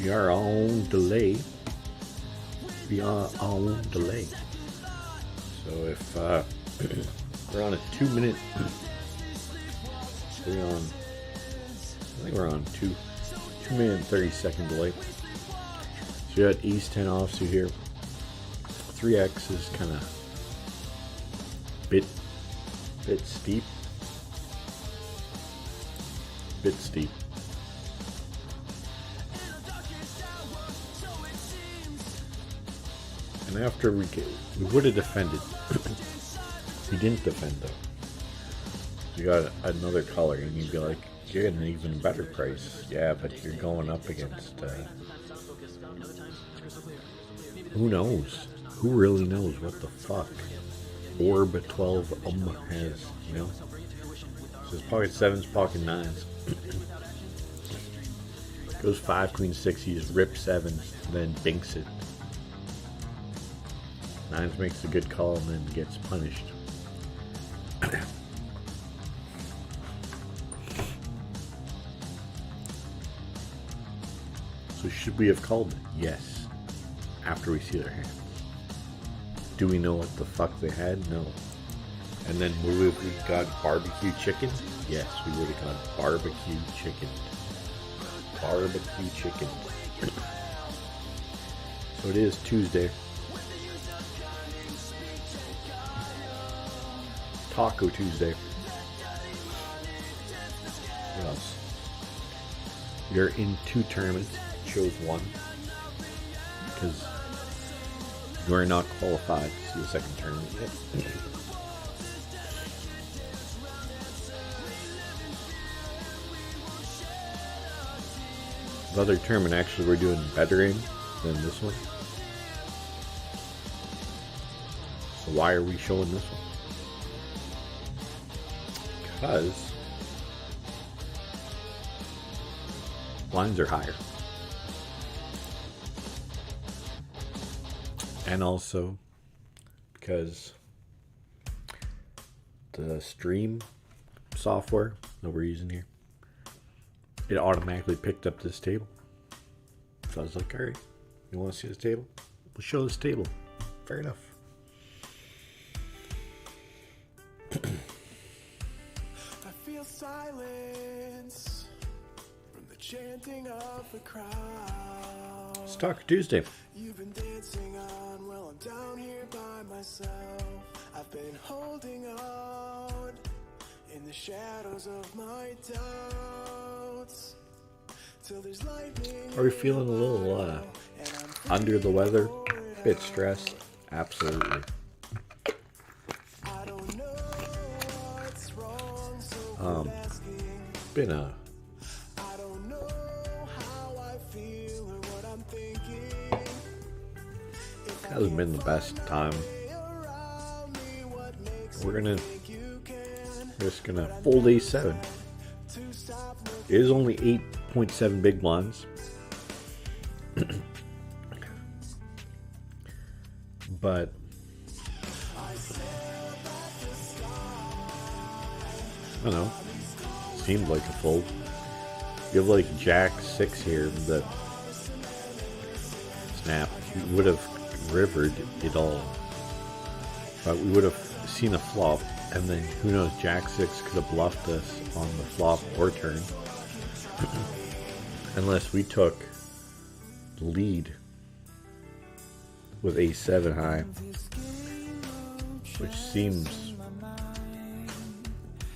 We are on delay. We are on delay. So if we're on a 2 minute, I think we're on 2 minute and 30-second delay. So you got East 10 officer here. 3X is kind of bit steep. Bit steep. And after we would have defended. We didn't defend though. You got another color and you'd be like, you're getting an even better price. Yeah, but you're going up against who knows? Who really knows what the fuck Orb 12 has, you know? So it's pocket 7s, pocket 9s. Goes 5, queen 6, he just rips 7s, then binks it. 9s makes a good call and then gets punished. So should we have called it? Yes. After we see their hand. Do we know what the fuck they had? No. And then would we have got barbecue chicken? Yes, we would have got barbecue chicken. Barbecue chicken. So it is Tuesday. Taco Tuesday. What else? You're in 2 tournaments. Chose 1 because you are not qualified to see the second tournament yet. The other tournament actually we're doing better in than this one. So why are we showing this one? Because lines are higher. And also because the stream software that we're using here, it automatically picked up this table. So I was like, alright, you want to see this table? We'll show this table. Fair enough. I feel silence from the chanting of the crowd. It's Taco Tuesday. You've been dancing on, well, I'm down here by myself. I've been holding on in the shadows of my doubts till there's lightning. Are we feeling a little under the weather? Bit stressed? Absolutely. I don't know what's wrong, so Been a I don't know how I feel or what I'm thinking. hasn't been the best time. We're just gonna fold A7. It is only 8.7 big blinds. But I don't know. Seemed like a fold. You have like Jack 6 here that snap. We would have rivered it all. But we would have seen a flop, and then who knows, Jack 6 could have bluffed us on the flop or turn. Unless we took the lead with A7 high, which seems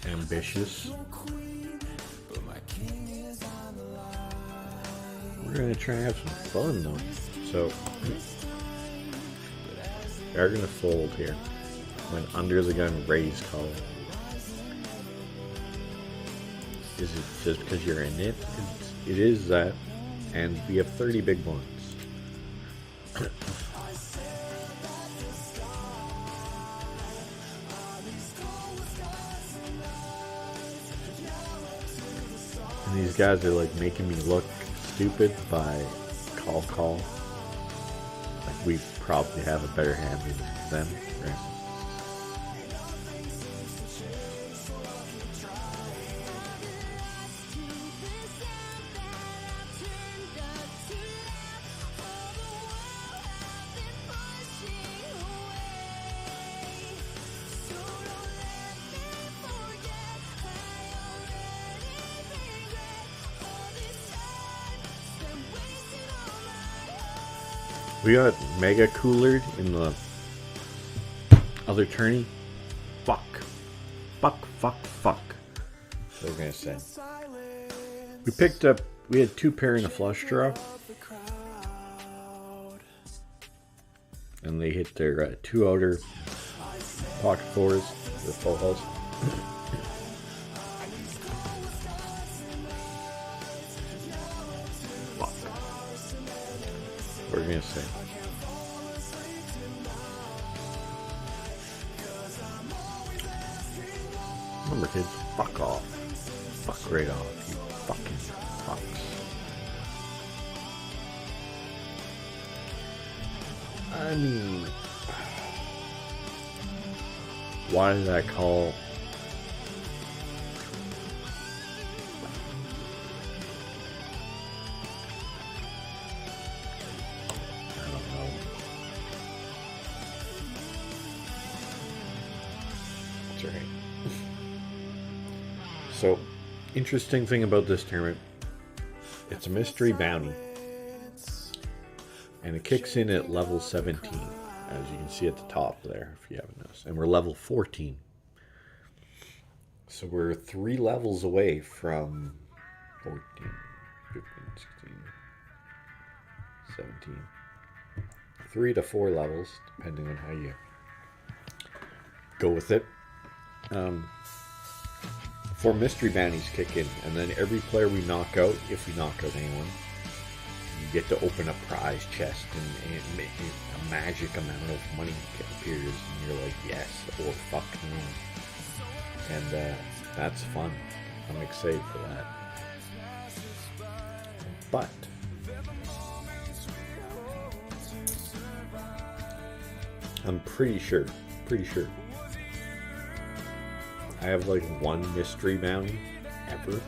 ambitious. We're gonna try and have some fun though. So we are gonna fold here when under the gun raise call. Is it just because you're in it? It is that, and we have 30 big blinds. And these guys are like making me look stupid by call. Like, we probably have a better hand than them, right? We got mega coolered in the other tourney. Fuck. Fuck. What was I gonna say? We picked up, we had 2 pair in a flush draw. And they hit their 2 outer pocket 4s, their full house. What are we gonna say? Remember, kids, fuck off. Fuck right off, you fucking fucks. I mean, why did I call? So, interesting thing about this tournament, it's a mystery bounty, and it kicks in at level 17, as you can see at the top there, if you haven't noticed, and we're level 14. So we're 3 levels away from 14, 15, 16, 17. 3 to 4 levels, depending on how you go with it. 4 mystery bounties kick in, and then every player we knock out, if we knock out anyone, you get to open a prize chest, and a magic amount of money appears, and you're like, yes, or fuck no. And that's fun. I'm excited for that. But I'm pretty sure I have like 1 mystery bounty ever.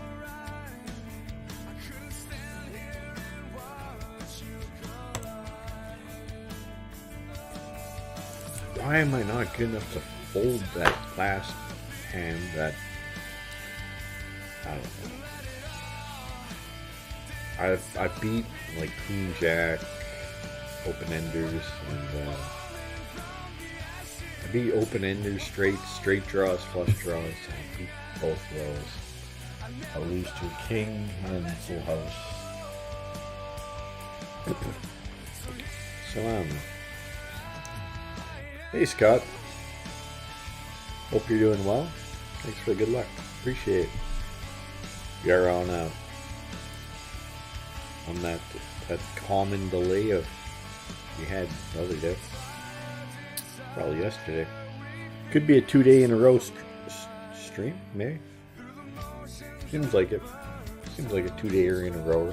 Why am I not good enough to fold that last hand that, I don't know. I beat like Queen Jack, open enders, and I beat open enders, straight draws, flush draws. I beat both of those. I lose to a king and full house. So I don't know. Hey Scott. Hope you're doing well. Thanks for the good luck. Appreciate it. We are on that common delay of we had the other day. Probably yesterday. Could be a 2-day in a row stream, maybe. Seems like it. Seems like a 2-dayer in a row.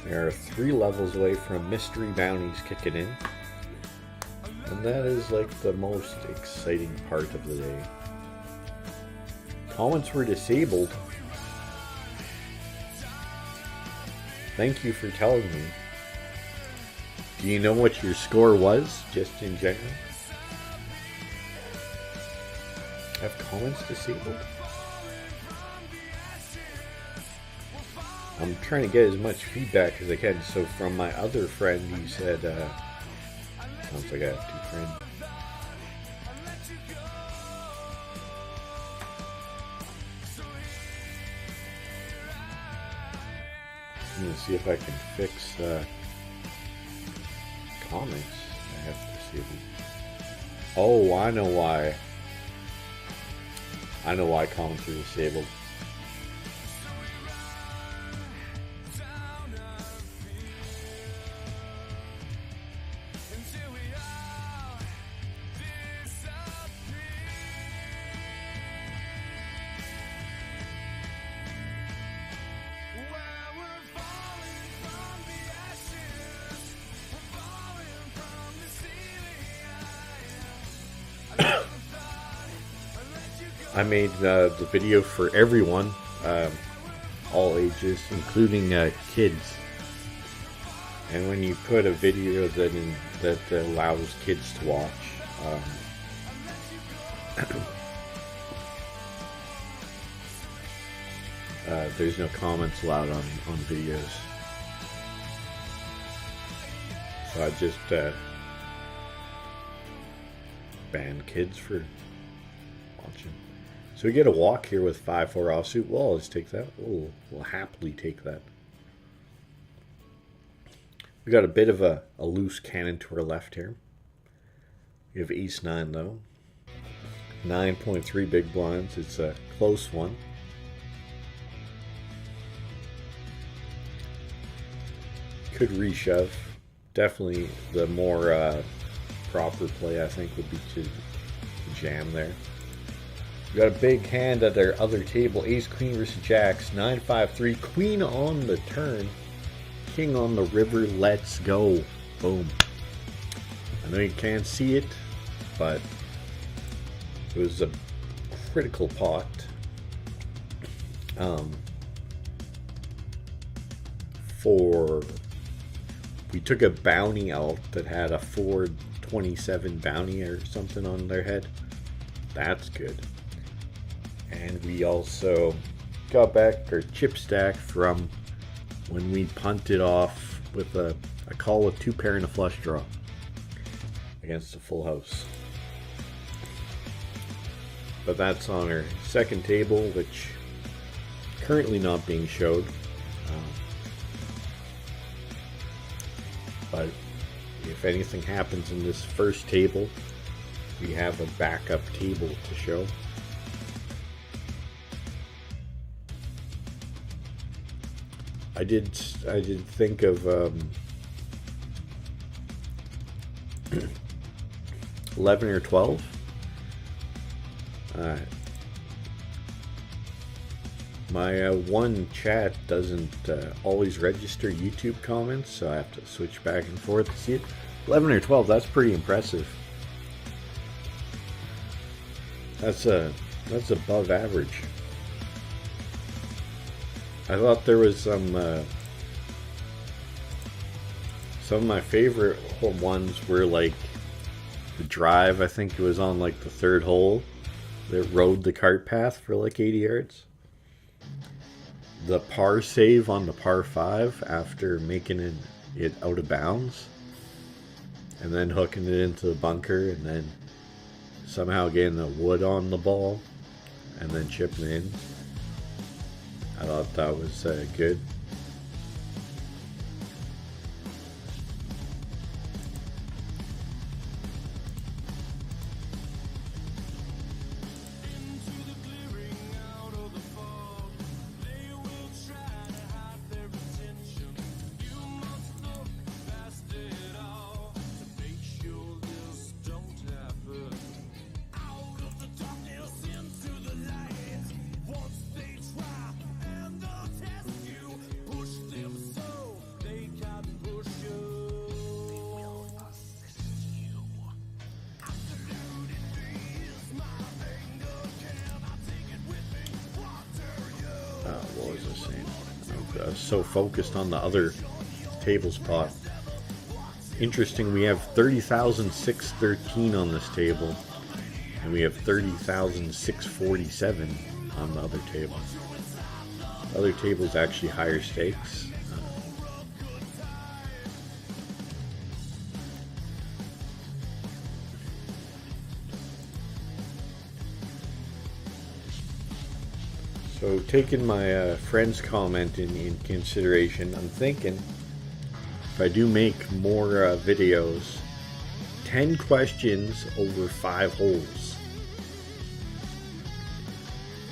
We are 3 levels away from mystery bounties kicking in. And that is like the most exciting part of the day. Comments were disabled. Thank you for telling me. Do you know what your score was, just in general? Have comments disabled? I'm trying to get as much feedback as I can. So from my other friend, he said, sounds like I have 2 friends. I'm going to see if I can fix comments. I have to see. Oh, I know why. I know why comments are disabled. I made the video for everyone, all ages, including kids. And when you put a video that allows kids to watch, there's no comments allowed on videos. So I just ban kids for watching. So we get a walk here with 5-4 offsuit. Well, I'll just take that. We'll happily take that. We got a bit of a loose cannon to our left here. We have ace-9 though. 9.3 big blinds. It's a close one. Could reshove. Definitely the more proper play, I think, would be to jam there. We got a big hand at our other table. Ace, queen versus jacks. 9-5-3. Queen on the turn. King on the river. Let's go. Boom. I know you can't see it, but it was a critical pot. We took a bounty out that had a 427 bounty or something on their head. That's good. And we also got back our chip stack from when we punted off with a call with 2 pair and a flush draw against a full house. But that's on our second table, which currently not being showed. But if anything happens in this first table, we have a backup table to show. I did think of 11 or 12. My one chat doesn't always register YouTube comments, so I have to switch back and forth to see it. 11 or 12, that's pretty impressive. That's above average. I thought there was some of my favorite ones were like the drive. I think it was on like the 3rd hole that rode the cart path for like 80 yards. The par save on the par 5 after making it out of bounds and then hooking it into the bunker and then somehow getting the wood on the ball and then chipping it in. I thought that was good. What was I saying? I was so focused on the other table spot. Interesting, we have 30,613 on this table, and we have 30,647 on the other table. The other table is actually higher stakes. So taking my friend's comment in consideration, I'm thinking if I do make more videos, 10 questions over 5 holes.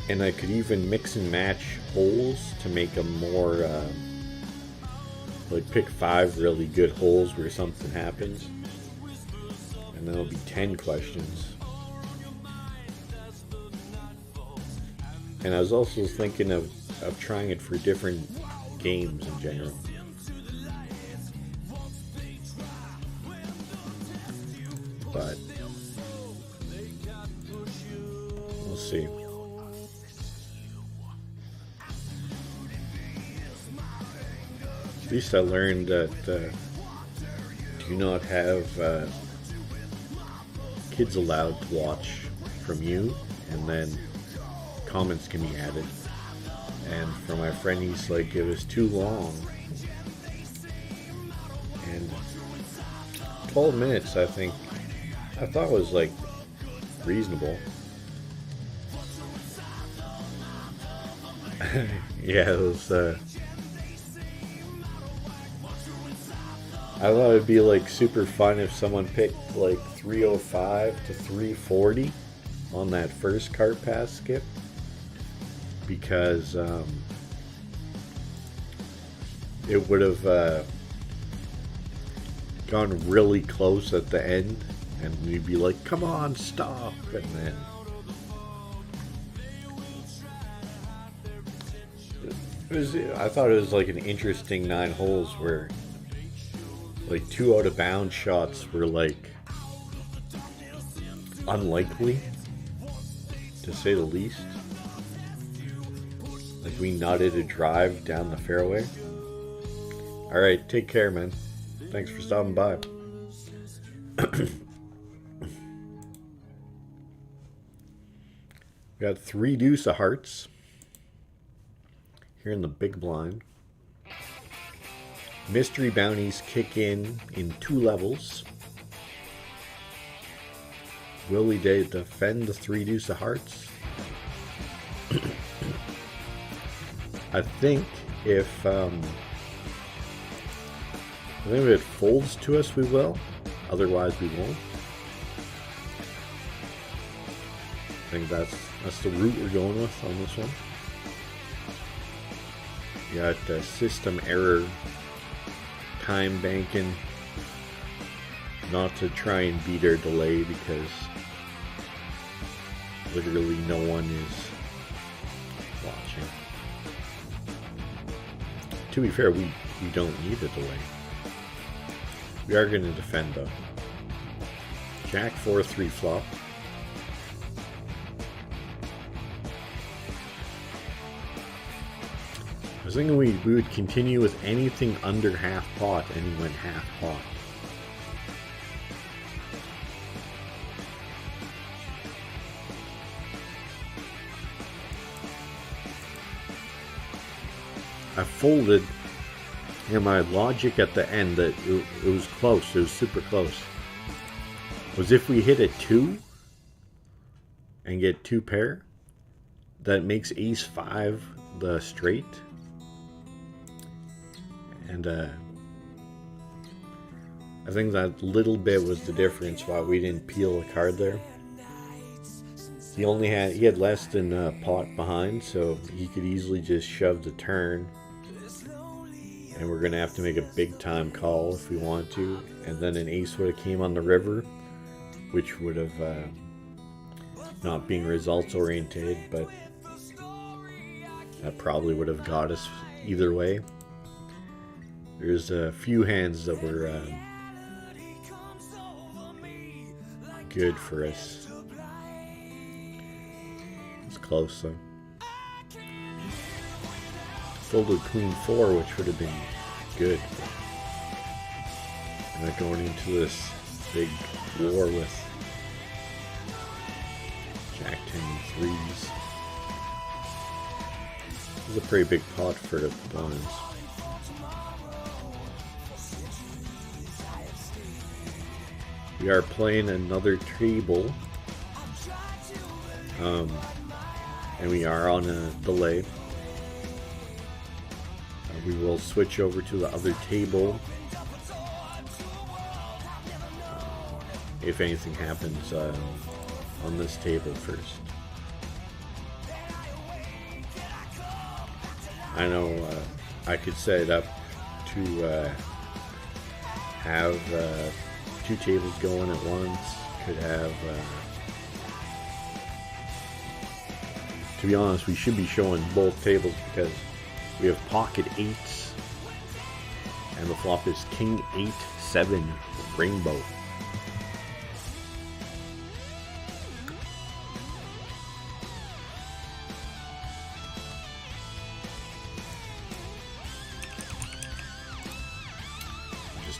And I could even mix and match holes to make them more, like pick 5 really good holes where something happens. And that'll be 10 questions. And I was also thinking of trying it for different games in general. But we'll see. At least I learned that do not have kids allowed to watch from you, and then comments can be added. And for my friend, he's like, it was too long. And 12 minutes, I thought was like reasonable. Yeah, it was, I thought it'd be like super fun if someone picked like 305 to 340 on that first cart pass skip, because it would have gone really close at the end, and we'd be like, come on, stop, and then I thought it was like an interesting 9 holes where like 2 out of bounds shots were like unlikely, to say the least. Like we nutted a drive down the fairway. Alright, take care, man. Thanks for stopping by. We got 3 deuce of hearts here in the big blind. Mystery bounties kick in 2 levels. Will we defend the 3 deuce of hearts? I think if it folds to us, we will. Otherwise, we won't. I think that's the route we're going with on this one. You got system error, time banking, not to try and beat our delay because literally no one is watching. To be fair, we don't need a delay. We are going to defend though. Jack 4-3 flop. I was thinking we would continue with anything under half pot, and he went half pot. I folded, and my logic at the end that it was close, it was super close, was if we hit a 2 and get 2 pair, that makes ace 5 the straight. And I think that little bit was the difference why we didn't peel a card there. He had less than a pot behind, so he could easily just shove the turn. And we're gonna have to make a big time call if we want to. And then an ace would have came on the river, which would have not being results oriented, but that probably would have got us either way. There's a few hands that were good for us. It's close though. Folded queen 4, which would have been good. We're not going into this big war with Jack 10 threes. This is a pretty big pot for the blinds. We are playing another table, and we are on a delay. We will switch over to the other table if anything happens on this table first. I know I could set it up to have 2 tables going at once. Could have, to be honest, we should be showing both tables because we have pocket 8s and the flop is king 8-7 rainbow.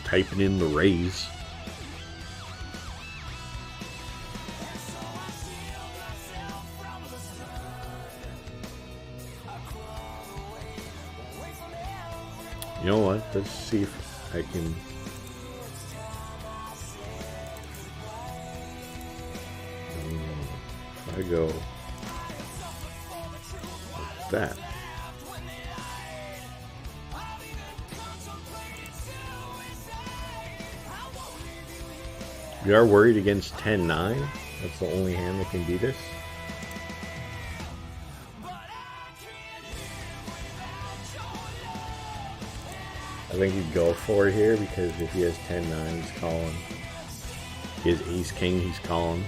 typing in the raise. You know what? Let's see if I can. If I go like that. We are worried against 10-9. That's the only hand that can beat us. I think he'd go for it here because if he has 10-9, he's calling. He has ace-king, he's calling.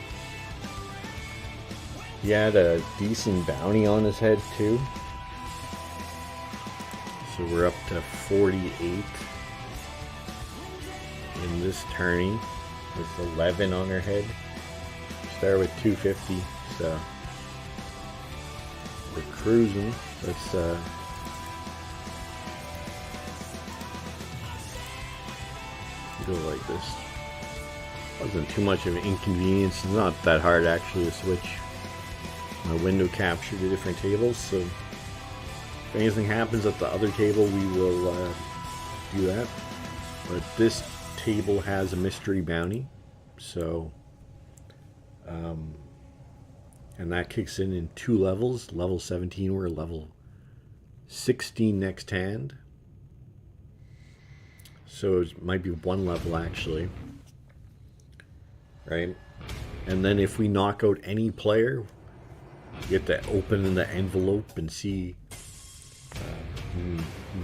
He had a decent bounty on his head too. So we're up to 48 in this tourney with 11 on her head. Start with 250, so we're cruising. Let's go like this. Wasn't too much of an inconvenience. It's not that hard actually to switch. My window captured the different tables, so if anything happens at the other table, we will do that. But this table has a mystery bounty, so and that kicks in 2 levels. Level 17, we're level 16 next hand. So it might be 1 level actually, right? And then if we knock out any player, you get to open the envelope and see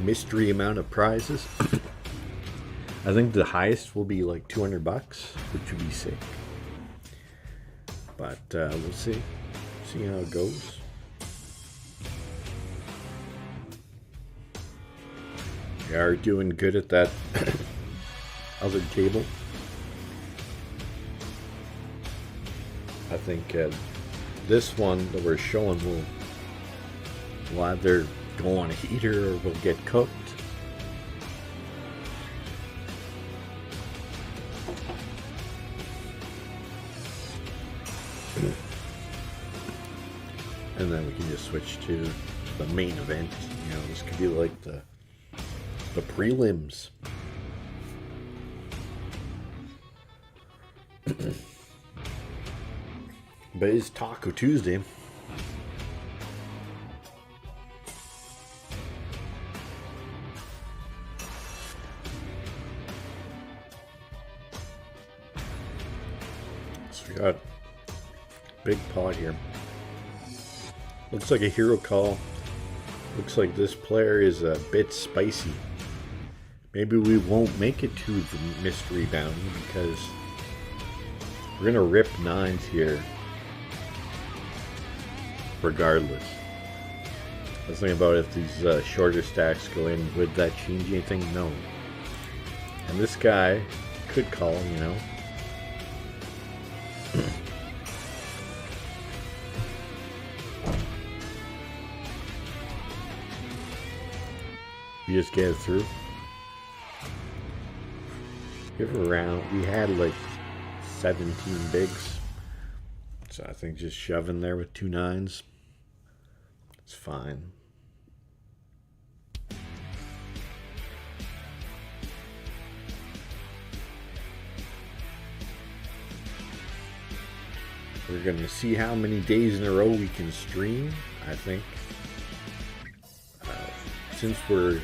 mystery amount of prizes. I think the highest will be like $200, which would be sick. But we'll see how it goes. We are doing good at that other table. I think this one that we're showing will either go on a heater or will get cooked. And then we can just switch to the main event. You know, this could be like the prelims. But it's Taco Tuesday. So we got a big pot here. Looks like a hero call. Looks like this player is a bit spicy. Maybe we won't make it to the mystery bounty because we're gonna rip 9s here regardless. Let's think about if these shorter stacks go in. Would that change anything? No. And this guy could call, you know. You just get it through. Give it around. We had like 17 bigs. So I think just shoving there with 2 9s. It's fine. We're going to see how many days in a row we can stream, I think. Since we're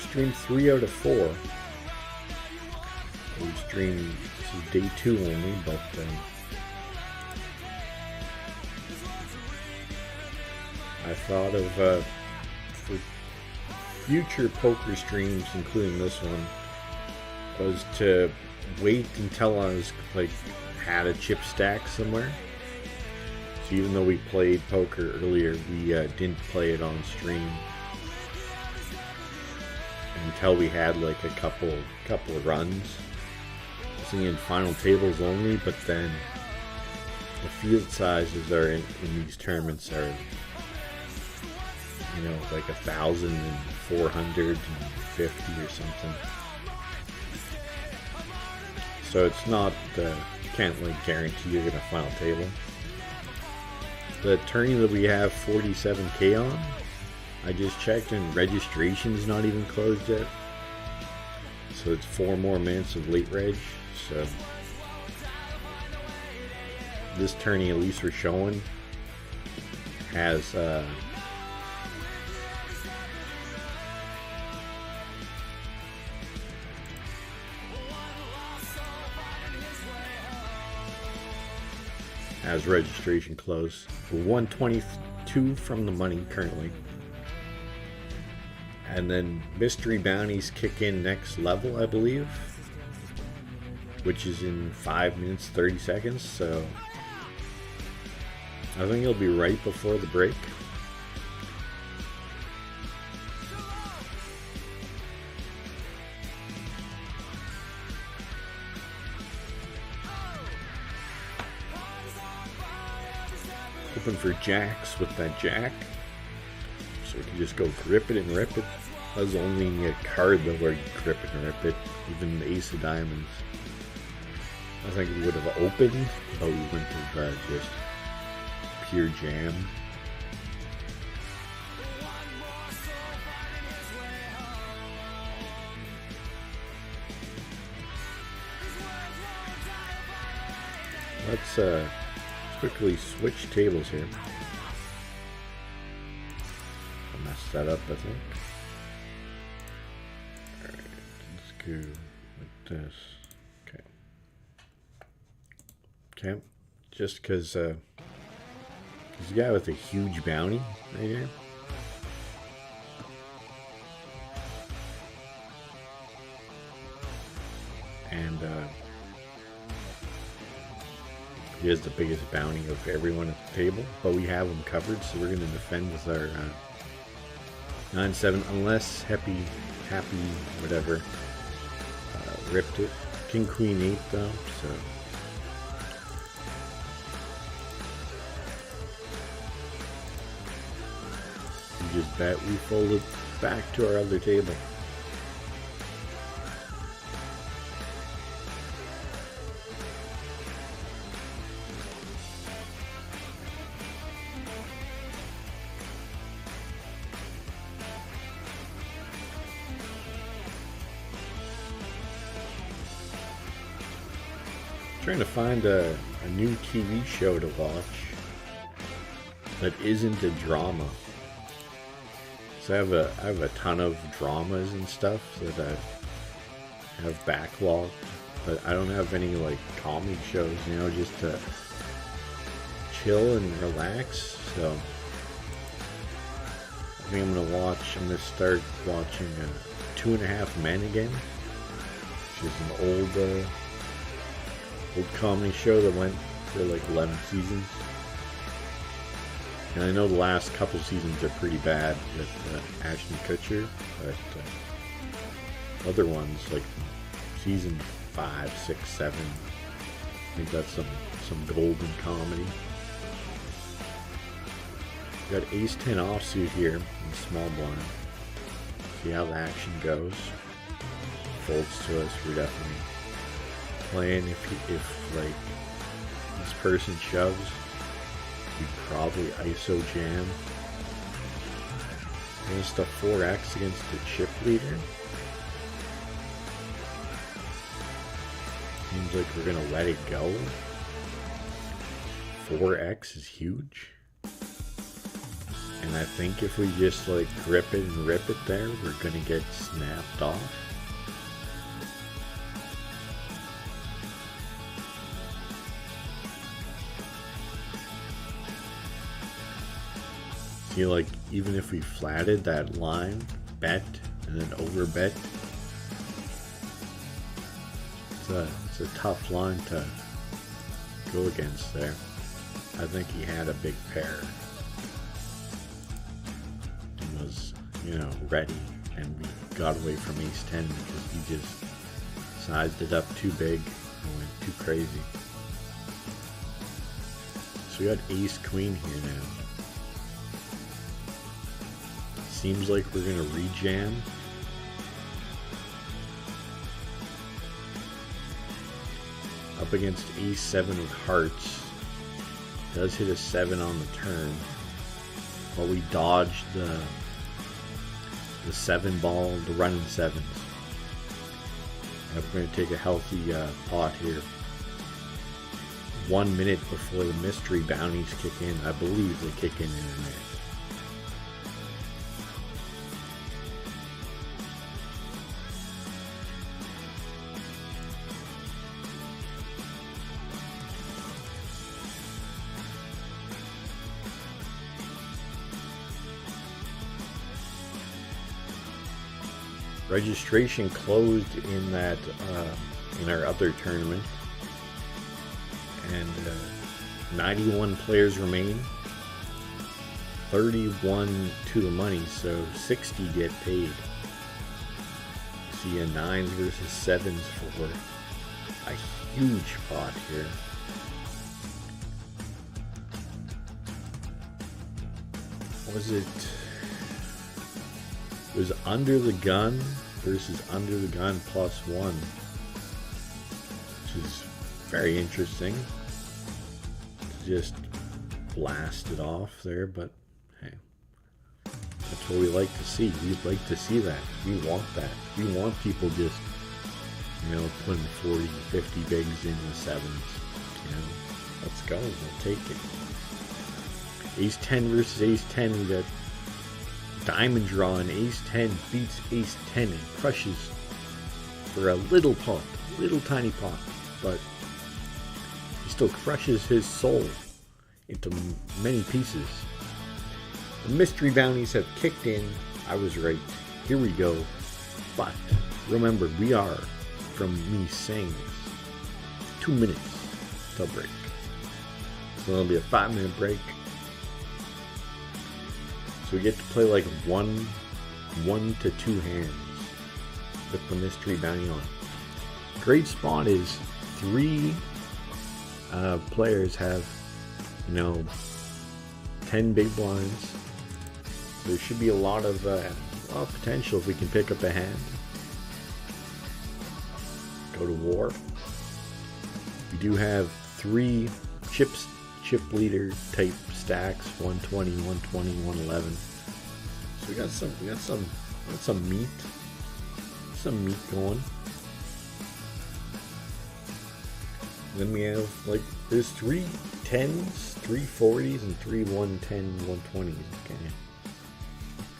streamed 3 out of 4. We streamed, this is day 2 only, but I thought of for future poker streams, including this one, was to wait until I was like had a chip stack somewhere. So even though we played poker earlier, we didn't play it on stream until we had like a couple of runs. Seeing final tables only, but then the field sizes are in these tournaments are you know, like 1,450 or something. So it's not, can't like guarantee you're gonna final table. The tourney that we have 47k on, I just checked and registration is not even closed yet. So it's 4 more minutes of late reg. So this tourney, at least we're showing, has registration closed. We're 122 from the money currently. And then mystery bounties kick in next level, I believe, which is in 5 minutes 30 seconds. So I think it'll be right before the break. Hoping for jacks with that jack, so we can just go grip it and rip it. That was only a card though where you grip it and rip it. Even the ace of diamonds, I think we would have opened, but we wouldn't have just pure jam. Let's quickly switch tables here. I messed that up, I think. Alright, let's go like this. Okay. Okay. Just because there's a guy with a huge bounty right here. And he has the biggest bounty of everyone at the table, but we have him covered, so we're going to defend with our 9-7, unless happy whatever ripped it. King Queen 8 though, so we just bet we fold it back to our other table. Trying to find a new TV show to watch that isn't a drama. So I have a ton of dramas and stuff that I have backlogged, but I don't have any like comedy shows, you know, just to chill and relax. So I think I'm gonna start watching 2.5 Men again, which is an old comedy show that went for like 11 seasons. And I know the last couple seasons are pretty bad with Ashton Kutcher, but other ones like season 5, 6, 7, I think that's some golden comedy. We got Ace 10 offsuit here in small blind. See how the action goes. Folds to us, we're definitely playing. If like this person shoves, we'd probably ISO jam. Against a 4x against the chip leader. Seems like we're gonna let it go. 4x is huge. And I think if we just like grip it and rip it there, we're gonna get snapped off. Feel like even if we flatted that line, bet, and then over bet, it's a tough line to go against there. I think he had a big pair and was, you know, ready, and we got away from ace 10 because he just sized it up too big and went too crazy. So we got ace queen here now. Seems like we're gonna rejam. Up against A7 with hearts. Does hit a 7 on the turn. But we dodged the 7 ball, the running 7s. And we're going to take a healthy pot here. 1 minute before the mystery bounties kick in. I believe they kick in a minute. Registration closed in that in our other tournament, and 91 players remain. 31 to the money, so 60 get paid. See a 9s versus 7s for a huge pot here. What was it? It was under the gun versus under the gun +1, which is very interesting. Just blast it off there, but hey, that's what we like to see. We'd like to see that. We want that. We want people just, putting 40, 50 bigs in the 7s. Let's go. We'll take it. Ace 10 versus Ace 10. We got diamond draw, and Ace 10 beats Ace 10 and crushes for a little pot, little tiny pot, but he still crushes his soul into many pieces. The mystery bounties have kicked in. I was right. Here we go. But remember, we are, from me saying this, 2 minutes till break. So it'll be a 5-minute break. So we get to play like one to 2 hands with the mystery bounty on. Great spot is 3 players have, 10 big blinds. There should be a lot of potential if we can pick up a hand. Go to war. We do have 3 chip leader type stacks, 120, 120, 111. So we got some meat. Some meat going. Then we have there's 3 10s, 3 40s, and 3 110, 120s.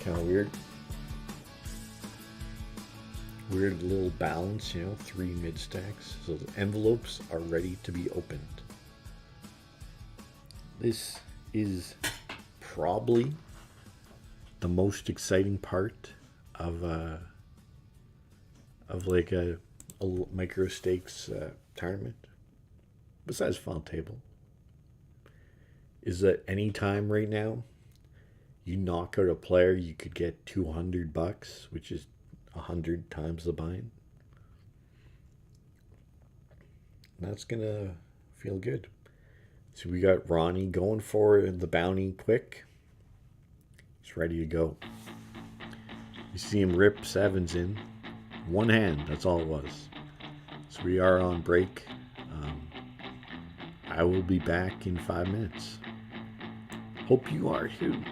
Kind of weird. Weird little balance, 3 mid stacks. So the envelopes are ready to be opened. This is probably the most exciting part of a micro stakes tournament, besides Final Table, is that any time right now you knock out a player, you could get $200, which is 100 times the bind. That's gonna feel good. So we got Ronnie going for the bounty quick. He's ready to go. You see him rip 7s in. 1 hand, that's all it was. So we are on break. I will be back in 5 minutes. Hope you are too.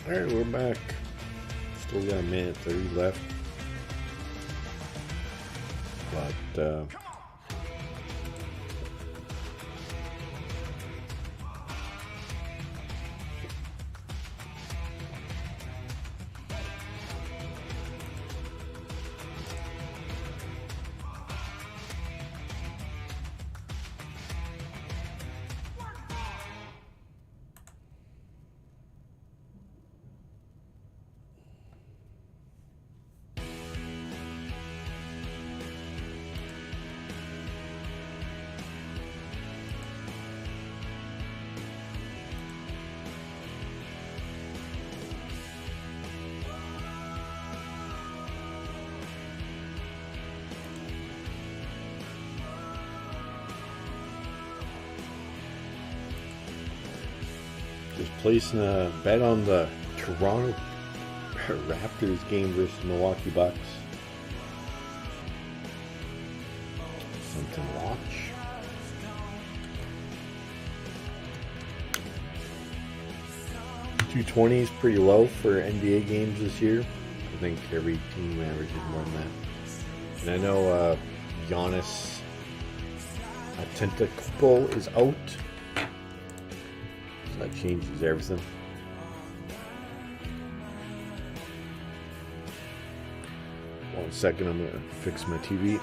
Alright, we're back. Still got a minute 30 left. But, just placing a bet on the Toronto Raptors game versus Milwaukee Bucks. Something to watch. $220 is pretty low for NBA games this year. I think every team averages more than that. And I know Giannis Antetokounmpo is out. So that changes everything. One second, I'm gonna fix my TV.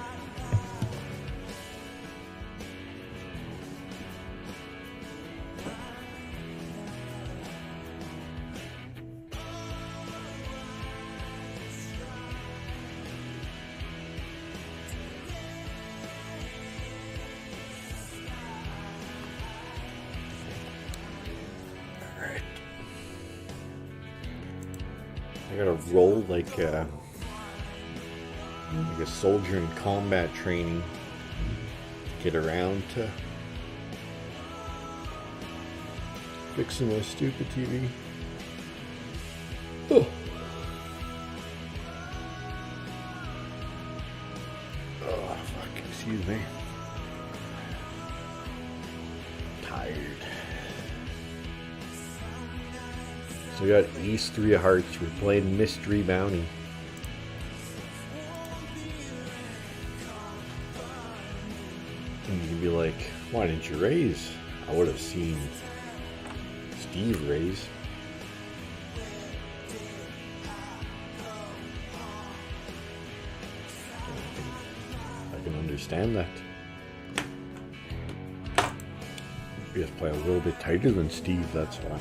I gotta roll like a soldier in combat training to get around to fixing my stupid TV. Oh. Oh, fuck, excuse me. Tired. So we got Ace 3 of Hearts. We're playing Mystery Bounty. And you can be like, why didn't you raise? I would have seen Steve raise. I can understand that. We just play a little bit tighter than Steve, that's why.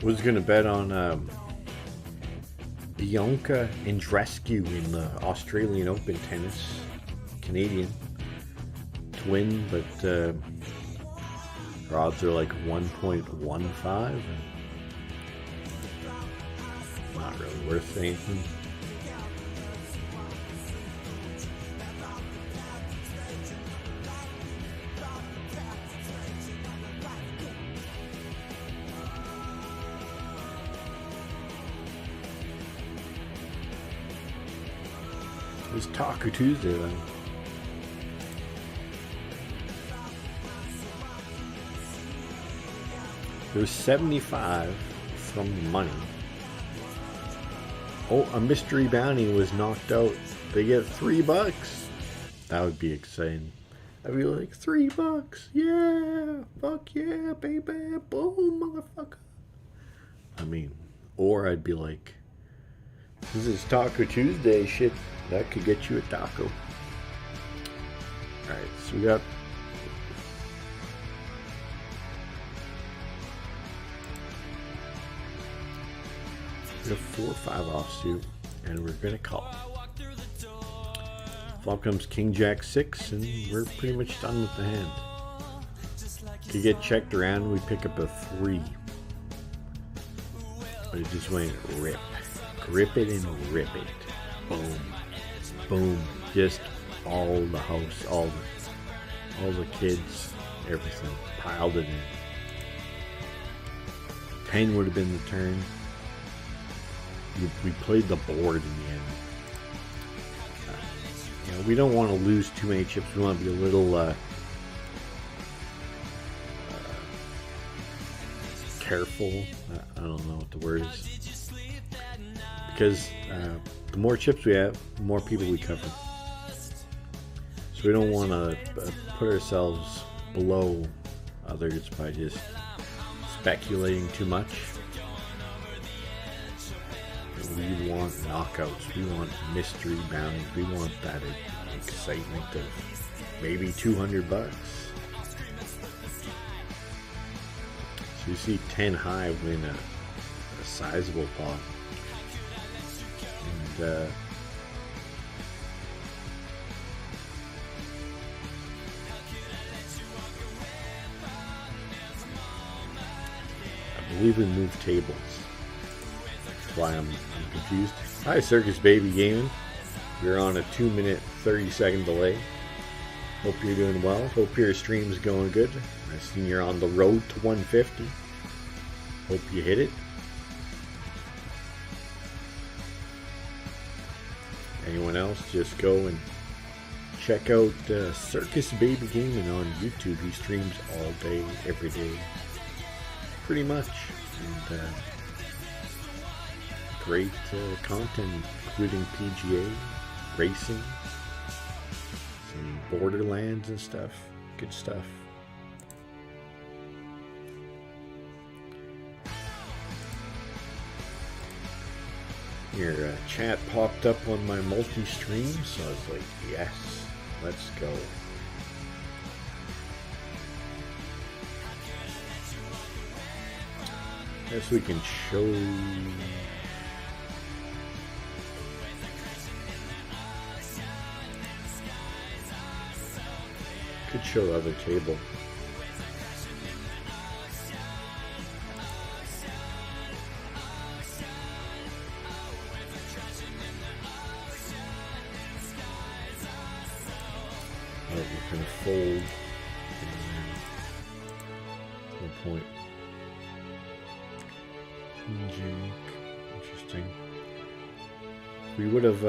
Was gonna bet on Bianca Andreescu in the Australian Open tennis, Canadian, to win, but her odds are like 1.15. Not really worth anything. It was Taco Tuesday then. There's 75 from money. Oh, a mystery bounty was knocked out. They get $3. That would be exciting. I'd be like, $3. Yeah. Fuck yeah, baby. Boom, motherfucker. I mean, or I'd be like, this is Taco Tuesday shit. That could get you a taco. Alright, so we got We have 4 or 5 offsuit, and we're gonna call. Flop comes King Jack 6, and we're pretty much done with the hand. To get checked around, we pick up a 3. But it just went rip. Grip it and rip it. Boom. Boom. Just all the house, all the kids, everything. Piled it in. 10 would have been the turn. We played the board in the end. You know, we don't want to lose too many chips. We want to be a little careful. I don't know what the word is. Because the more chips we have, the more people we cover. So we don't want to put ourselves below others by just speculating too much. We want knockouts. We want mystery bounties. We want that excitement of maybe $200. So you see 10 high win a sizable pot. And I believe we moved tables. That's why I'm confused. Hi, Circus Baby Gaming. We're on a 2-minute 30-second delay. Hope you're doing well. Hope your stream's going good. I see you're on the road to 150. Hope you hit it. Anyone else, just go and check out Circus Baby Gaming on YouTube. He streams all day, every day, pretty much. And great content, including PGA, racing, some Borderlands and stuff. Good stuff. Your chat popped up on my multi-stream, so I was like, yes, let's go. Guess we can show... Could show the other table. We're going to fold. No point. Interesting. We would have,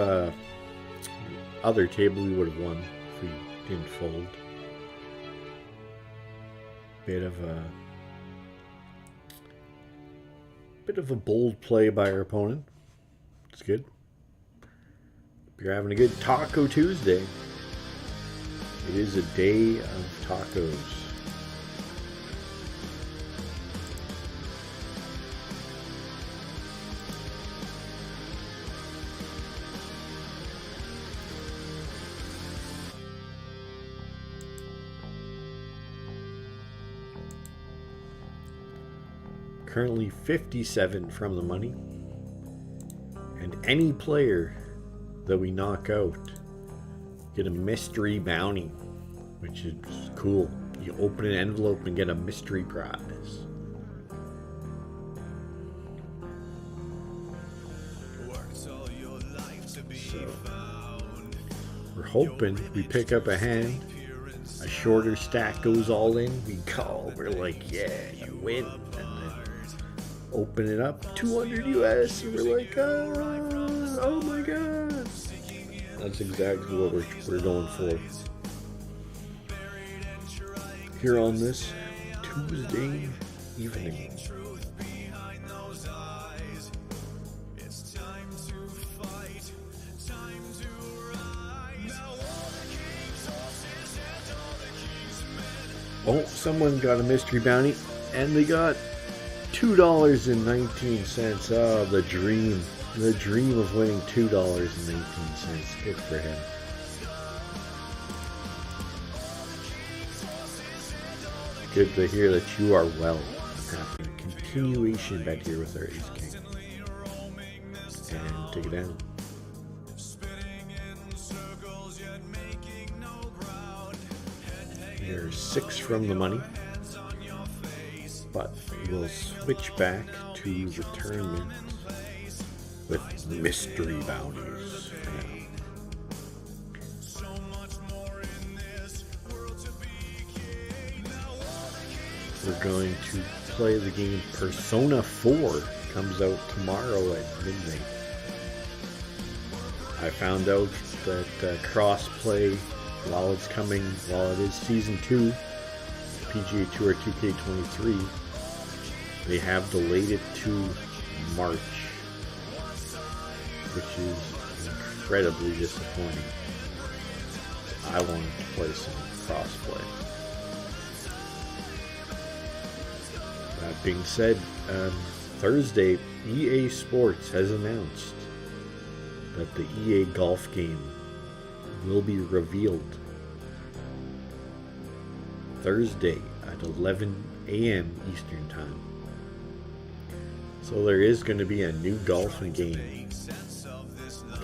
other table we would have won if we didn't fold. Bit of a bold play by our opponent. It's good. Hope you're having a good Taco Tuesday. It is a day of tacos. Currently 57 from the money. And any player that we knock out get a mystery bounty, which is cool. You open an envelope and get a mystery prize. So, we're hoping we pick up a hand. A shorter stack goes all in. We call. We're like, yeah, you win. And then open it up, 200 US, and we're like, oh my god. That's exactly what we're going for. Here on this Tuesday evening. Oh, someone got a mystery bounty, and they got $2.19. Oh, the dream. The dream of winning $2.19. Good for him. Good to hear that you are well. I'm happy. Continuation bet here with our ace king. and take it down. There's 6 from the money, but we'll switch back to the tournament with mystery bounties for now. We're going to play the game Persona 4. Comes out tomorrow at midnight. I found out that cross-play, while it is Season 2, PGA Tour 2K23, they have delayed it to March, which is incredibly disappointing. I wanted to play some cross-play. That being said, Thursday, EA Sports has announced that the EA Golf game will be revealed Thursday at 11 a.m. Eastern Time. So there is going to be a new golfing game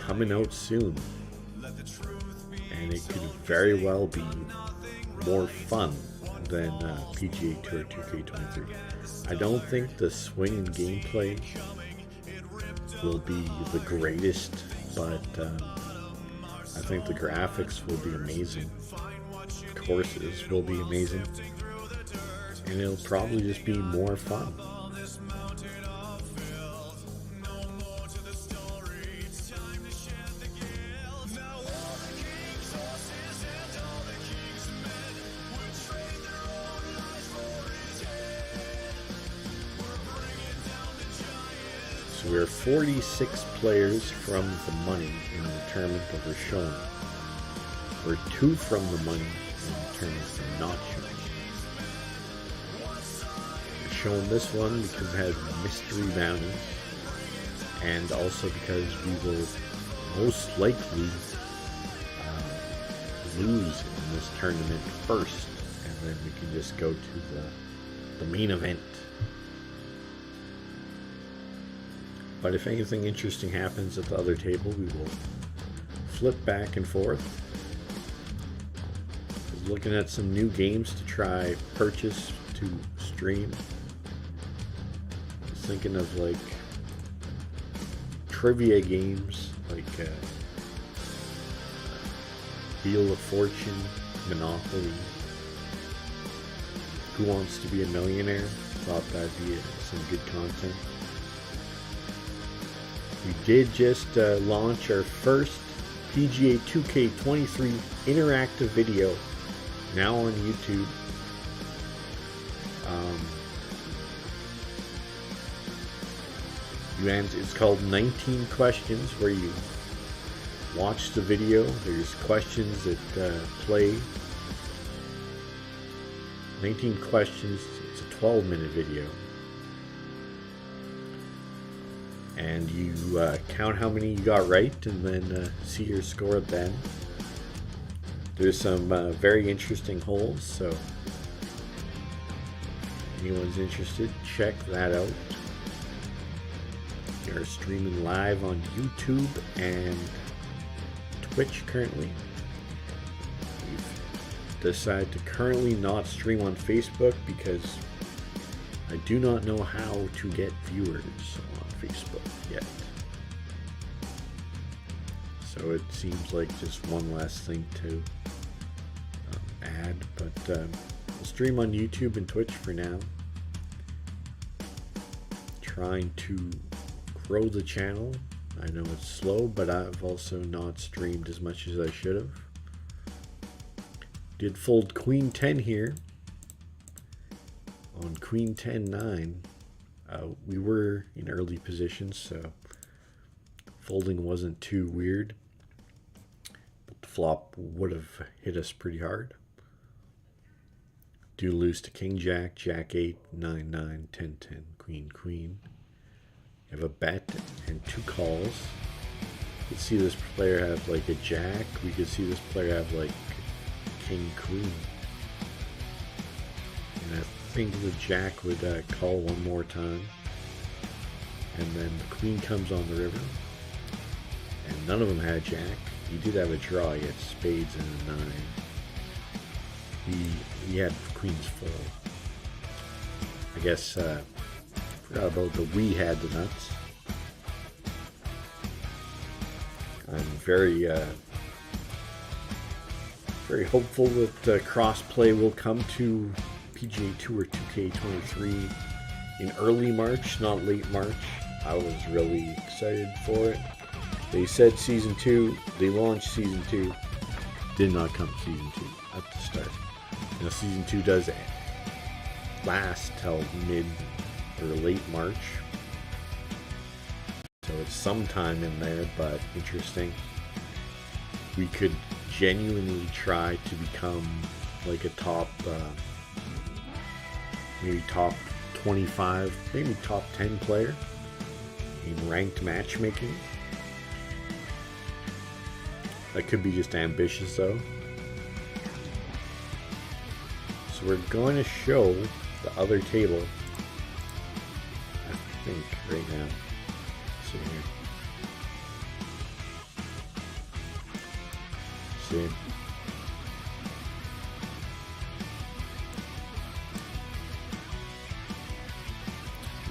coming out soon, and it could very well be more fun than PGA Tour 2K23. I don't think the swing and gameplay will be the greatest, but I think the graphics will be amazing. Courses will be amazing, and it'll probably just be more fun. So we're 46 players from the money in the tournament that we're showing. We're 2 from the money in the tournament that we're not showing. We're showing this one because it has mystery bounties, and also because we will most likely lose in this tournament first, and then we can just go to the main event. But if anything interesting happens at the other table, we will flip back and forth. Looking at some new games to try purchase to stream. I was thinking of like trivia games like Wheel of Fortune, Monopoly, Who Wants to Be a Millionaire. Thought that'd be some good content. We did just launch our first PGA 2K23 interactive video, now on YouTube. It's called 19 Questions, where you watch the video. There's questions that play. 19 questions. It's a 12-minute video. And you count how many you got right, and then see your score at the end. There's some very interesting holes, so if anyone's interested, check that out. We are streaming live on YouTube and Twitch currently. We've decided to currently not stream on Facebook because I do not know how to get viewers on Facebook yet. So it seems like just one last thing to add, but we'll stream on YouTube and Twitch for now. Trying to grow the channel. I know it's slow, but I've also not streamed as much as I should have. Did fold Queen 10 here. On Queen 10-9, we were in early positions, so folding wasn't too weird. But the flop would have hit us pretty hard. Do lose to King Jack, Jack 8, 9, 9, 10, 10, Queen, Queen. You have a bet and 2 calls. You could see this player have like a Jack. We could see this player have like King, Queen. And I think the Jack would call one more time. And then the Queen comes on the river. None of them had Jack. He did have a draw. He had spades and a 9. He had queens full. I guess forgot about the we had the nuts. I'm very hopeful that crossplay will come to PGA Tour 2K23 in early March, not late March. I was really excited for it. They said Season 2, they launched Season 2, did not come Season 2 at the start. Now Season 2 does last till mid or late March. So it's sometime in there, but interesting. We could genuinely try to become like a top, maybe top 25, maybe top 10 player in ranked matchmaking. That could be just ambitious though. So we're going to show the other table, I think, right now. See here. See.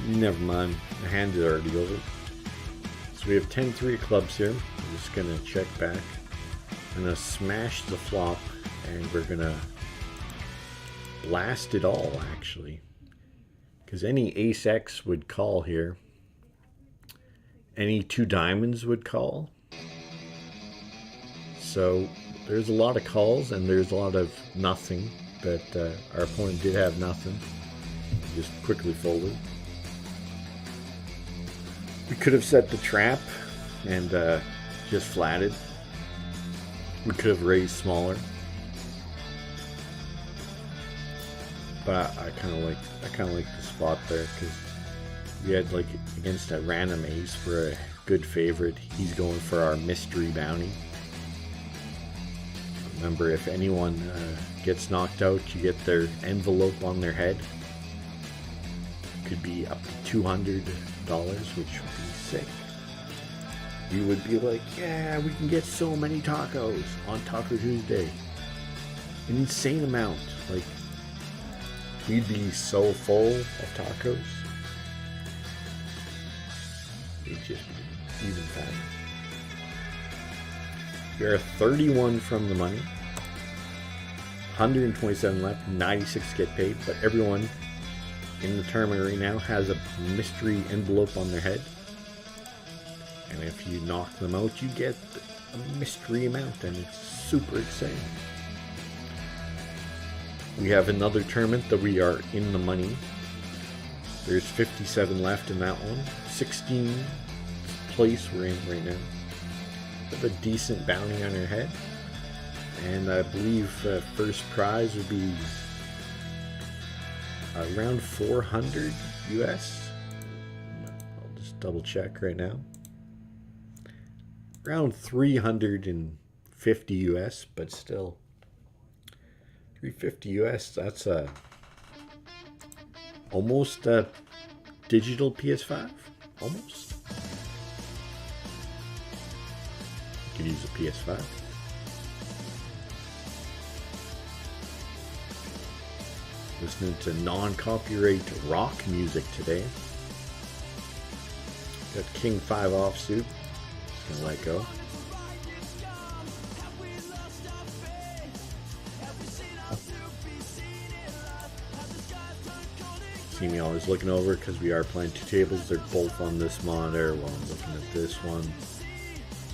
Never mind, the hand is already over. So we have 10-3 of clubs here. I'm just gonna check back. I'm gonna smash the flop, and we're gonna blast it all, actually. Because any ace-x would call here. Any 2 diamonds would call. So there's a lot of calls and there's a lot of nothing, but our opponent did have nothing. Just quickly folded. We could have set the trap and just flatted. We could have raised smaller. But I kind of like the spot there because we had like against a random ace for a good favorite. He's going for our mystery bounty. Remember, if anyone gets knocked out, you get their envelope on their head. Could be up to $200, which would be sick. You would be like, yeah, we can get so many tacos on Taco Tuesday. An insane amount. Like, we'd be so full of tacos. It'd just be even fatter. We are 31 from the money. 127 left, 96 get paid, but everyone in the tournament right now has a mystery envelope on their head. And if you knock them out, you get a mystery amount, and it's super exciting. We have another tournament that we are in the money. There's 57 left in that one. 16th place we're in right now. We have a decent bounty on our head. And I believe first prize would be around 400 US. I'll just double check right now. Around 350 US, but still 350 US, that's almost a digital PS5. Almost. You could use a PS5. Listening to non-copyright rock music today. Got King 5 offsuit. Just gonna let go. See me always looking over because we are playing 2 tables. They're both on this monitor while I'm looking at this one.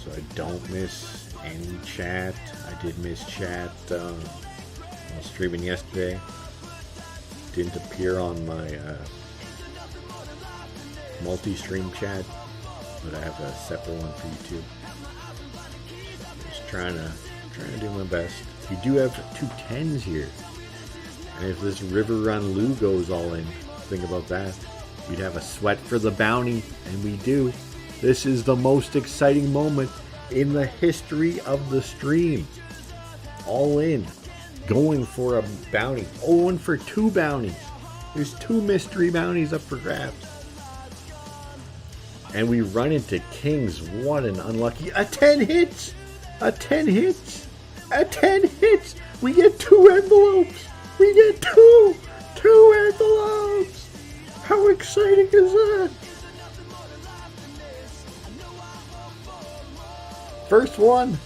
So I don't miss any chat. I did miss chat I was streaming yesterday. Didn't appear on my multi-stream chat, but I have a separate one for you too. Just trying to do my best. We do have 2 10s here, and if this River Run Lou goes all in, think about that. We'd have a sweat for the bounty, and we do. This is the most exciting moment in the history of the stream. All in. Going for a bounty. Oh, and for 2 bounties. There's 2 mystery bounties up for grabs. And we run into kings. What an unlucky... A 10 hits! A 10 hits! A 10 hits! We get 2 envelopes! We get 2 envelopes! How exciting is that? First one.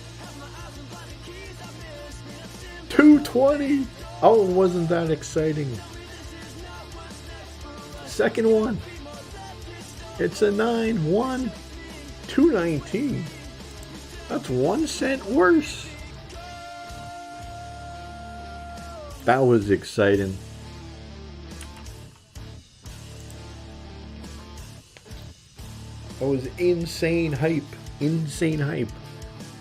220. Oh, wasn't that exciting? Second one. It's a 9-1. 219. That's 1 cent worse. That was exciting. That was insane hype. Insane hype.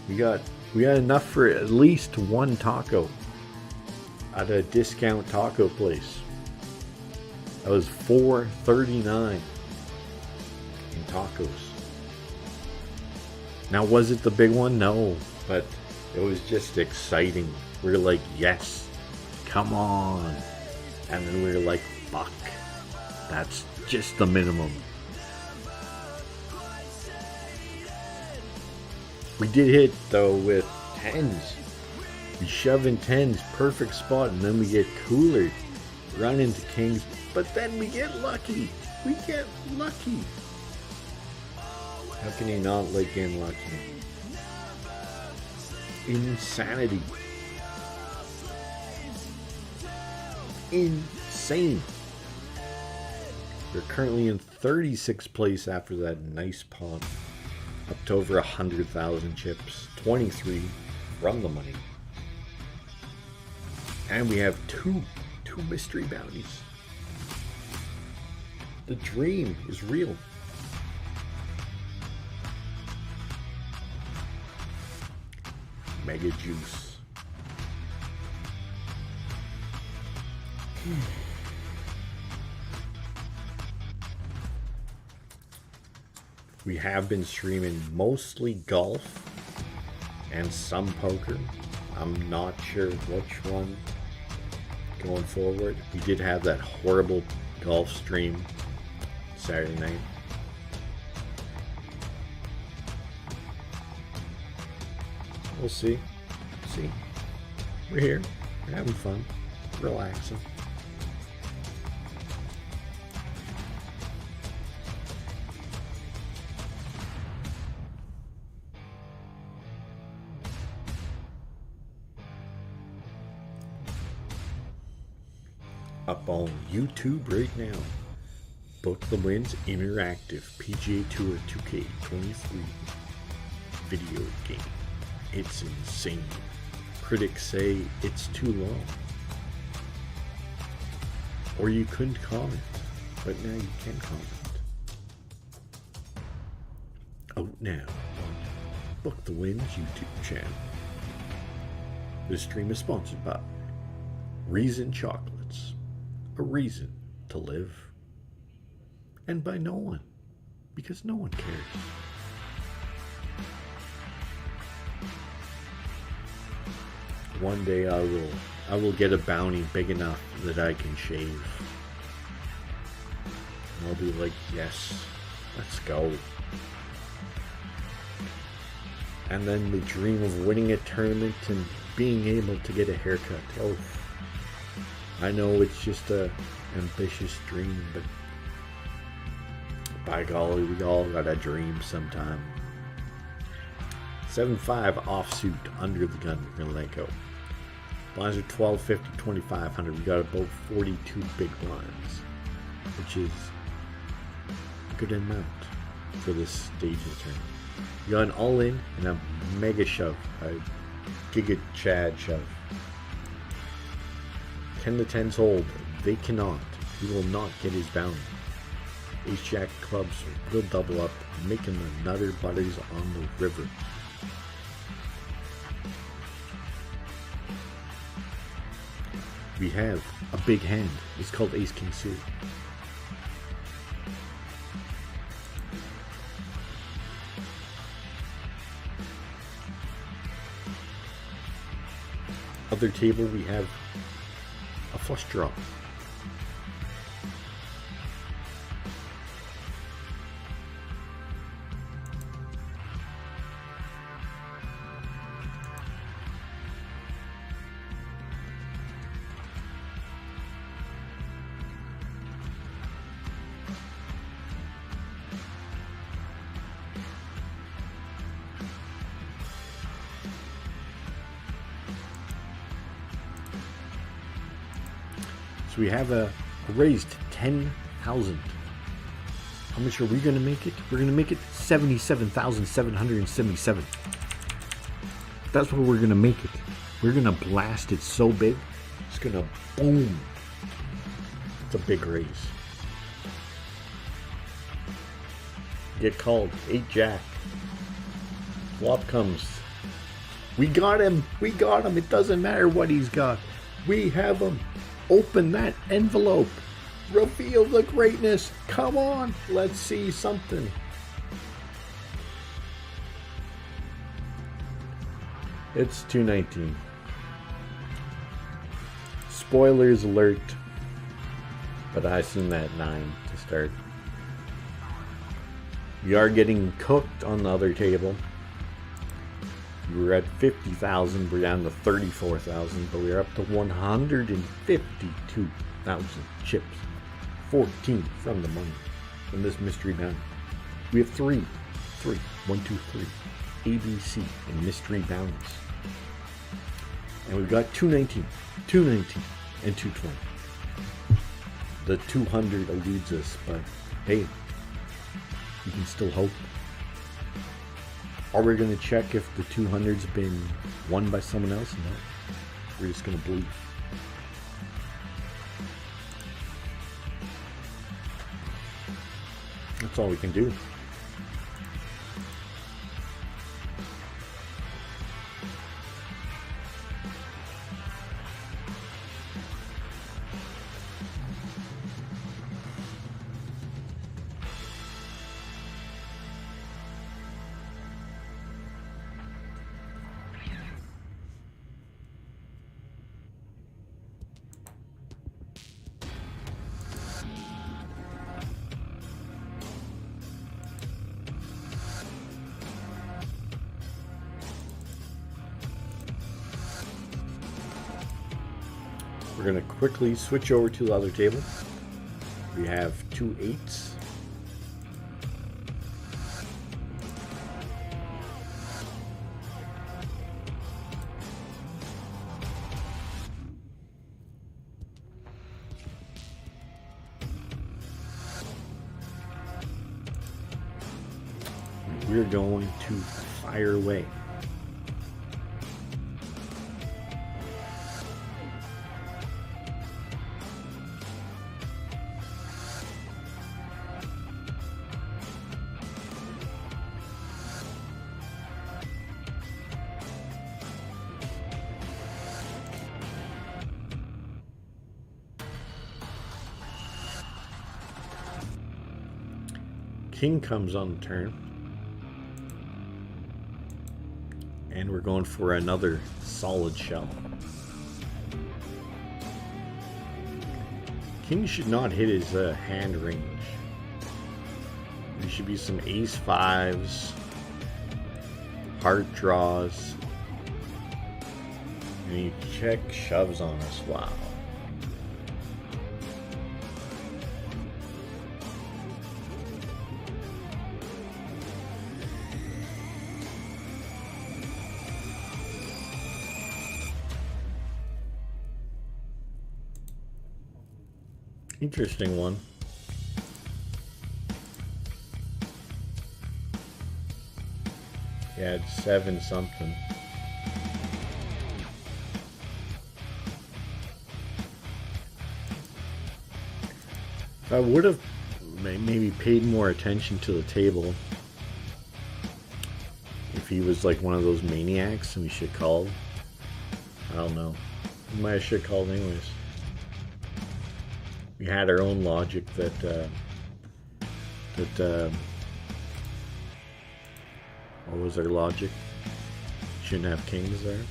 We got enough for at least 1 taco at a discount taco place. That was $4.39 in tacos. Now, was it the big one? No, but it was just exciting. We were like, yes, come on. And then we were like, fuck, that's just the minimum. We did hit, though, with 10s. We shove in 10s, perfect spot, and then we get cooler. Run into kings, but then we get lucky. We get lucky. How can you not like getting lucky? Insanity. Insane. We're currently in 36th place after that nice pot. Up to over 100,000 chips. 23 from the money. And we have two mystery bounties. The dream is real. Mega juice. We have been streaming mostly golf and some poker. I'm not sure which one going forward. We did have that horrible golf stream Saturday night. We'll see. We're here. We're having fun. Relaxing. Up on YouTube right now. Book the Wins Interactive PGA Tour 2K23 video game. It's insane. Critics say it's too long. Or you couldn't comment, but now you can comment. Out now on Book the Wins YouTube channel. This stream is sponsored by Reason Chocolates. A reason to live. And by no one, because no one cares. One day I will get a bounty big enough that I can shave. And I'll be like, yes, let's go. And then the dream of winning a tournament and being able to get a haircut. Oh, I know it's just a ambitious dream, but by golly, we all got a dream sometime. 7.5 offsuit under the gun. We're gonna let go. Blinds are 12, 50, 2,500. We got about 42 big blinds, which is a good amount for this stage of the tournament. We got an all-in and a mega shove, a Giga Chad shove. Can the 10s hold? They cannot. He will not get his bounty. Ace Jack clubs will double up, making the Nutter Butters on the river. We have a big hand. It's called Ace King Suit. Other table we have a flush draw. So we have raised 10,000. How much are we going to make it? We're going to make it 77,777. That's what we're going to make it. We're going to blast it so big. It's going to boom. It's a big raise. Get called. 8 Jack. Flop comes. We got him. We got him. It doesn't matter what he's got. We have him. Open that envelope. Reveal the greatness. Come on. Let's see something. It's 219. Spoilers alert. But I seen that 9 to start. We are getting cooked on the other table. We were at 50,000. We're down to 34,000. But we're up to 152,000 chips. 14 from the money. From this mystery bounty. We have 3. 1, 2, 3. ABC and mystery bounties. And we've got 219, 219, and 220. The 200 eludes us, but hey, you can still hope. Are we going to check if the 200's been won by someone else? No. We're just going to believe. That's all we can do. We're going to quickly switch over to the other table. We have 2 8s. We're going to fire away. King comes on the turn. And we're going for another solid shell. King should not hit his hand range. There should be some ace 5s, heart draws, and he check shoves on us. Wow. Interesting one. Yeah, it's 7 something. If I would have maybe paid more attention to the table, if he was like one of those maniacs and we should have called, I don't know. We might have should have called anyways. We had our own logic that what was our logic? Shouldn't have kings there.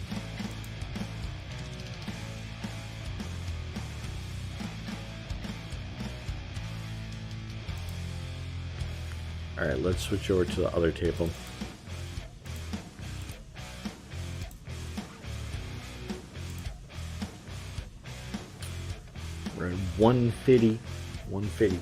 Alright, let's switch over to the other table. We're at 150. 150.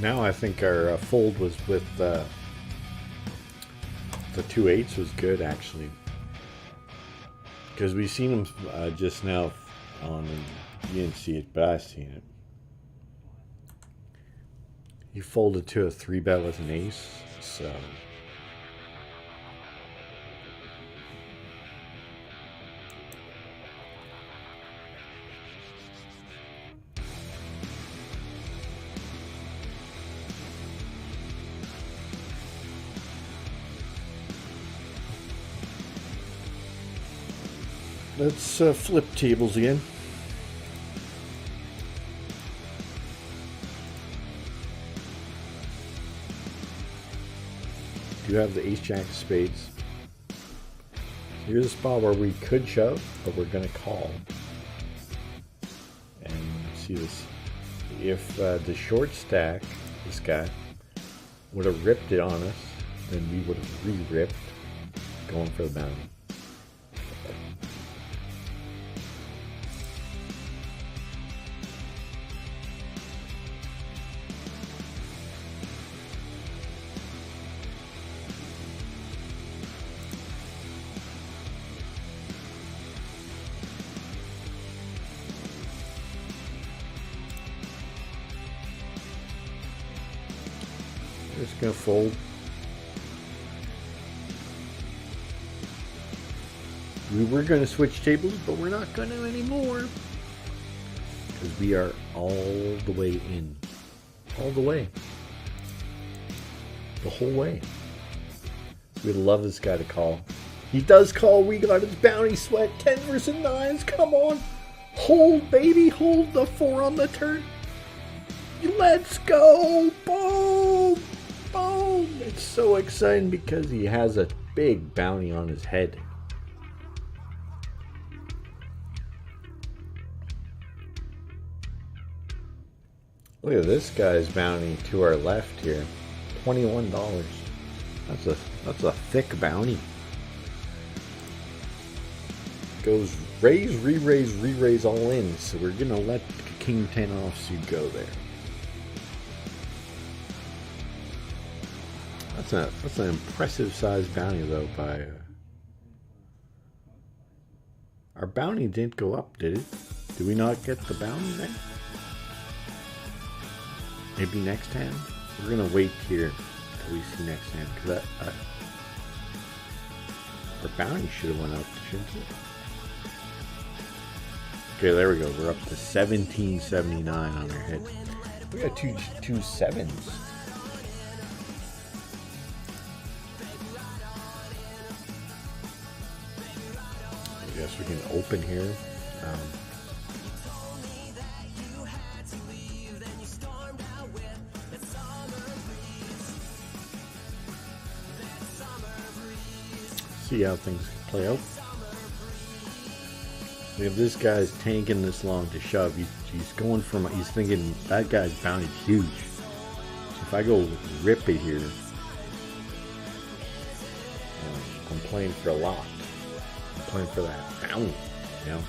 Now I think our fold was with the 2/8 was good actually, because we seen him just now on. You didn't see it, but I seen it. He folded to a 3-bet with an ace, so. Let's flip tables again. Do have the ace-jack of spades. Here's a spot where we could shove, but we're going to call. And see this. If the short stack, this guy, would have ripped it on us, then we would have re-ripped, going for the bounty. Just gonna fold. We were gonna switch tables, but we're not gonna anymore. Because we are all the way in. All the way. The whole way. We'd love this guy to call. He does call. We got his bounty sweat. 10 versus 9s. Come on. Hold, baby. Hold the 4 on the turn. Let's go. Boom. Boom! It's so exciting because he has a big bounty on his head. Look at this guy's bounty to our left here. $21. That's a thick bounty. Goes raise, re-raise all in. So we're gonna let King 10 offsuit go there. That's an impressive size bounty though by our bounty didn't go up, did it? Did we not get the bounty there? Maybe next hand? We're gonna wait here until we see next hand because our bounty should have went up, shouldn't it? Okay, there we go. We're up to 1779 on our head. We got two sevens. I guess we can open here. See how things play out. If this guy's tanking this long to shove, he's going from, he's thinking that guy's bounty's huge. So if I go rip it here, I'm playing for a lot. I'm playing for that bounty, you know.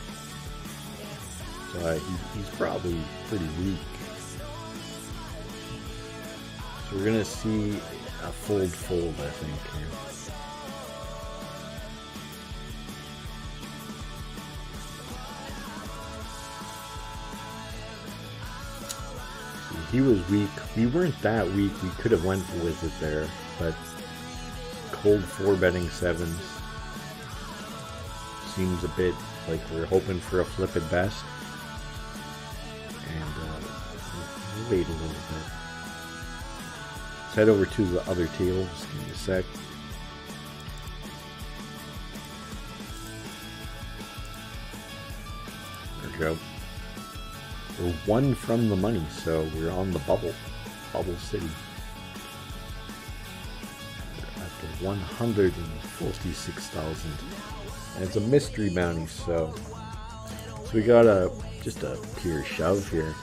So he's probably pretty weak. So we're gonna see a fold, I think here. He was weak. We weren't that weak. We could have went with it there, but cold 4-betting sevens seems a bit like we're hoping for a flip at best. And we'll wait a little bit. Let's head over to the other table. Just give me a sec. There we go. We're one from the money, so we're on the bubble city. We're at the 146,000, and it's a mystery bounty. So we got just a pure shove here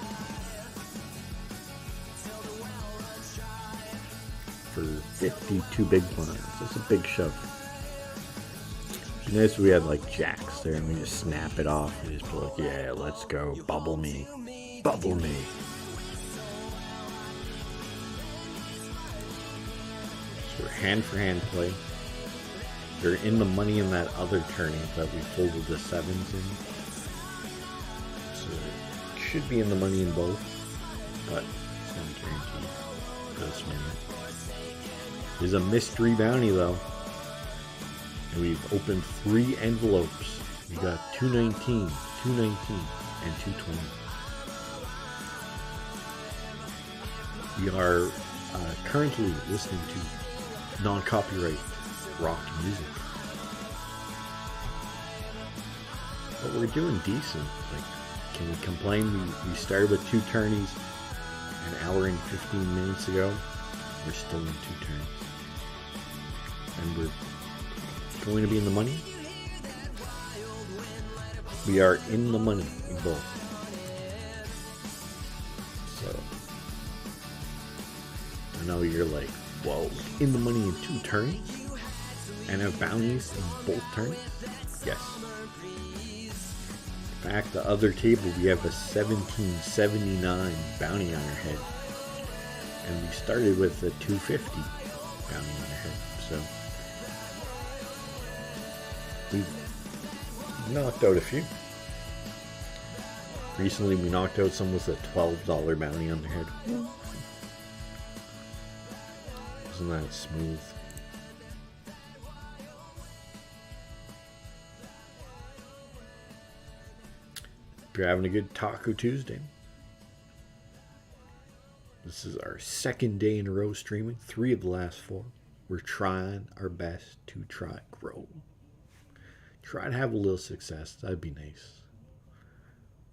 for 52 big blinds. That's a big shove. It'd be nice if we had like jacks there and we just snap it off and just be like, yeah, let's go, bubble me. Bubble me. They're hand for hand play. They're in the money in that other turning that we folded the 7s in. So it should be in the money in both, but it's not guaranteed for this one. There's a mystery bounty though. And we've opened 3 envelopes. We got 219, 219, and 220. We are currently listening to non-copyright rock music. But we're doing decent. Like, can we complain? We started with 2 turnies an hour and 15 minutes ago. We're still in 2 turns. And we're going to be in the money. We are in the money in both. So I know you're like, whoa, in the money in 2 turns? And have bounties in both turns? Yes. In fact, the other table we have a 1779 bounty on our head. And we started with a 250 bounty on our head. So we've knocked out a few. Recently we knocked out someone with a $12 bounty on their head. Isn't that smooth? If you're having a good Taco Tuesday. This is our 2nd day in a row streaming. 3 of the last 4. We're trying our best to grow. Try to have a little success. That'd be nice.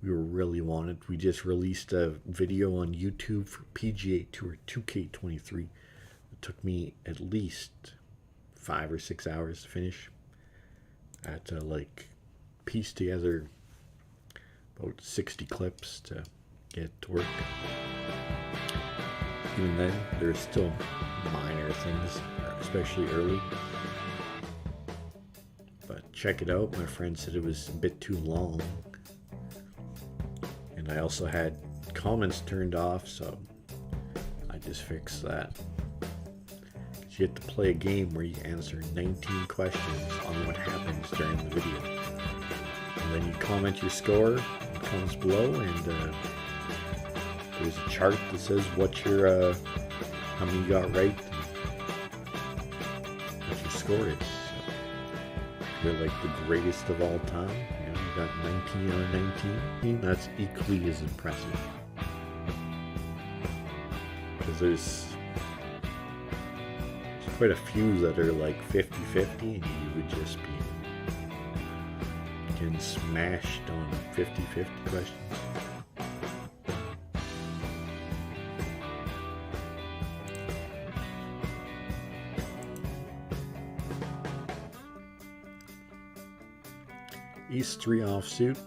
We were really wanted. We just released a video on YouTube for PGA Tour 2K23. It took me at least 5 or 6 hours to finish. I had to like piece together about 60 clips to get it to work. Even then, there's still minor things, especially early. But check it out. My friend said it was a bit too long. And I also had comments turned off, so I just fixed that. You get to play a game where you answer 19 questions on what happens during the video. And then you comment your score, it comes below, and there's a chart that says what your, how many you got right, and what your score is. So you're like the greatest of all time. You know, you got 19 out of 19. That's equally as impressive. Because there's quite a few that are like 50-50, and you would just be getting smashed on 50-50 questions. East 3 offsuit.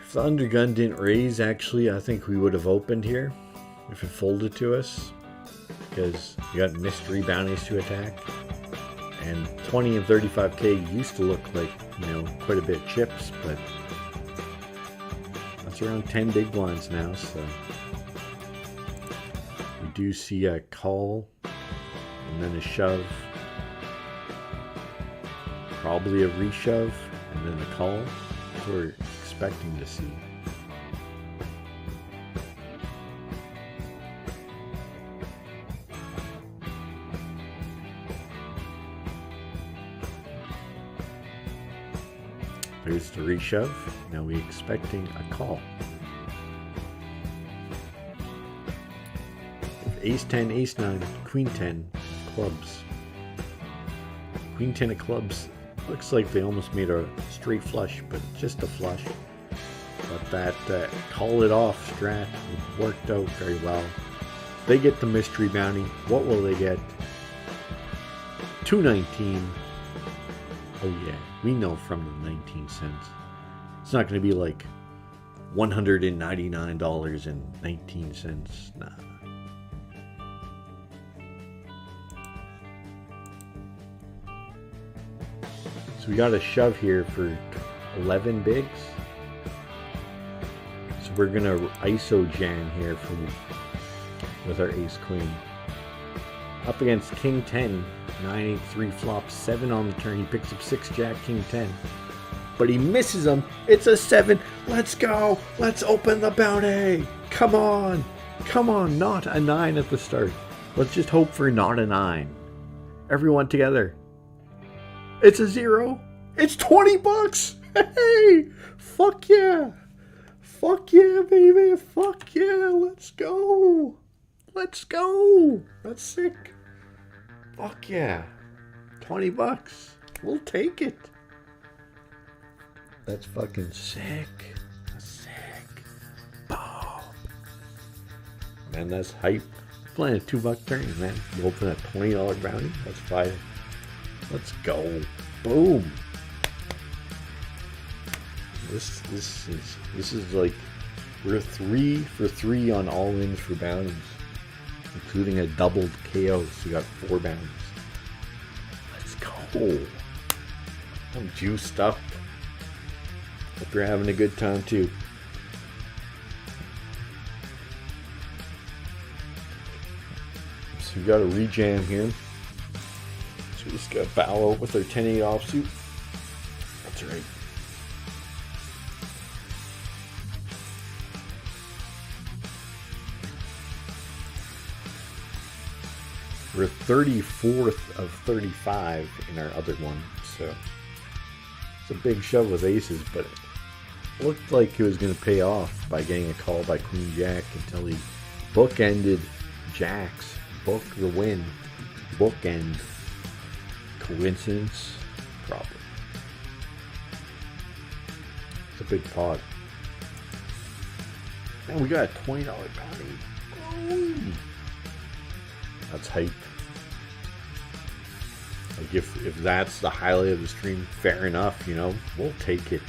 If the undergun didn't raise, actually, I think we would have opened here if it folded to us, because you got mystery bounties to attack, and 20 and 35k used to look like, you know, quite a bit of chips, but that's around 10 big blinds now. So we do see a call and then a shove, probably a reshove, and then a call. That's what we're expecting to see. There's the reshove. Now we're expecting a call. If ace 10, ace 9, queen 10 clubs. Queen 10 of clubs looks like they almost made a straight flush, but just a flush. But that call it off strat worked out very well. They get the mystery bounty. What will they get? 219. Oh yeah, we know from the 19 cents. It's not going to be like $199.19. Nah. So we got a shove here for 11 bigs. So we're going to ISO jam here from with our ace queen. Up against king 10, 9-8-3 flop, 7 on the turn. He picks up 6 jack, king 10. But he misses him. It's a 7. Let's go. Let's open the bounty. Come on. Come on. Not a 9 at the start. Let's just hope for not a 9. Everyone together. It's a 0. It's 20 bucks. Hey. Fuck yeah. Fuck yeah, baby. Fuck yeah. Let's go. Let's go. That's sick. Fuck yeah. 20 bucks. We'll take it. That's fucking sick. That's sick. Boom. Man, that's hype. Playing a $2 turn, man. You open a $20 bounty. That's fire. Let's go. Boom. This is like, we're 3 for 3 on all ins for bounties, including a doubled KO. So we got 4 bounties. Let's go. I'm juiced up. Hope you're having a good time too. So we got a rejam here. So we just got bow out with our 10-8 offsuit. That's right. We're 34th of 35 in our other one, so it's a big shove with aces, but it looked like he was going to pay off by getting a call by Queen Jack until he bookended jacks. Book the win. Bookend. Coincidence? Probably. It's a big pot. And we got a $20 bounty. Oh. That's hype. Like if that's the highlight of the stream, fair enough, you know, we'll take it.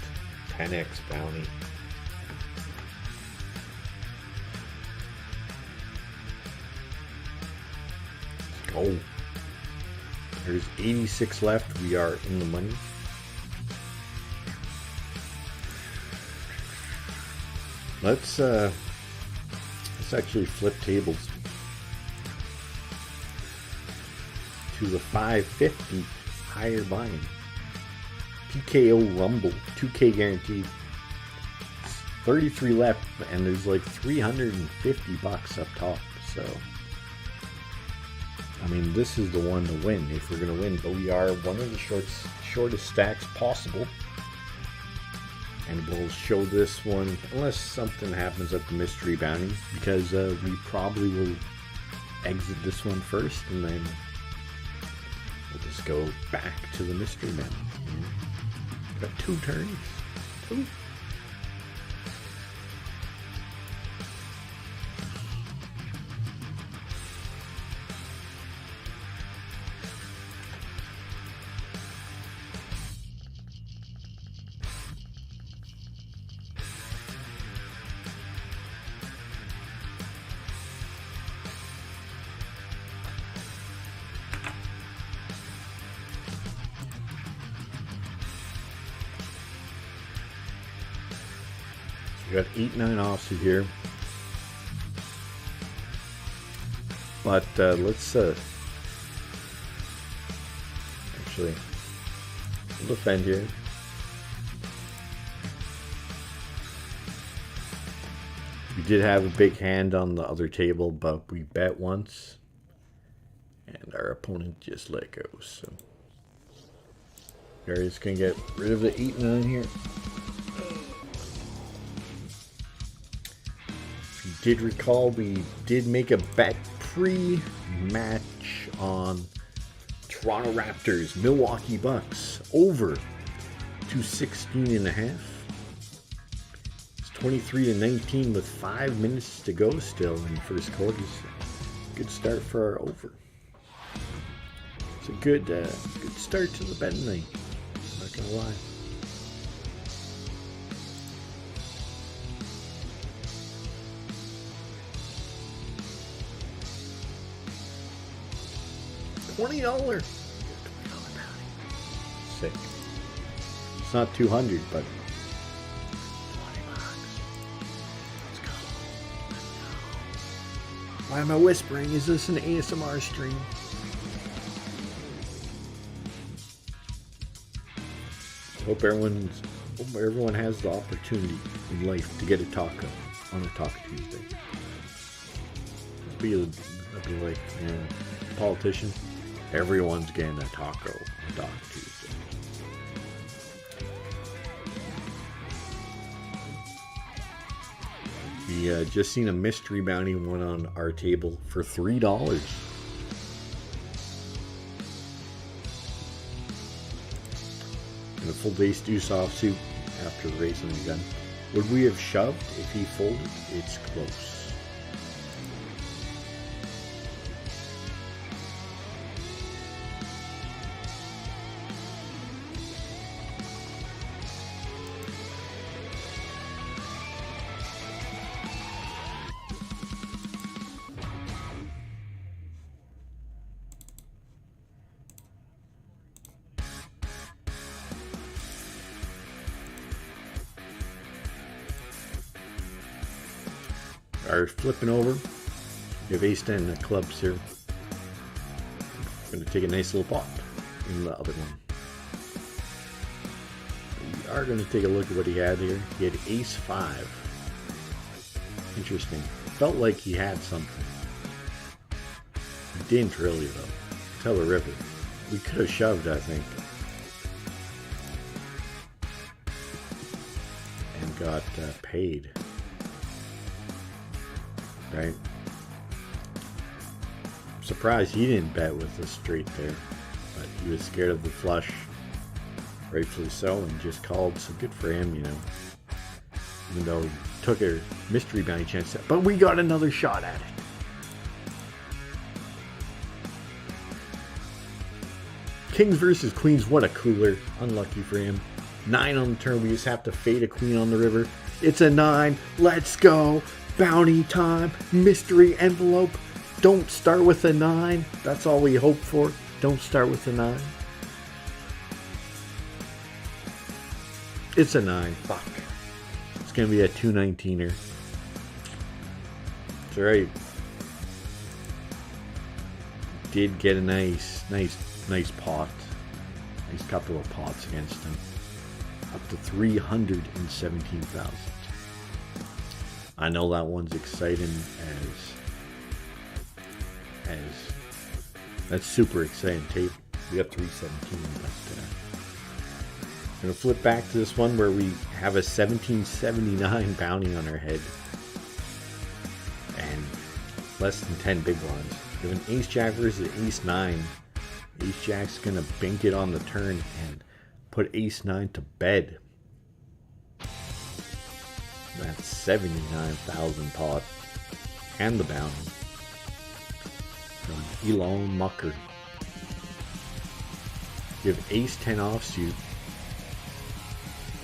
10x bounty. Let's go. There's 86 left. We are in the money. Let's actually flip tables to the 550 higher buying. PKO Rumble, 2K guaranteed. 33 left, and there's like 350 bucks up top. So, I mean, this is the one to win if we're gonna win. But we are one of the shortest stacks possible, and we'll show this one unless something happens at the mystery bounty, because we probably will exit this one first, and then we'll just go back to the mystery bounty. Got 2 turns. 2. We got 8-9 offsuit here, but let's actually we'll defend here. We did have a big hand on the other table, but we bet once, and our opponent just let go. So Gary's gonna get rid of the 8-9 here. Did recall we did make a bet pre-match on Toronto Raptors, Milwaukee Bucks over 216.5. It's 23-19 with 5 minutes to go still in the first quarter. Good start for our over. It's a good start to the betting night. Not gonna lie. $20 bounty. Sick. It's not 200, but 20 bucks. Let's go. Why am I whispering? Is this an ASMR stream? Hope everyone has the opportunity in life to get a taco on a Taco Tuesday. That'd be like, you know, politician. Everyone's getting a taco on Taco Tuesday. We just seen a mystery bounty one on our table for $3. And a full day stew soft soup after racing again. Would we have shoved if he folded? It's close. Are flipping over. We have ace 10 clubs here. I'm going to take a nice little pot in the other one. We are going to take a look at what he had here. He had ace 5. Interesting. Felt like he had something. He didn't really though. Tell the river. We could have shoved, I think. And got paid. Right? I'm surprised he didn't bet with a straight there, but he was scared of the flush, rightfully so, and just called. So good for him, you know. Even though he took a mystery bounty chance, but we got another shot at it. Kings versus queens. What a cooler. Unlucky for him. 9 on the turn. We just have to fade a queen on the river. It's a 9. Let's go. Bounty time, mystery envelope. Don't start with a 9. That's all we hope for. Don't start with a 9. It's a 9. Fuck. It's gonna be a 219er. It's alright. Did get a nice pot. Nice couple of pots against him. Up to 317,000. I know that one's exciting as that's super exciting tape. We got 317, but I'm gonna flip back to this one where we have a 1779 bounty on our head and less than 10 big blinds. We have an ace jack versus ace 9. Ace jack's gonna bink it on the turn and put ace 9 to bed. That's 79,000 pot and the bounty from Elon Mucker. You have ace 10 offsuit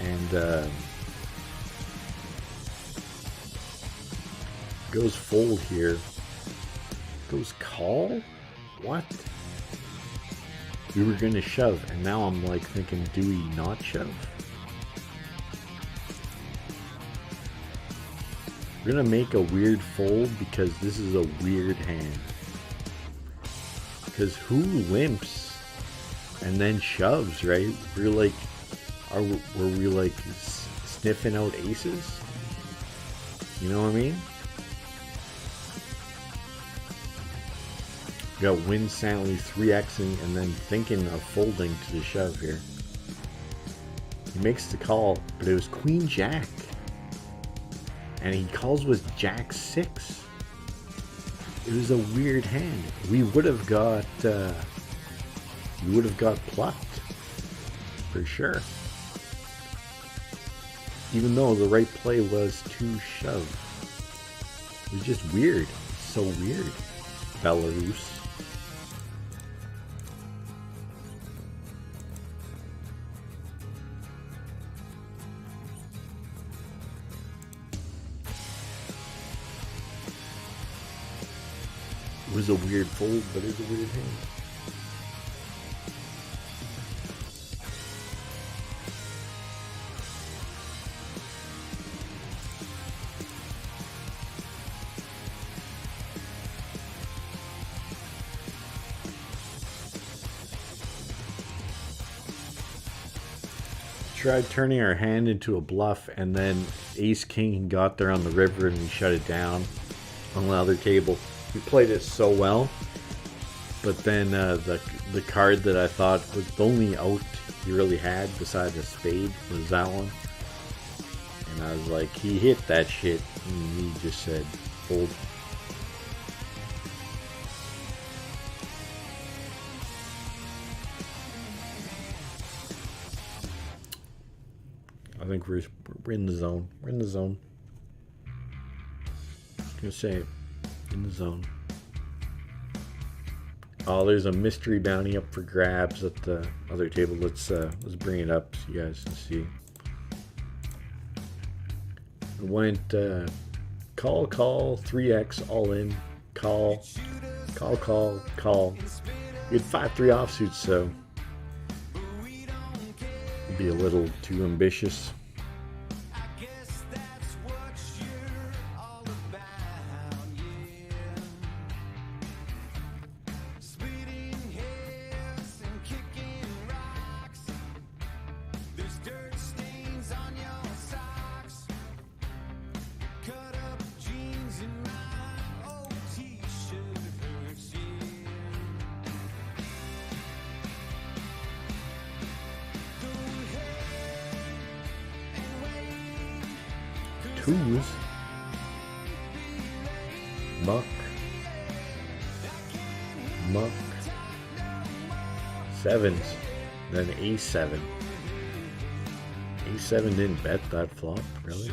and goes fold here. Goes call? What? We were gonna shove and now I'm like thinking, do we not shove? We're gonna make a weird fold because this is a weird hand. Because who limps and then shoves, right? We're like, were we like sniffing out aces? You know what I mean? We got Win Santley 3xing and then thinking of folding to the shove here. He makes the call, but it was Queen Jack. And he calls with Jack 6. It was a weird hand. We would have got plucked for sure. Even though the right play was to shove. It was just weird. So weird. Belarus. It was a weird fold, but it was a weird hand. tried turning our hand into a bluff, and then Ace King got there on the river and we shut it down on the other table. We played it so well, but then the card that I thought was the only out he really had besides a spade was that one. And I was like, he hit that shit, and he just said, fold. I think we're in the zone. We're in the zone. Just gonna say it. In the zone. Oh, there's a mystery bounty up for grabs at the other table. Let's bring it up so you guys can see. It went call 3x all in, call. We had 5-3 offsuits, so it'd be a little too ambitious. Twos, muck, sevens, then A7. A7 didn't bet that flop, really.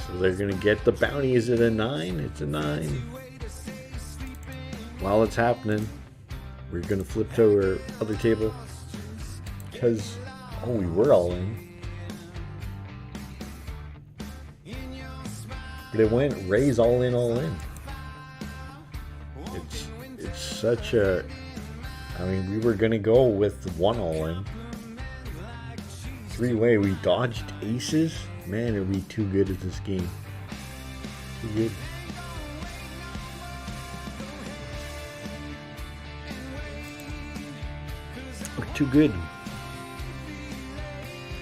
So they're gonna get the bounty. Is it a 9? It's a 9. While it's happening, we're gonna flip to our other table because we were all in. But it went raise all in, all in. It's such a... I mean, we were going to go with one all in. 3-way, we dodged aces. Man, it'd be too good at this game. Too good. We're too good.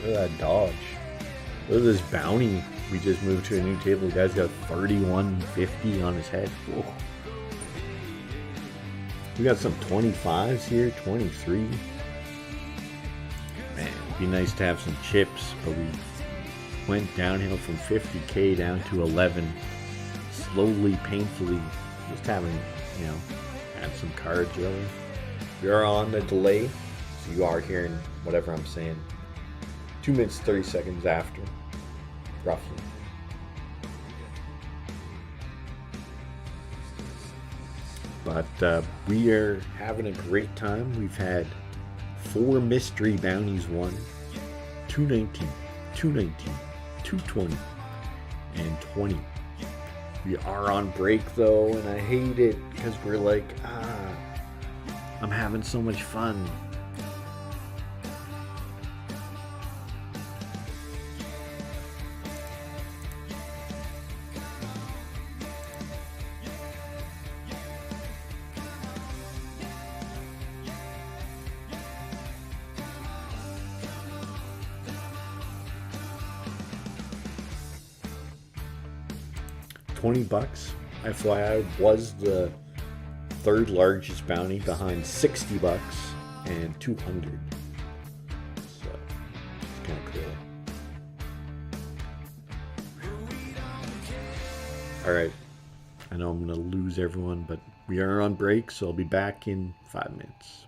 Look at that dodge. Look at this bounty. We just moved to a new table. The guy's got 3150 on his head. Whoa. We got some 25s here, 23. Man, it'd be nice to have some chips, but we went downhill from 50k down to 11. Slowly, painfully, just having, had some cards really. We are on the delay, so you are hearing whatever I'm saying. 2 minutes, 30 seconds after. Roughly. But we are having a great time. We've had 4 mystery bounties won. 219, 219, 220, and 20. We are on break though, and I hate it because we're like, I'm having so much fun. $20, FYI, was the 3rd largest bounty behind $60 and 200. So it's kind of cool. All right, I know I'm gonna lose everyone, but we are on break, so I'll be back in 5 minutes.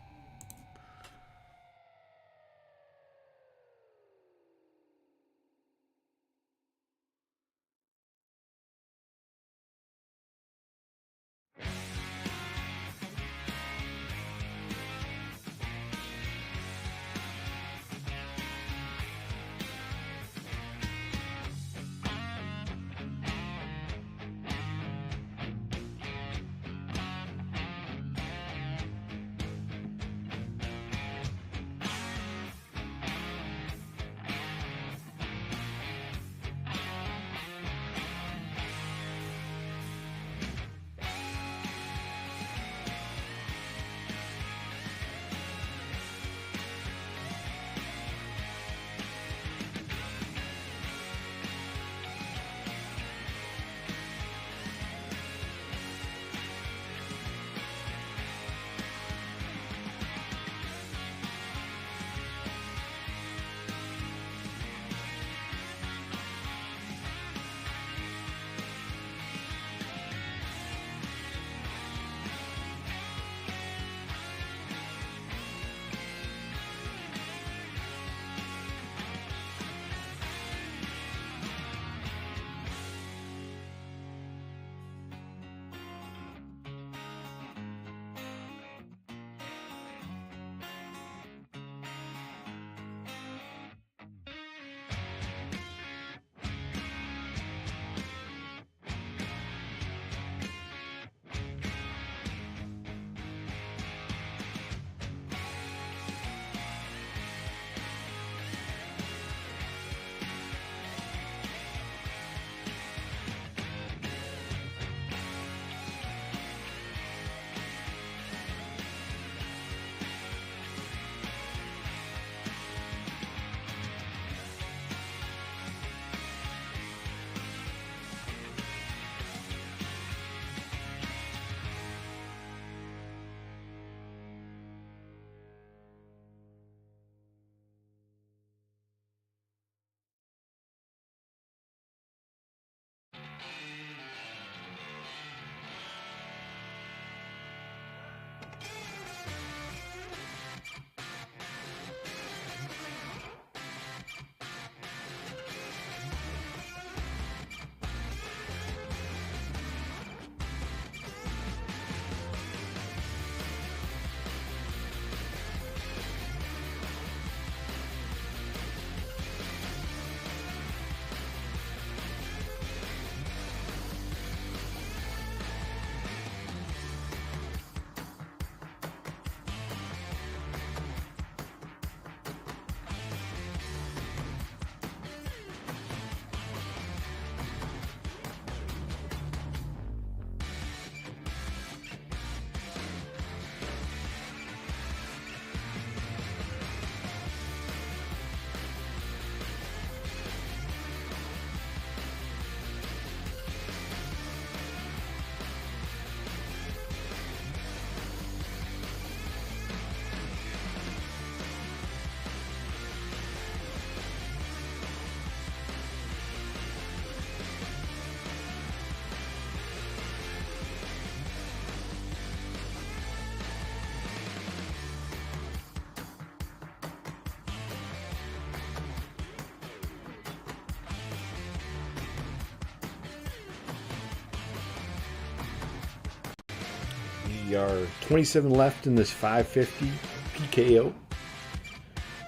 We are 27 left in this 550 PKO.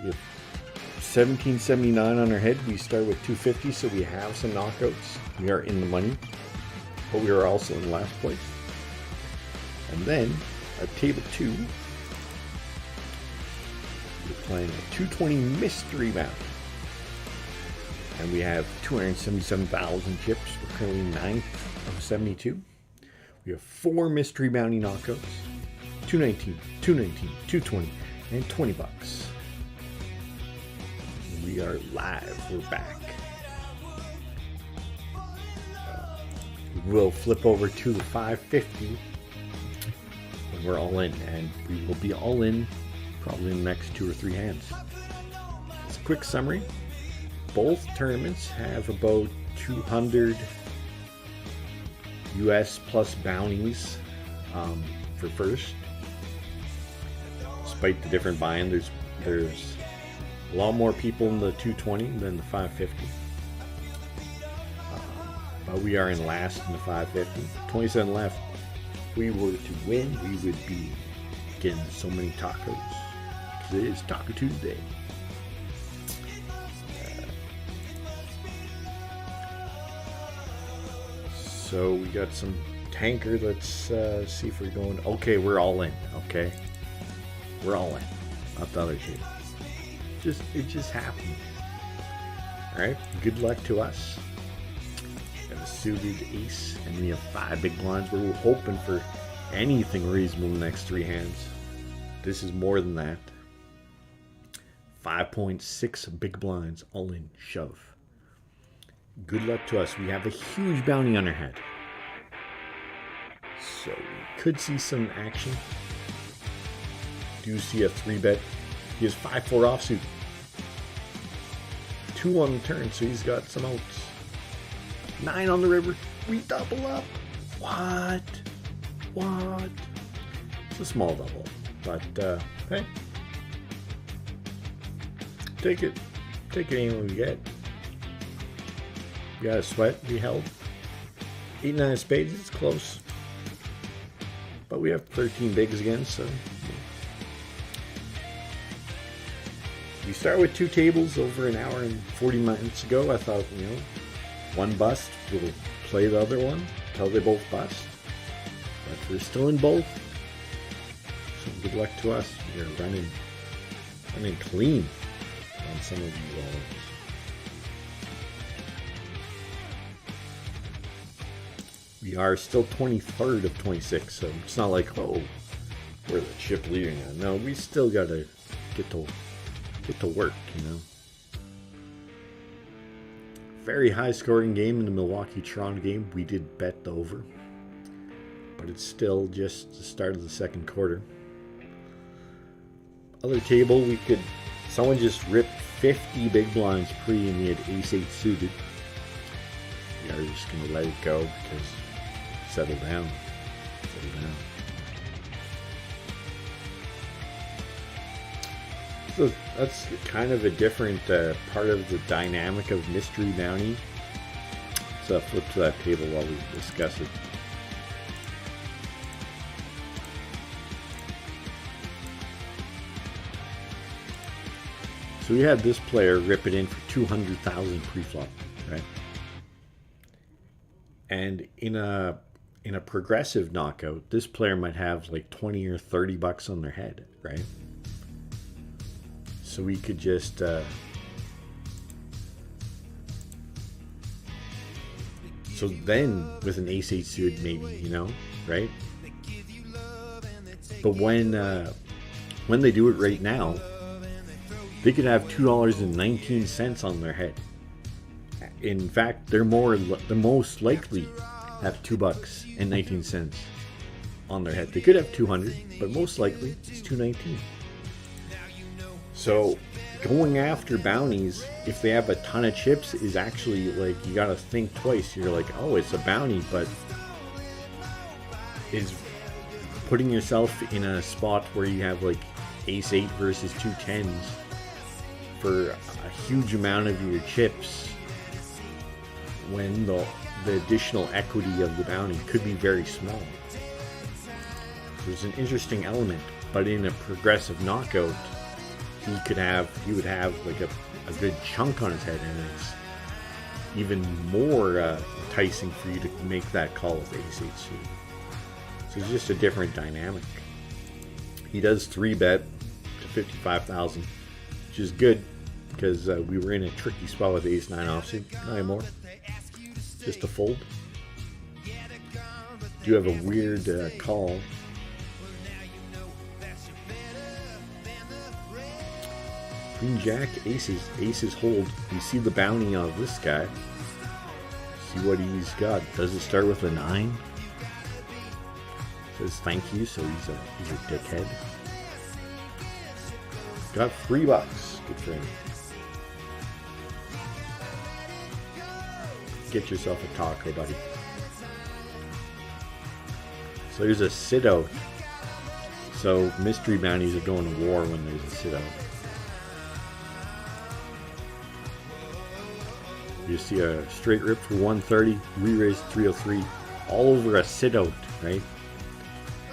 We have 1779 on our head. We start with 250, so we have some knockouts. We are in the money, but we are also in last place. And then at table 2, we're playing a 220 mystery bounty. And we have 277,000 chips. We're currently 9th of 72. We have 4 mystery bounty knockouts. 219, 219, 220, and 20 bucks. We are live. We're back. We'll flip over to the 550 when we're all in, and we will be all in probably in the next 2 or 3 hands. It's a quick summary. Both tournaments have about 200 US plus bounties for first. Despite the different buy-in, there's a lot more people in the 220 than the 550. But we are in last in the 550. 27 left. If we were to win, we would be getting so many tacos. Because it is Taco Tuesday. So we got some tanker. Let's see if we're going. Okay, we're all in. Okay, we're all in. Not the other two. It just happened. All right. Good luck to us. Got a suited ace, and we have 5 big blinds. We're hoping for anything reasonable in the next 3 hands. This is more than that. 5.6 big blinds, all in, shove. Good luck to us. We have a huge bounty on our head. So we could see some action. Do see a 3-bet. He has 5-4 offsuit. 2 on the turn, so he's got some outs. 9 on the river. We double up. What? It's a small double, but hey, take it any way we get. We got a sweat. We held 8-9 of spades. It's close, but we have 13 bigs again, so we start with 2 tables over an hour and 40 minutes ago. I thought, one bust, we'll play the other one until they both bust. But we're still in both. So good luck to us. We're running clean on some of these wallets. We are still 23rd of 26, so it's not like, we're the chip leader now. No, we still gotta get to work, Very high scoring game in the Milwaukee-Toronto game. We did bet the over, but it's still just the start of the second quarter. Other table, someone just ripped 50 big blinds pre and we had ace-8 suited. We are just going to let it go because settle down. So that's kind of a different part of the dynamic of Mystery Bounty. So I'll flip to that table while we discuss it. So we had this player rip it in for 200,000 pre-flop, right? And in a progressive knockout, this player might have like 20 or 30 bucks on their head, right? So we could just so then with an ace-8 suit, maybe, right? But when they do it right now, they could have $2.19 on their head. In fact, they're most likely have $2.19 on their head. They could have 200, but most likely it's 219. So going after bounties, if they have a ton of chips, is actually like, you gotta think twice. You're like, oh, it's a bounty, but is putting yourself in a spot where you have like ace-8 versus 2 10s for a huge amount of your chips, when the additional equity of the bounty could be very small. There's an interesting element, but in a progressive knockout, he would have like a good chunk on his head, and it's even more enticing for you to make that call with ace 8 suited. So it's just a different dynamic. He does 3-bet to 55,000, which is good because we were in a tricky spot with ace 9 offsuit. Not anymore. Just a fold. Do have a weird call. Queen Jack, aces hold. You see the bounty of this guy. See what he's got. Does it start with a 9? Says thank you, so he's a dickhead. Got $3. Good for him. Get yourself a taco, buddy. So there's a sit out. So mystery bounties are going to war when there's a sit out. You see a straight rip for 130, re-raise 303, all over a sit out, right?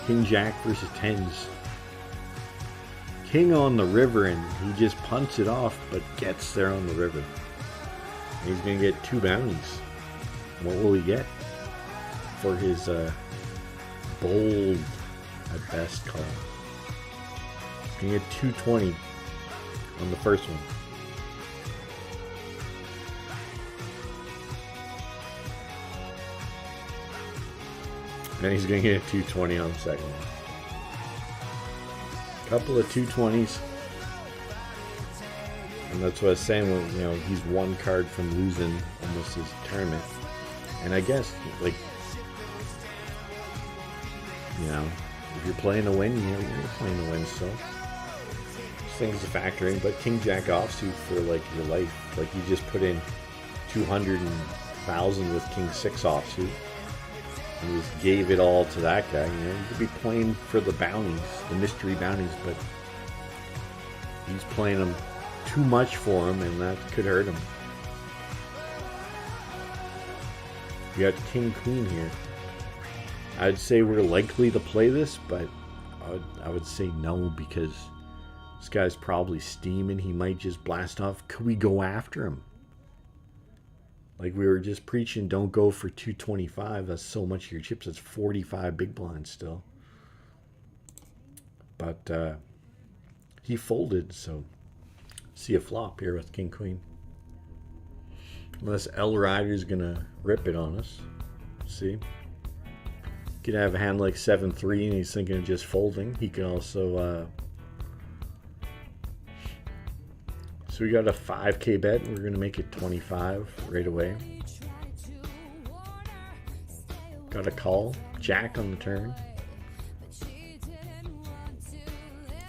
King Jack versus tens. King on the river, and he just punts it off, but gets there on the river. And he's going to get 2 bounties. What will he get for his bold, at best, call? He's going to get 220 on the first one. Then he's going to get a 220 on the second one. Couple of 220s. And that's what I was saying when, he's one card from losing almost his tournament. And I guess, if you're playing to win, you're playing to win still. This thing's a factoring, but King Jack offsuit for, your life. You just put in 200,000 with King 6 offsuit. And just gave it all to that guy. You could be playing for the bounties, the mystery bounties, but he's playing them too much for him, and that could hurt him. You got King Queen here. I'd say we're likely to play this, but I would say no, because this guy's probably steaming. He might just blast off. Could we go after him? Like we were just preaching, don't go for 225. That's so much of your chips. That's 45 big blinds still. But he folded, so see a flop here with King Queen. Unless L Rider's gonna rip it on us. See? Could have a hand like 7-3 and he's thinking of just folding. He could also so we got a 5K bet. We're going to make it 25 right away. Got a call. Jack on the turn.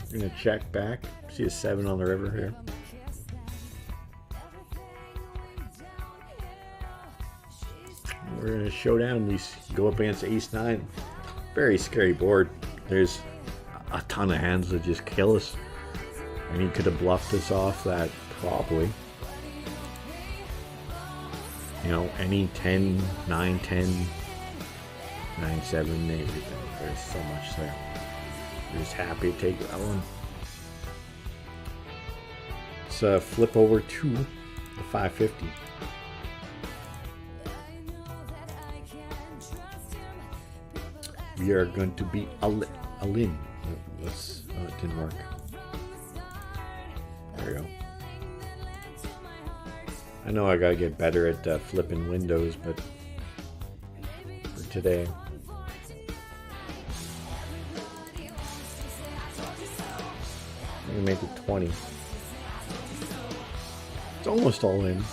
We're going to check back. See a 7 on the river here. We're going to show down. We go up against ace 9. Very scary board. There's a ton of hands that just kill us. And he could have bluffed us off that probably. Any 10, 9, 10, 9, 7, everything. There's so much there. We're just happy to take that one. Let's flip over to the 550. We are going to be Alin. Let's. Oh, it didn't work. There we go. I know I gotta get better at flipping windows, but for today. I'm gonna make it 20. It's almost all in.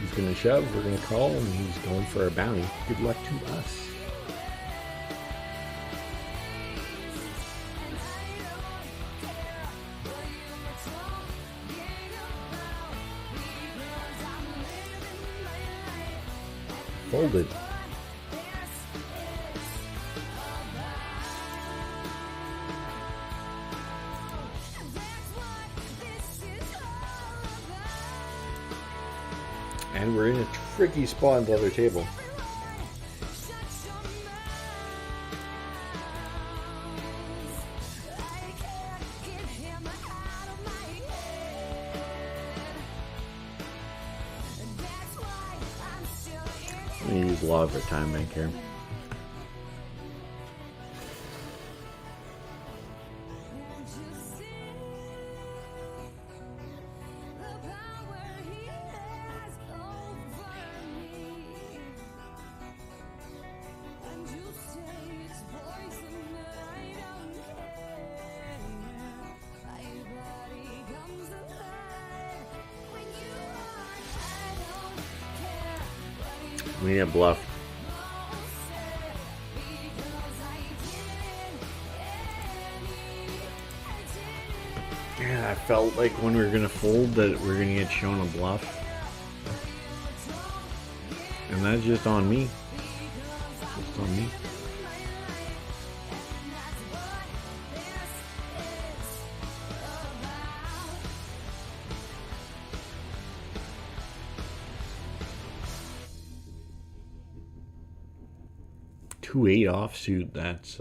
He's gonna shove, we're gonna call, and he's going for a bounty. Good luck to us. Folded. And we're in a tricky spot on the other table. I'm going to use law of the time bank here. We need a bluff. Yeah, I felt like when we were gonna fold that we're gonna get shown a bluff. And that's just on me. Just on me. Two 8 offsuit, that's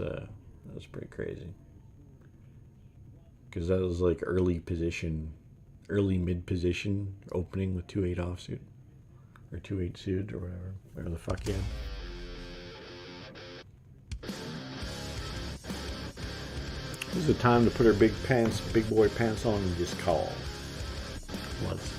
pretty crazy. Because that was like early position, early mid position opening with 2 8 offsuit. Or 2 8 suit or whatever the fuck you had. This is the time to put our big boy pants on and just call. Let's.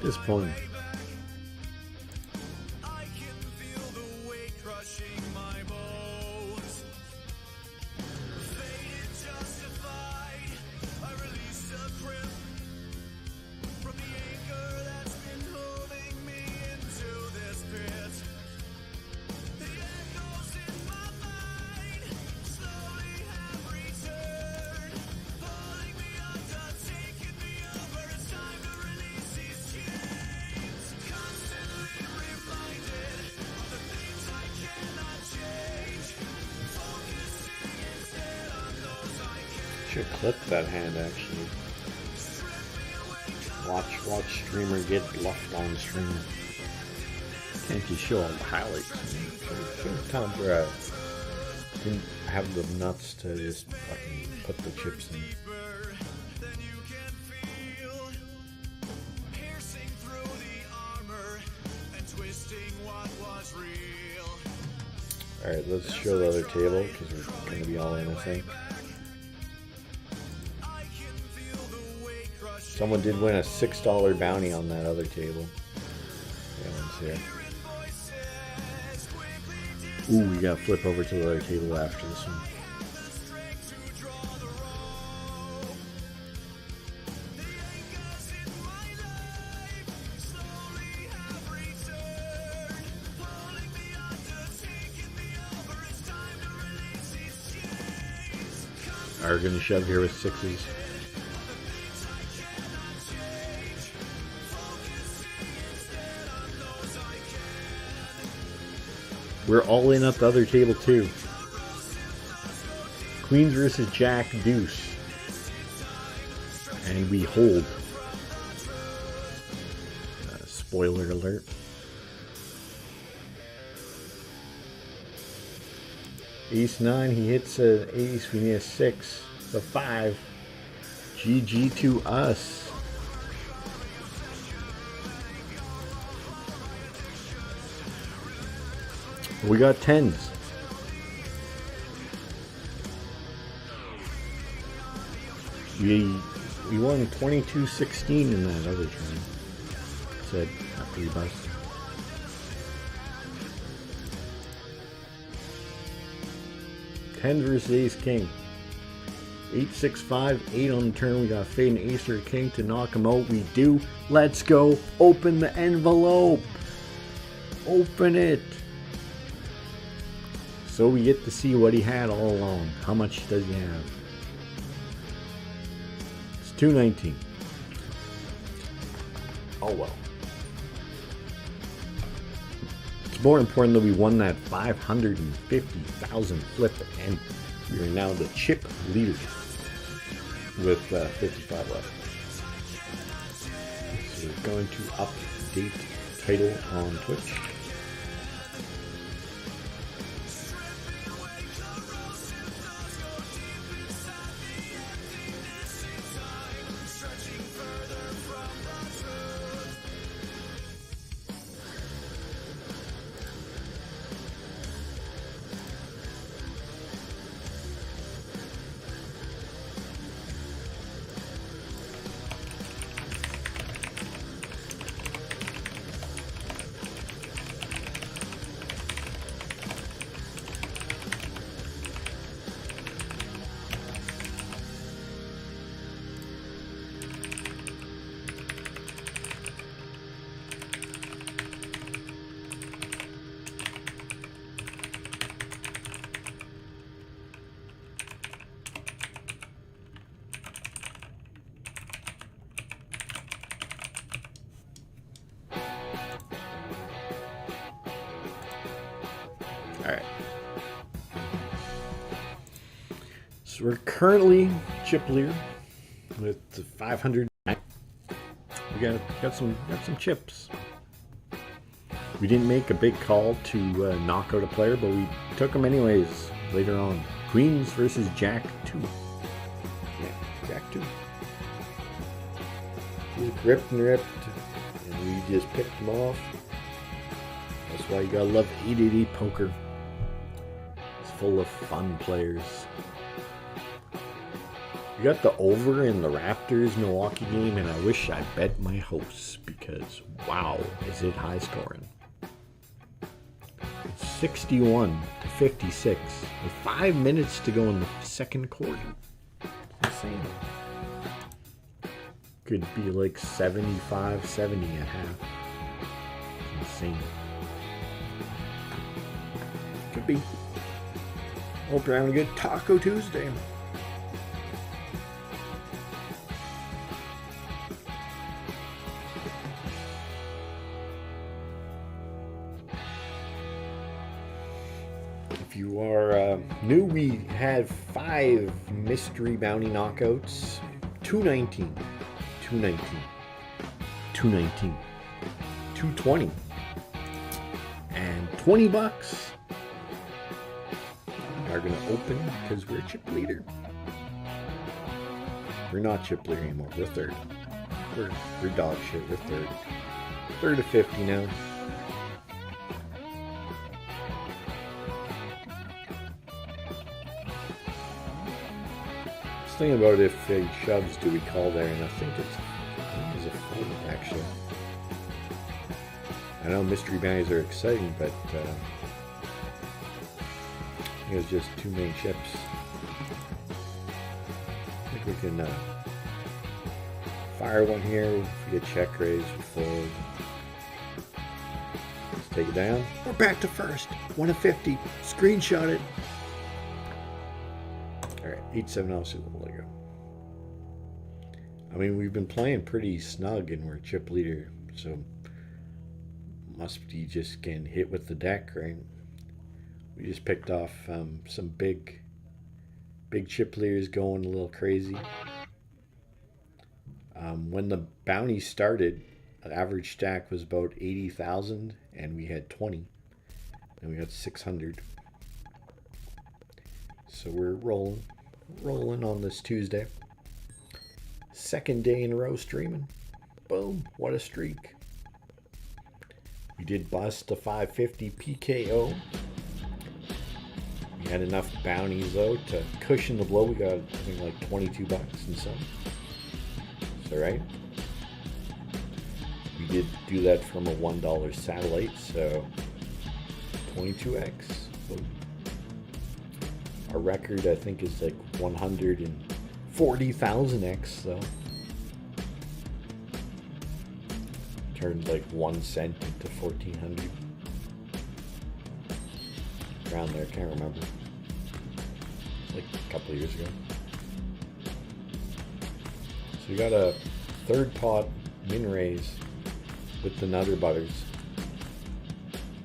Disappointing. I can feel the weight crushing my bones. Faded, justified. I released a grip from the anchor that's been holding me into this pit. The echoes in my mind slowly have returned, pulling me under, taking me over. It's time to release these chains. Constantly reminded of the things I cannot change. Focusing instead on those I can. Should clip that hand actually. Watch streamer get bluffed on stream. Can't you show all the highlights? Didn't have the nuts to just fucking put the chips in. Then you can feel piercing through the armor and twisting what was real. Alright, let's show the other table because we're going to be all in, I think. I can feel the weight crushing Someone did win a $6 bounty on that other table. Yeah, let's see it. voices quickly Ooh, we got to flip over to the other table after this one. the strength to draw the rope. The anchors in my life slowly have returned, pulling me under, taking me over. It's time to release these chains. Are going to shove here with sixes. We're all in at the other table too. Queens versus Jack Deuce. And we hold. Spoiler alert. Ace 9, he hits an ace, we need a 6, a 5. GG to us. We got 10s. We won 22-16 in that other turn. Said after we bust. Ten versus Ace King. 8, 6, 5, 8 on the turn. We got Fade and Ace or King to knock him out. We do. Let's go. Open the envelope. Open it. So we get to see what he had all along. How much does he have? It's 219. Oh well. It's more important that we won that 550,000 flip, and we are now the chip leader with 55 left. So we're going to update title on Twitch. Alright. So we're currently chip leader with 500. We got some chips. We didn't make a big call to knock out a player, but we took them anyways later on. Queens versus Jack 2. Yeah, Jack 2. He's gripped and ripped, and we just picked him off. That's why you gotta love 880 poker. It's full of fun players. We got the over in the Raptors Milwaukee game, and I wish I bet my house because wow, is it high scoring. 61-56 with 5 minutes to go in the second quarter. Insane. Could be like 75-70 at half. Insane. Could be. Hope you're having a good Taco Tuesday. If you are new, we had 5 mystery bounty knockouts. 219, 219, 219, 220, and $20 are going to open because we're chip leader. We're not chip leader anymore. We're third. We're dog shit. We're third. Third to 50 now. Thinking about if he shoves, do we call there? And I think it's a fold actually. I know mystery bounties are exciting, but it was just too many chips. I think we can fire one here. If we get check raise, we fold. Let's take it down. We're back to first. 1 of 50. Screenshot it. Alright, 8-7 Super Bowl. There you go. I mean, we've been playing pretty snug and we're chip leader, so must be just getting hit with the deck, right? We just picked off some big chip leaders going a little crazy. When the bounty started, the average stack was about 80,000 and we had 20. And we got 600. So we're rolling on this Tuesday. Second day in a row streaming. Boom, what a streak. We did bust a 550 PKO. We had enough bounties though to cushion the blow. We got, I think, like $22 and some. Is that right? We did do that from a $1 satellite, so 22x. Boom. Our record, I think, is like 140,000x, though. Turned like 1 cent into 1,400. Around there, can't remember. Like a couple of years ago. So we got a third pot min raise. with the Nutter Butters.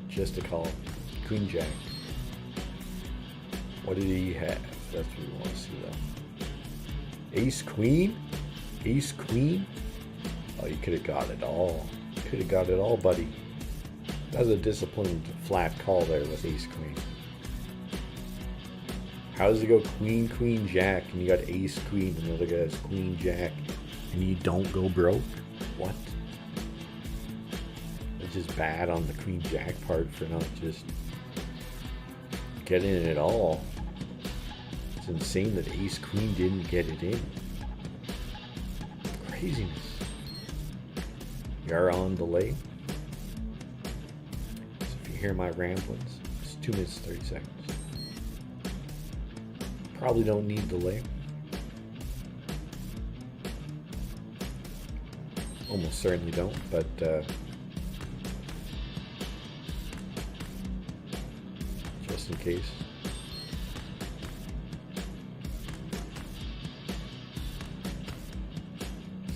Just a call. Queen Jack. What did he have? That's what we want to see though. Ace Queen? Ace Queen? Oh, you could have got it all. Could have got it all, buddy. That was a disciplined flat call there with Ace Queen. How does it go Queen, Queen, Jack, and you got Ace Queen, and the other guy has Queen, Jack, and you don't go broke? What? It's just bad on the Queen Jack part for not just getting it all. It's insane that Ace Queen didn't get it in. Craziness. You're on delay. So if you hear my ramblings, it's 2 minutes 30 seconds. Probably don't need delay. Almost certainly don't, but just in case.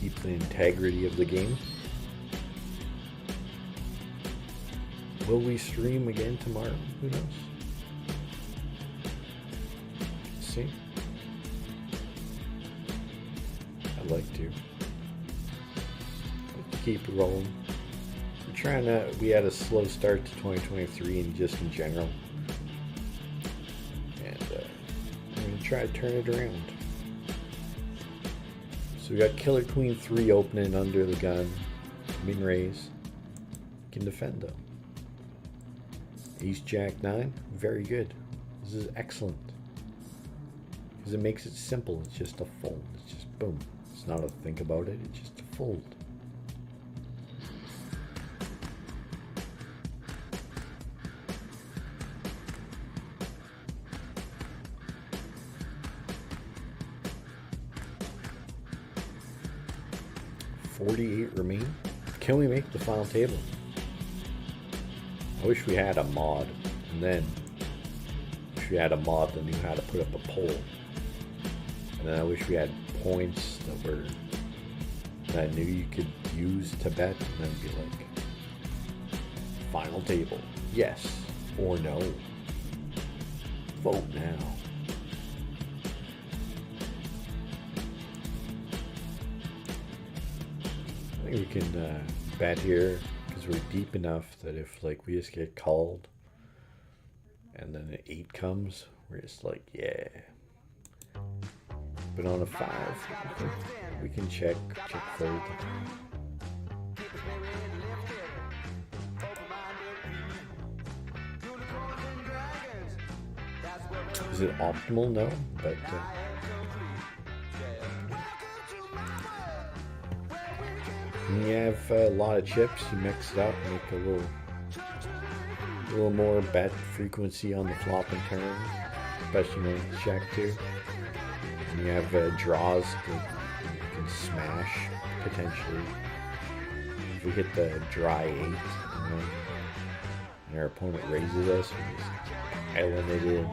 Keep the integrity of the game. Will we stream again tomorrow? Who knows? See? I'd like to. Keep it rolling. We're trying to, we had a slow start to 2023 and just in general. And we're going to try to turn it around. So we got Killer Queen 3 opening under the gun. Min raise. Can defend though. Ace Jack 9. Very good. This is excellent. Because it makes it simple. It's just a fold. It's just boom. It's not a think about it. It's just a fold. $48 remain. Can we make the final table? I wish we had a mod, and then I wish we had a mod that knew how to put up a poll. And then I wish we had points that I knew you could use to bet, and then be like, final table, yes or no. Vote now. I think we can bet here because we're deep enough that if like we just get called and then an 8 comes, we're just like, yeah. But on a 5, we can check fold. Is it optimal? No, but when you have a lot of chips, you mix it up, make a little more bet frequency on the flop and turn, especially when it's check too. And you have draws that you can smash potentially. If we hit the dry 8 and our opponent raises us, we just island it in,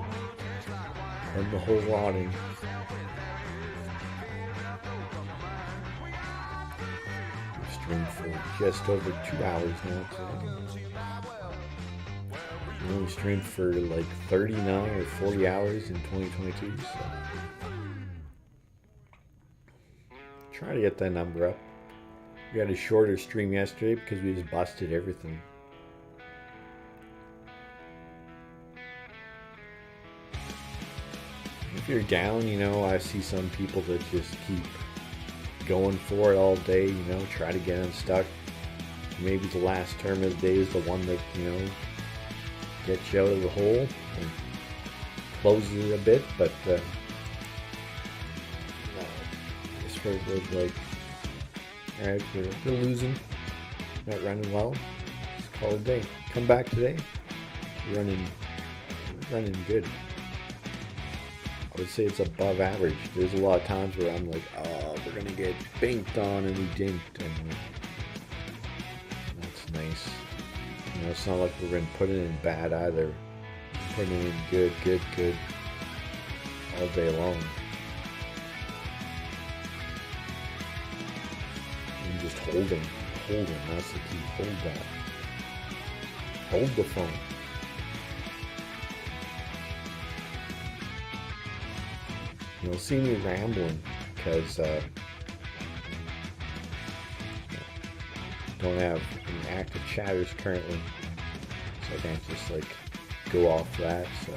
turn the whole lot in. For just over 2 hours now today. We only streamed for like 39 or 40 hours in 2022, so try to get that number up. We had a shorter stream yesterday because we just busted everything. If you're down, you know, I see some people that just keep going for it all day, you know, try to get unstuck. Maybe the last term of the day is the one that, you know, gets you out of the hole and closes it a bit, but I guess we're like, alright, we're losing, not running well, just call it a day. Come back today, we're running good. I would say it's above average. There's a lot of times where I'm like, oh, we're gonna get banked on, and we didn't, and that's nice. You know, it's not like we're gonna put it in bad either. Putting it in good all day long. And just holding hold him. That's the key. Hold that. Hold the phone. You'll see me rambling because don't have any active chatters currently, so I can't just like go off that. So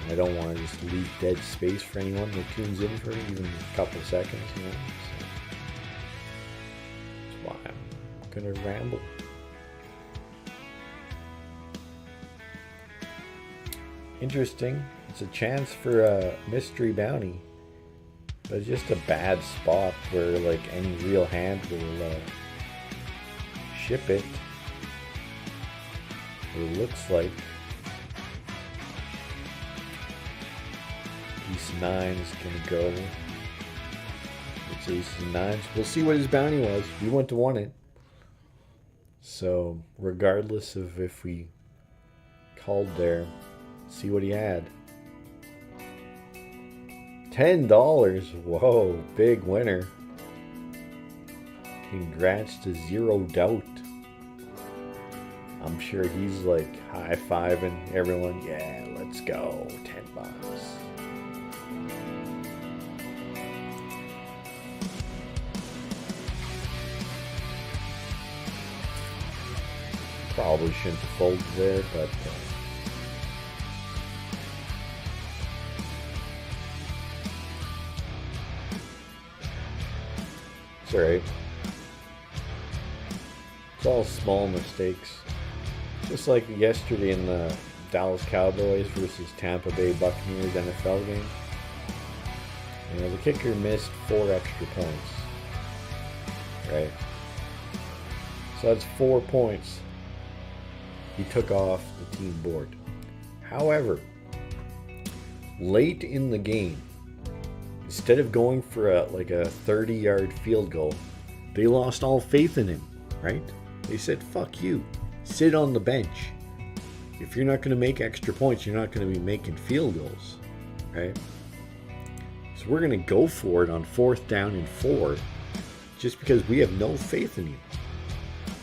I don't want to just leave dead space for anyone that tunes in for even a couple of seconds, you know. So that's why I'm gonna ramble. Interesting. It's a chance for a mystery bounty, but it's just a bad spot where like any real hand will ship it. It looks like ace 9 is gonna go. It's aces and 9s. We'll see what his bounty was. We went to won it. So regardless of if we called there, see what he had. $10. Whoa, big winner. Congrats to Zero Doubt. I'm sure he's like high-fiving everyone. Yeah, let's go. $10. Probably shouldn't have folded there, but it's alright. It's all small mistakes. Just like yesterday in the Dallas Cowboys versus Tampa Bay Buccaneers NFL game. You know, the kicker missed 4 extra points. Right? So that's 4 points he took off the team board. However, late in the game, instead of going for a 30-yard field goal, they lost all faith in him, right? They said, fuck you. Sit on the bench. If you're not going to make extra points, you're not going to be making field goals, right? So we're going to go for it on 4th down and 4 just because we have no faith in you.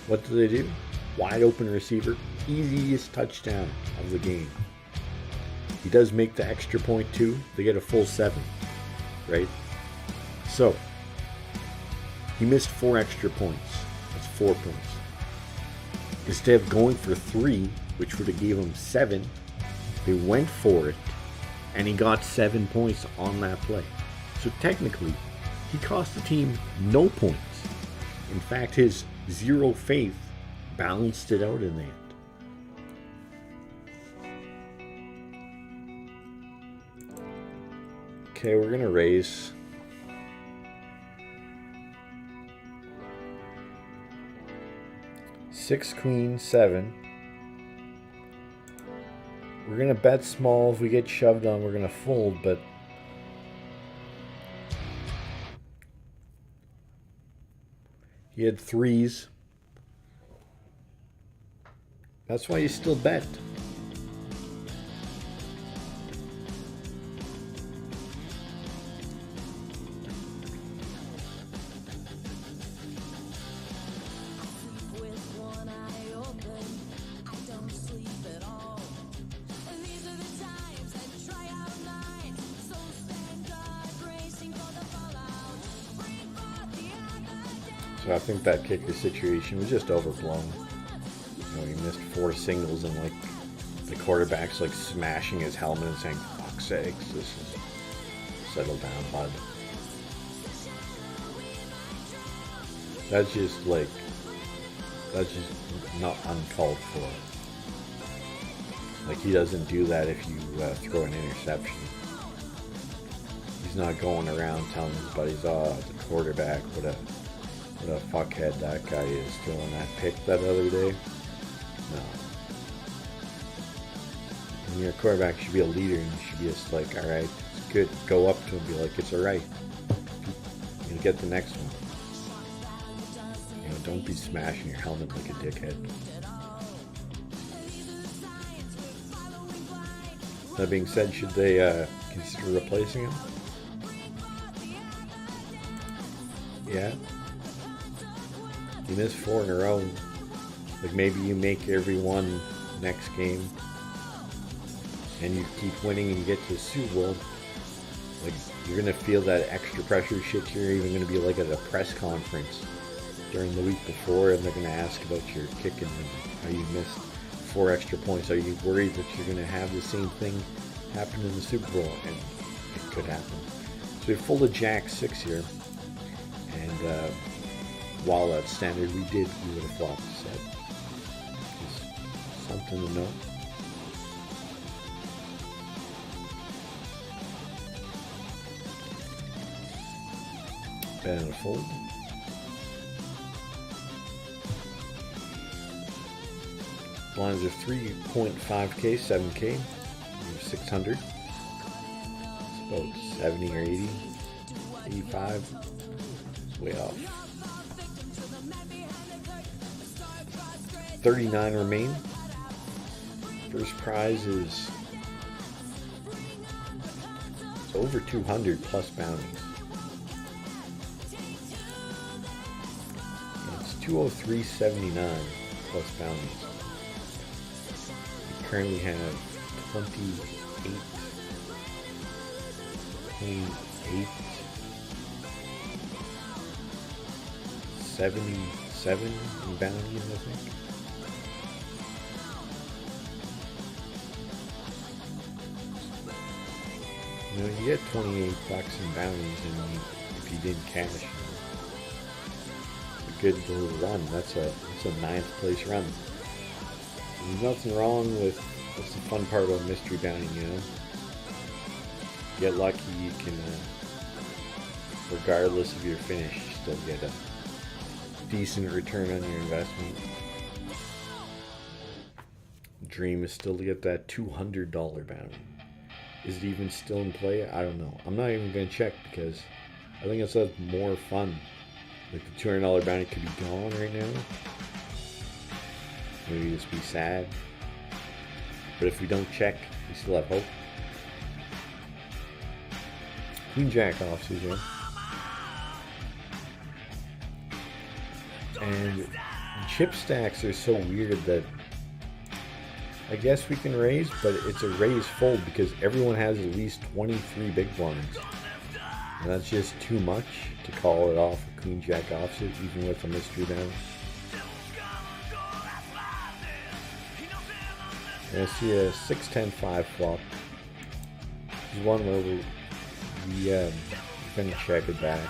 What do? Wide open receiver. Easiest touchdown of the game. He does make the extra point too. They get a full 7, right? So he missed 4 extra points. That's 4 points. Instead of going for 3, which would have gave him 7, they went for it, and he got 7 points on that play. So technically, he cost the team no points. In fact, his zero faith balanced it out in the end. Okay, we're going to raise. Six, queen, 7. We're going to bet small. If we get shoved on, we're going to fold, but he had 3s. That's why you still bet. So I think that kicker situation was just overblown. You know, he missed 4 singles and like the quarterback's like smashing his helmet and saying, "Fuck's sakes, this is settle down, bud." That's just not uncalled for. Like, he doesn't do that if you throw an interception. He's not going around telling his buddies, "Oh, the quarterback, what a fuckhead that guy is throwing that pick that other day." No. When you're a quarterback, you should be a leader, and you should be just like, "Alright, it's good." Go up to him and be like, "It's alright. You get the next one." You know, don't be smashing your helmet like a dickhead. That being said, should they consider replacing him? You miss 4 in a row. Like maybe you make every one next game and you keep winning and you get to the Super Bowl. Like you're gonna feel that extra pressure. Shit, you're even gonna be like at a press conference during the week before, and they're gonna ask about your kicking and how you missed 4 extra points. Are you worried that you're gonna have the same thing happen in the Super Bowl? And it could happen. So we folded Jack 6 here, and while at standard we would have flopped the set. Just something to know. Bet and a fold. Blinds are 3.5k, 7k, 600. It's about 70 or 80, 85. It's way off. 39 remain. First prize is over 200 plus bounties. It's 203.79 plus bounties. We currently have 28, 77 in bounties, I think. You know, you get 28 bucks in bounties, and if you didn't cash, a good little run. That's a 9th place run. There's nothing wrong with. That's the fun part about mystery bounty, you know. Get lucky, you can, regardless of your finish, you still get a decent return on your investment. Dream is still to get that $200 bounty. Is it even still in play? I don't know. I'm not even going to check because I think it's more fun. Like the $200 bounty could be gone right now. Maybe just be sad. But if we don't check, we still have hope. Queen Jack offsuit here. And chip stacks are so weird that I guess we can raise, but it's a raise fold because everyone has at least 23 big blinds. And that's just too much to call it off a Queen Jack offsuit, even with a mystery bounty. And I see a 6-10-5 flop. This is one where we're going to check it back.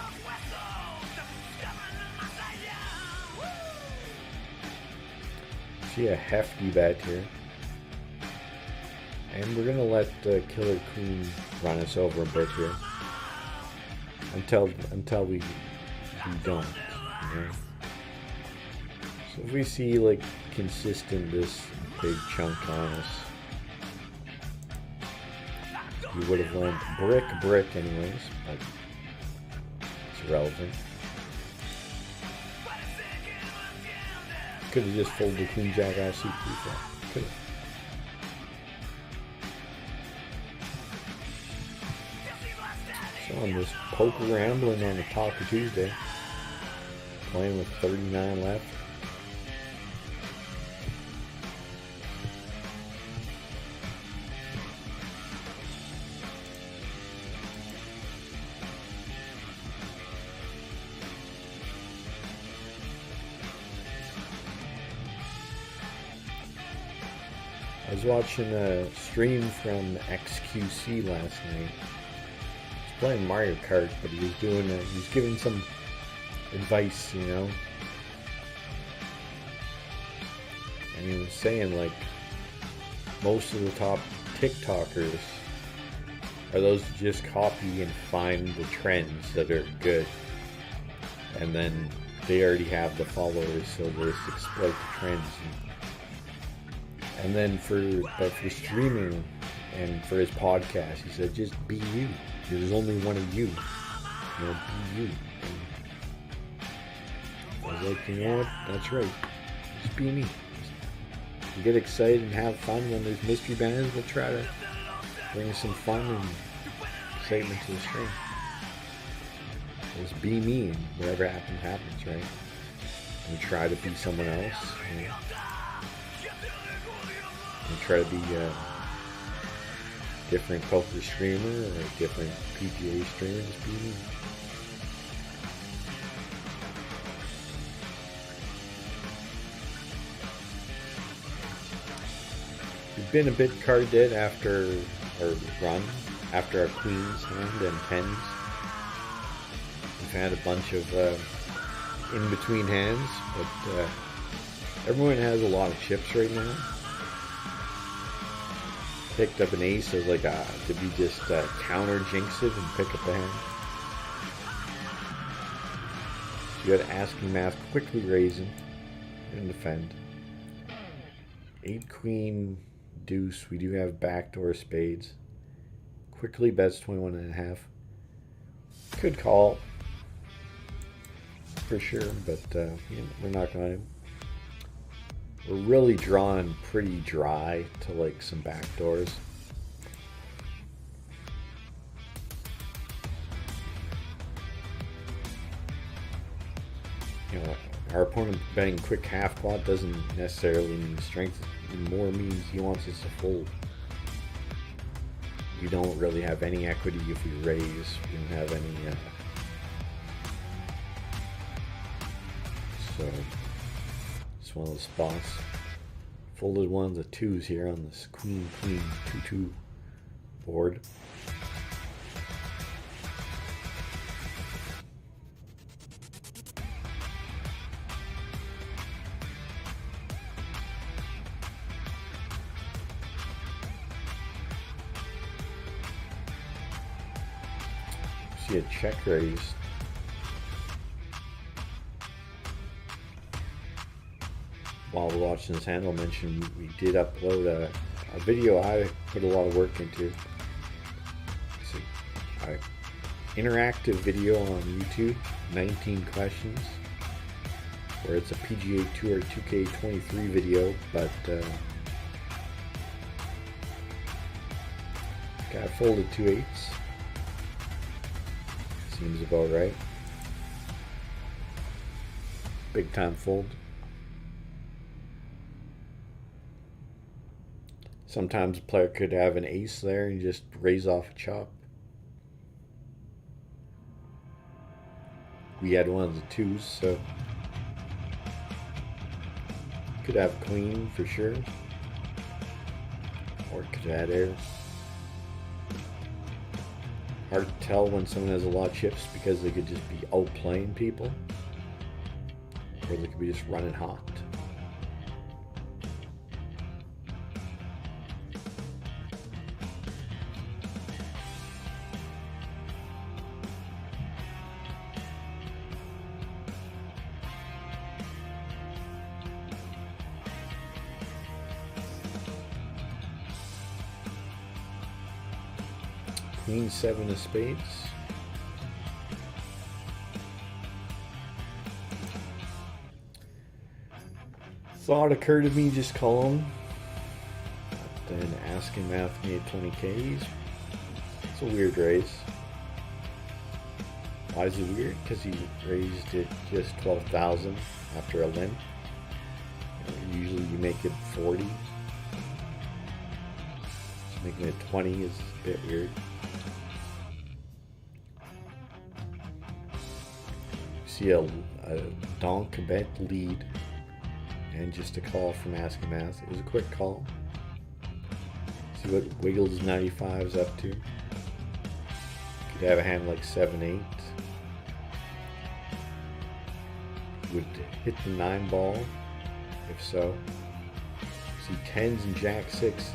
See a hefty bet here. And we're going to let the Killer Queen run us over a bit here. Until we don't. You know? So if we see like consistent this big chunk on us, we would have went brick anyways, but it's irrelevant. Could have just folded the Queen Jack offsuit pre-flop. Could have. So I'm just poker rambling on the Taco Tuesday, playing with 39 left. I was watching a stream from XQC last night. He was playing Mario Kart, but he was giving some advice, you know. And he was saying like most of the top TikTokers are those that just copy and find the trends that are good, and then they already have the followers, so they just exploit the trends. And then for streaming and for his podcast, he said, just be you. There's only one of you. You know, be you. And I was like, you know what? That's right. Just be me. Just get excited and have fun when there's mystery bands. We'll try to bring some fun and excitement to the stream. Just be me, and whatever happens, right? and try to be someone else. You know? And try to be a different poker streamer or a different PGA streamer. Just be me. We've been a bit card dead after our run, after our queens hand and tens. We've had a bunch of in-between hands, but everyone has a lot of chips right now. Picked up an ace as like to be just counter jinx it and pick up the hand. You got asking math, quickly raising and defend. 8 queen deuce. We do have backdoor spades. Quickly bets 21.5. Could call for sure, but you know, we're not going to. We're really drawn pretty dry to like some backdoors. You know, our opponent betting quick half pot doesn't necessarily mean strength. It more means he wants us to fold. We don't really have any equity if we raise. We don't have any. So it's one of the spots. Folded ones, the twos here on this queen 2-2 board. See a check raise. While we're watching this hand, I'll mention we did upload a video I put a lot of work into. It's an interactive video on YouTube, 19 questions, where it's a PGA Tour 2K23 video, but guy folded 2 eights. Seems about right. Big time fold. Sometimes a player could have an ace there and just raise off a chop. We had one of the twos, so could have queen for sure. Or could add air. Hard to tell when someone has a lot of chips because they could just be outplaying people. Or they could be just running hot. Queen 7 of spades. Thought occurred to me, just call him. But then asking math me at 20Ks. It's a weird raise. Why is it weird? Because he raised it just 12,000 after a limp. Usually you make it 40. Just making it 20 is a bit weird. See a donk bet lead and just a call from asking math. It was a quick call. See what Wiggles 95 is up to. Could have a hand like 7-8. Would hit the 9 ball if so. See 10s and jack 6.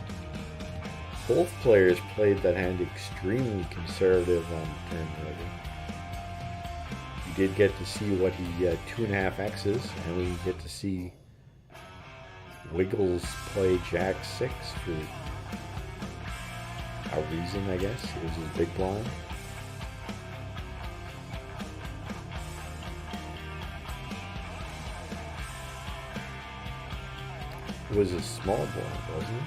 Both players played that hand extremely conservative on turn order. Did get to see what he 2.5 X's, and we get to see Wiggles play Jack 6 for a reason, I guess. It was his big blind. It was a small blind, wasn't it?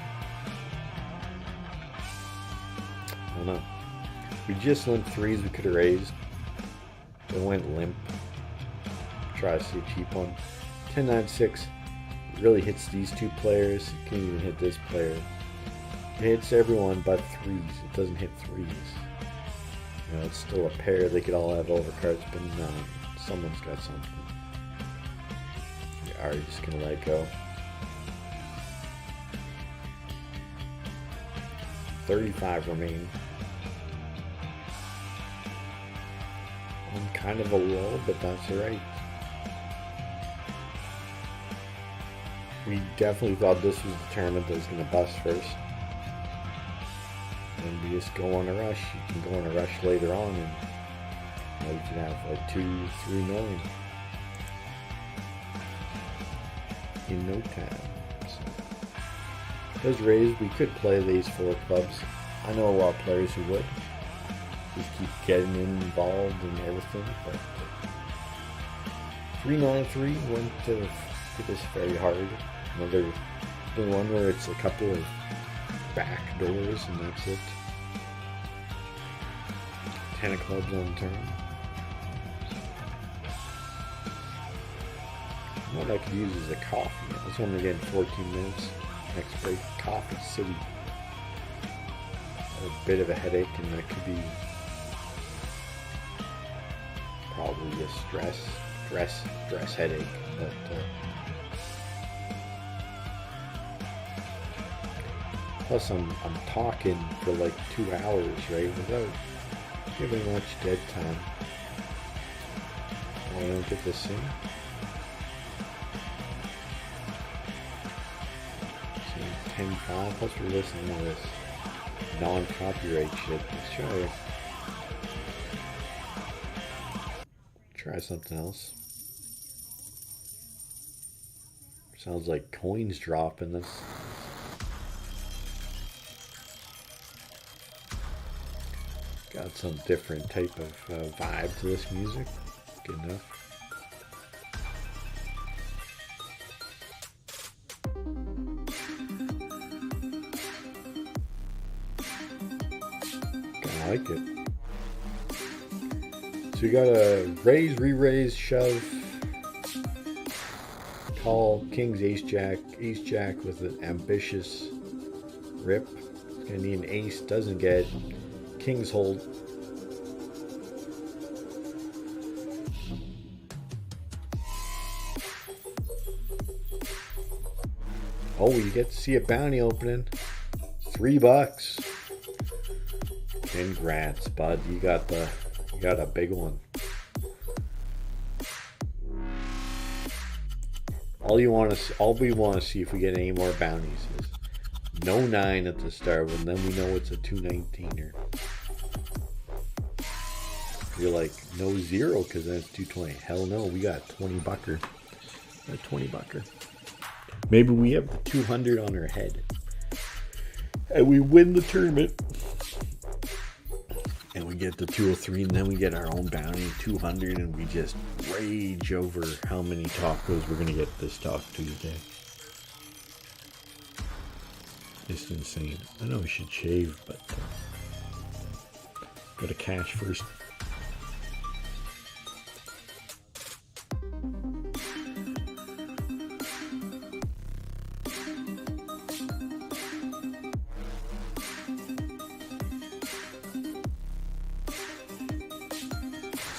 I don't know. We just limped 3s we could have raised. It went limp. Try to see a cheap one. 10-9-6 really hits these two players. It can't even hit this player. It hits everyone but threes. It doesn't hit threes. You know, it's still a pair. They could all have overcards, but no, someone's got something. Are you just gonna let it go? 35 remain. On kind of a lull, but that's alright. We definitely thought this was the tournament that was going to bust first. And we just go on a rush. You can go on a rush later on and you can have like 2-3 million in no time. So, those raised, we could play these 4 clubs. I know a lot of players who would. Just keep getting involved and everything. But 393 went to hit this very hard. Another one where it's a couple of back doors and that's it. 10 of clubs on turn. What I could use is a coffee. It's only getting 14 minutes. Next break, Coffee City. A bit of a headache, and that could be probably a stress headache. But plus, I'm talking for like 2 hours, right, without giving much dead time. I don't get this in. 10-5, plus we're listening to this non-copyright shit. Let's try something else. Sounds like coins dropping. That's got some different type of vibe to this music. Good enough. I like it. So we got a raise, re-raise, shove, call, kings, ace jack with an ambitious rip. It's gonna need an ace, doesn't get kings hold. Oh, you get to see a bounty opening. $3. Congrats, bud. You got a big one. All we want to see if we get any more bounties is no 9 at the start, and then we know it's a 219er. You're like no 0 because then it's 220. Hell no, we got 20 bucker. A 20 bucker. Maybe we have the 200 on our head, and we win the tournament. And we get the 203, and then we get our own bounty 200, and we just rage over how many tacos we're going to get this Taco Tuesday. It's insane. I know we should shave, but gotta cash first.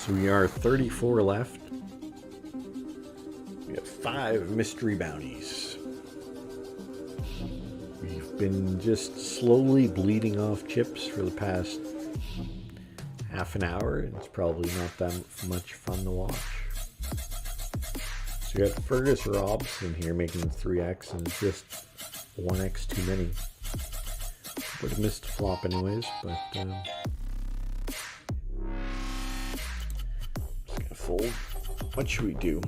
So we are 34 left. We have 5 mystery bounties. We've been just slowly bleeding off chips for the past half an hour. It's probably not that much fun to watch. So we got Fergus Robson here making 3x, and it's just 1x too many. Would have missed a flop anyways, but fold. What should we do?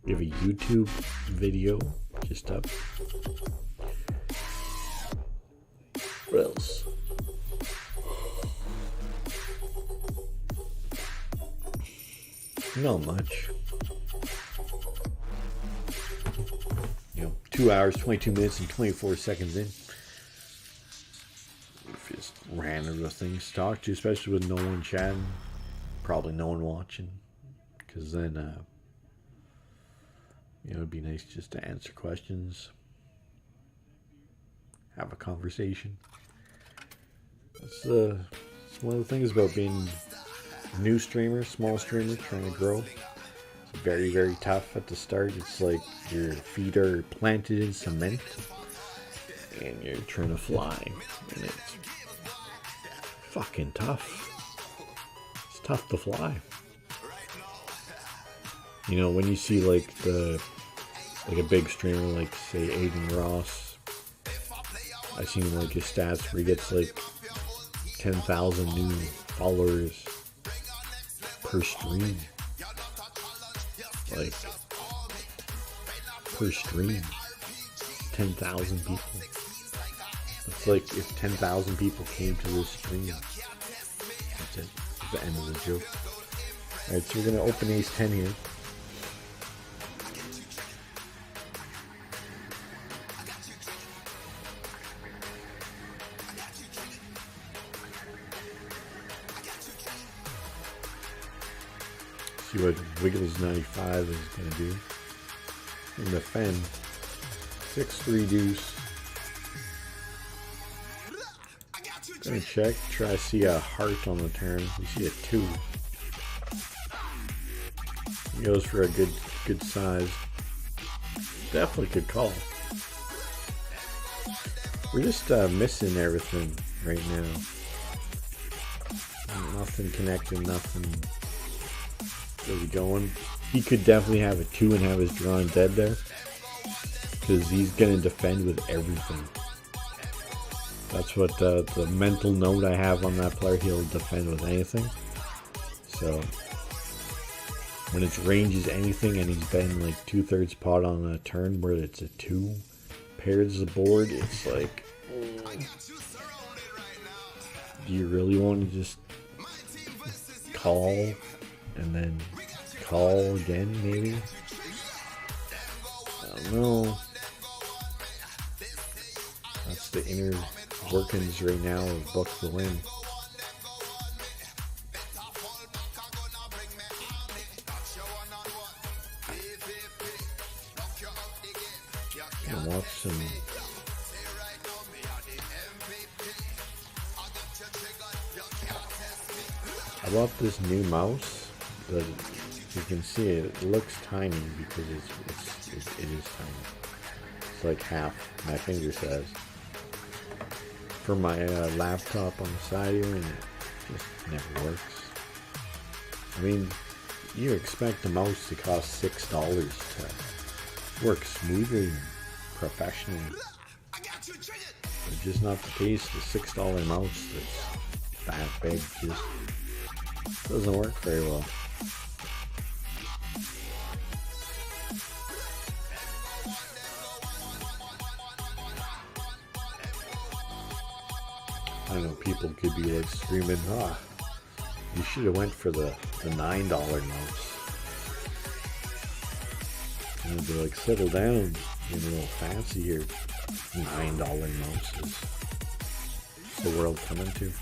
We have a YouTube video just up. What else? Not much. 2 hours, 22 minutes, and 24 seconds in. We've just ran out of things to talk to, especially with no one chatting. Probably no one watching, because then You know, it'd be nice just to answer questions, have a conversation. It's one of the things about being a new streamer, small streamer, trying to grow. It's very, very tough at the start. It's like your feet are planted in cement and you're trying to fly. And it's fucking tough. It's tough to fly. You know, when you see like a big streamer like say Aiden Ross, I've seen like his stats where he gets like 10,000 new followers per stream. Like per stream, 10,000 people. It's like if 10,000 people came to this stream. That's it. That's the end of the joke. Alright, so we're gonna open ace 10 here. See what Wiggles 95 is going to do. And defend. 6-3 deuce. Gonna check. Try to see a heart on the turn. We see a 2. He goes for a good size. Definitely could call. We're just missing everything right now. Nothing connecting, nothing really going. He could definitely have a 2 and have his drawn dead there, because he's going to defend with everything. That's what the mental note I have on that player. He'll defend with anything. So when its range is anything and he's been like 2/3 pot on a turn where it's a 2, pairs the board, it's like, do you really want to just call and then call again, maybe? I don't know. That's the inner workings right now of Book the Win. And watch some. I bought this new mouse, but you can see it looks tiny because it is tiny. It's like half my finger size. For my laptop on the side here, and it just never works. I mean, you expect a mouse to cost $6 to work smoothly and professionally. It's just not the case. The $6 mouse that's that big just doesn't work very well. I don't know, people could be like screaming, you should have went for the $9 mouse. And they'd be like, settle down, you're a little fancy here. $9 mouse is the world coming to.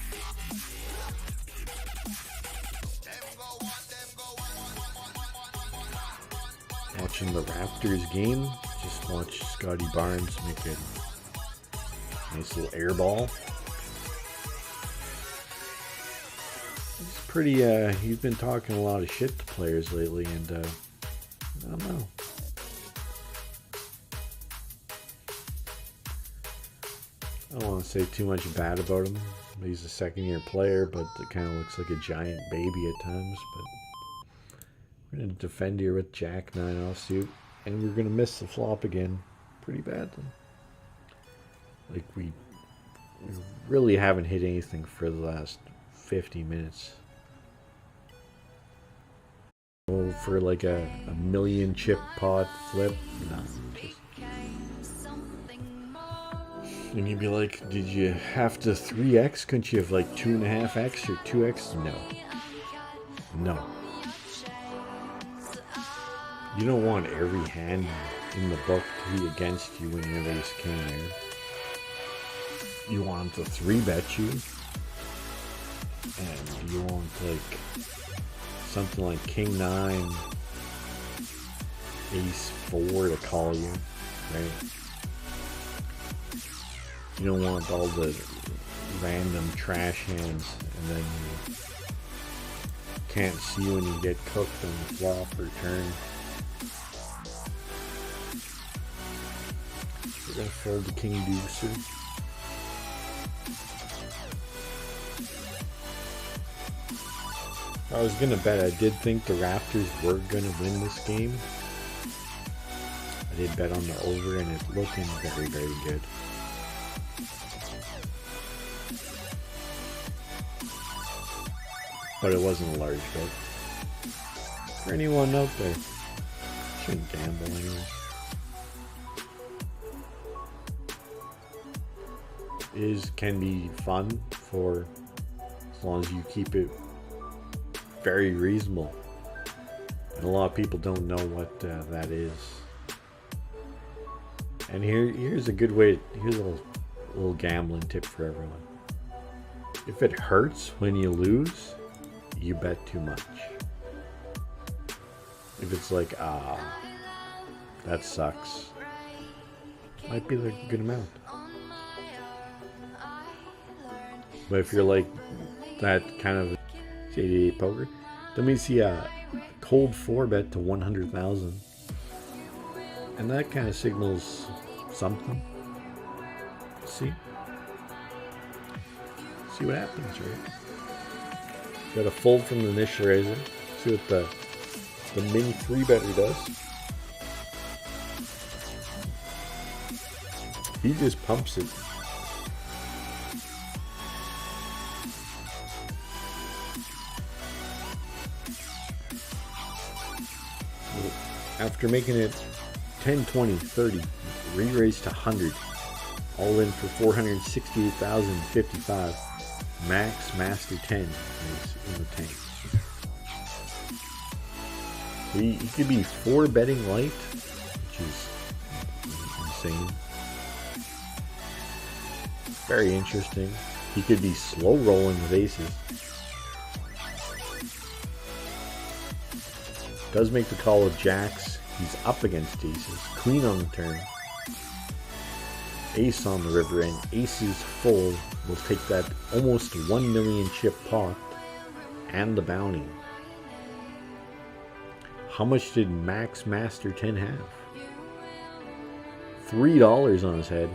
Watching the Raptors game, just watch Scotty Barnes make a nice little air ball. He's pretty, he's been talking a lot of shit to players lately, and I don't know. I don't want to say too much bad about him. He's a second-year player, but it kind of looks like a giant baby at times. But we're going to defend here with Jack 9 offsuit, and we're going to miss the flop again pretty badly. Like, we really haven't hit anything for the last 50 minutes. Oh, for like a million chip pot flip? No. And you'd be like, did you have to 3x? Couldn't you have like 2.5x or 2x? No. No. You don't want every hand in the book to be against you when you're ace king there. You want them to 3-bet you. And you want like something like king 9 ace 4 to call you, right? You don't want all the random trash hands, and then you can't see when you get cooked on the flop or turn. We're gonna fold the king deucer. I was gonna bet. I did think the Raptors were gonna win this game. I did bet on the over, and it's looking very, very good. But it wasn't a large bet. For anyone out there, shouldn't gamble anyway. Can be fun for as long as you keep it very reasonable. And a lot of people don't know what that is. And here's a good way. Here's a little gambling tip for everyone. If it hurts when you lose, you bet too much. If it's like, that sucks, might be the good amount. But if you're like that kind of 88 poker, then we see a cold 4 bet to 100,000, and that kind of signals something. See what happens, right? Got a fold from the initial raiser. See what the mini 3 better does. He just pumps it. After making it 10, 20, 30, re-raised to 100, all in for 468,055. Max Master 10 is in the tank. He could be 4 betting light, which is insane. Very interesting. He could be slow rolling with aces. Does make the call with jacks. He's up against aces. Queen on the turn. Ace on the river, and aces full will take that almost 1 million chip pot and the bounty. How much did Max Master 10 have? $3 on his head.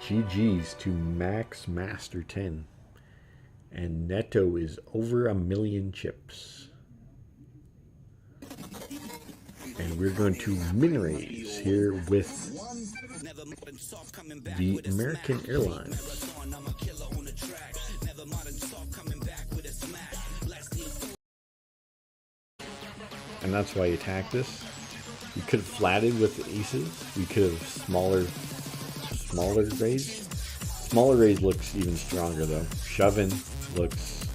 GG's to Max Master 10. And Netto is over 1 million chips. And we're going to min raise here with the American Airlines. And that's why you attack this. You could have flatted with the aces. We could have smaller raise. Smaller raise looks even stronger though. Shoving looks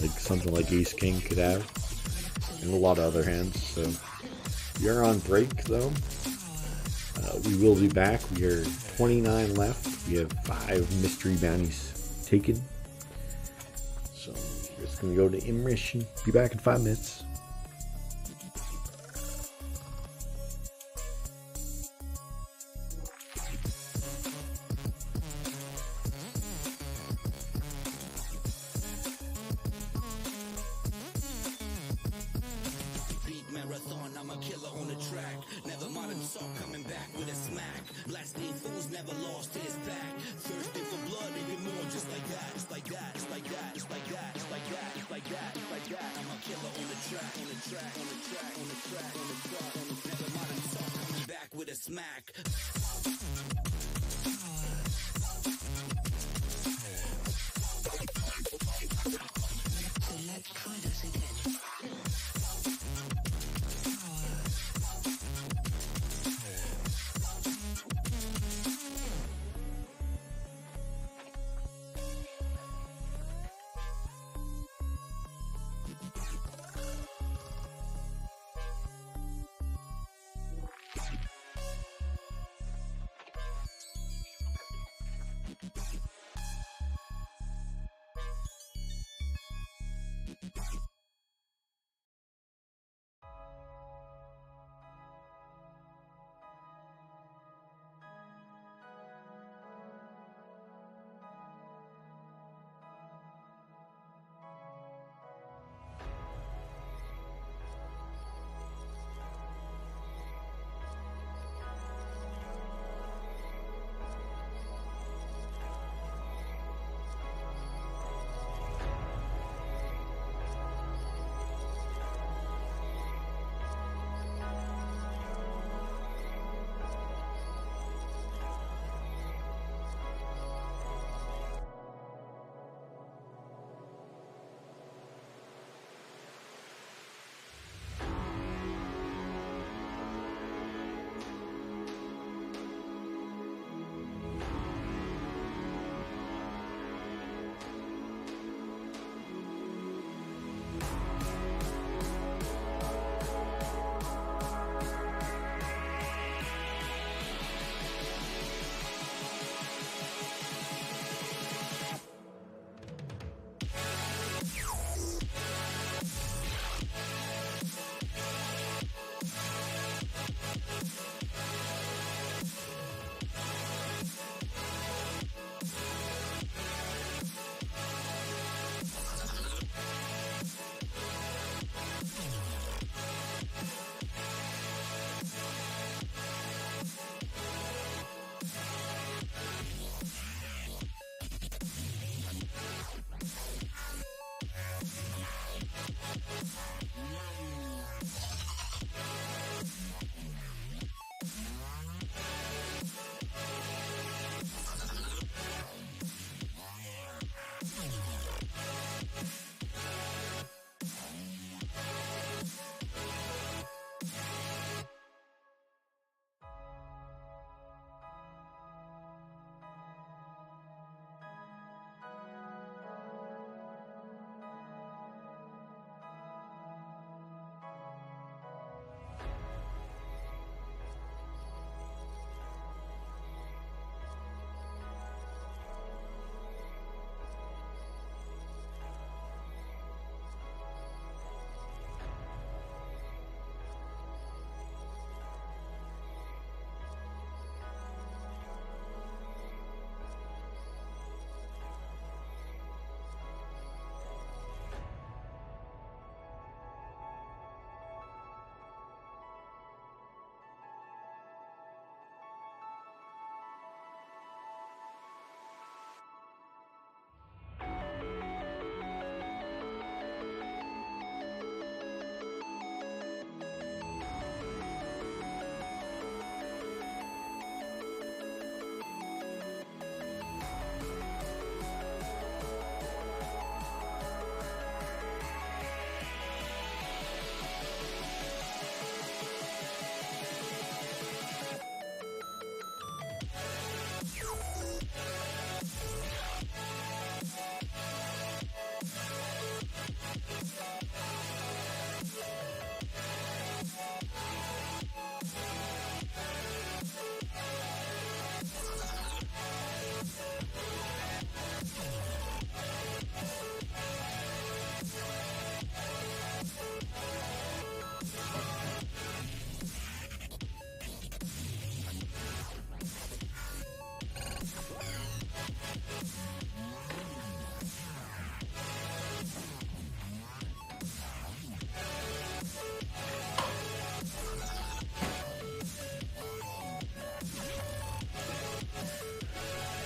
like something like Ace King could have, and a lot of other hands. So you're on break though. We will be back. We are 29 left. We have 5 mystery bounties taken. So we're just gonna go to intermission. Be back in 5 minutes.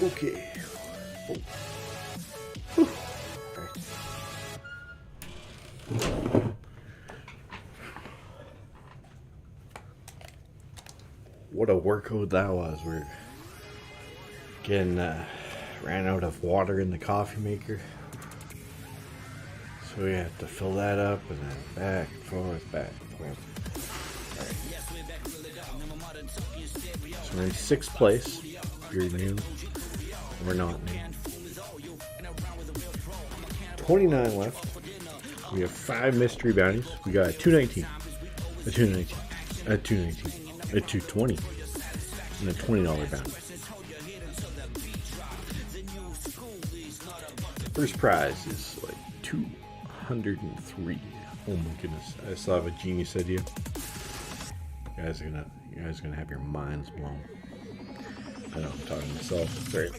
Okay. Oh. Whew. Right. What a workout that was. We're getting ran out of water in the coffee maker. So we have to fill that up and then back and forth, back and forth. Right. So we're in 6th place. If you're new, we're not new. 29 left. We have 5 mystery bounties. We got a 219, a 219, a 219, a 220, and a $20 bounty. First prize is like 203. Oh my goodness! I still have a genius idea. You guys are gonna have your minds blown. I know I'm talking to myself. It's great.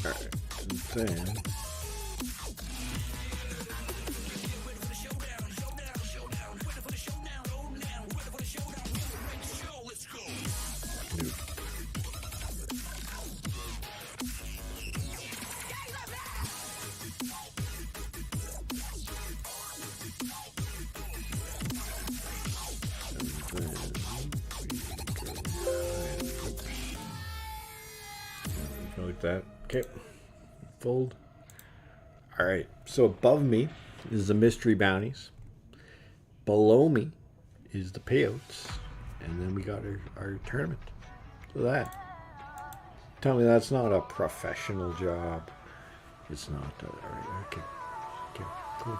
Alright, and then like that. Okay. Fold. Alright. So above me is the mystery bounties. Below me is the payouts. And then we got our tournament. So that. Tell me that's not a professional job. It's not. Alright. Okay. Okay. Cool.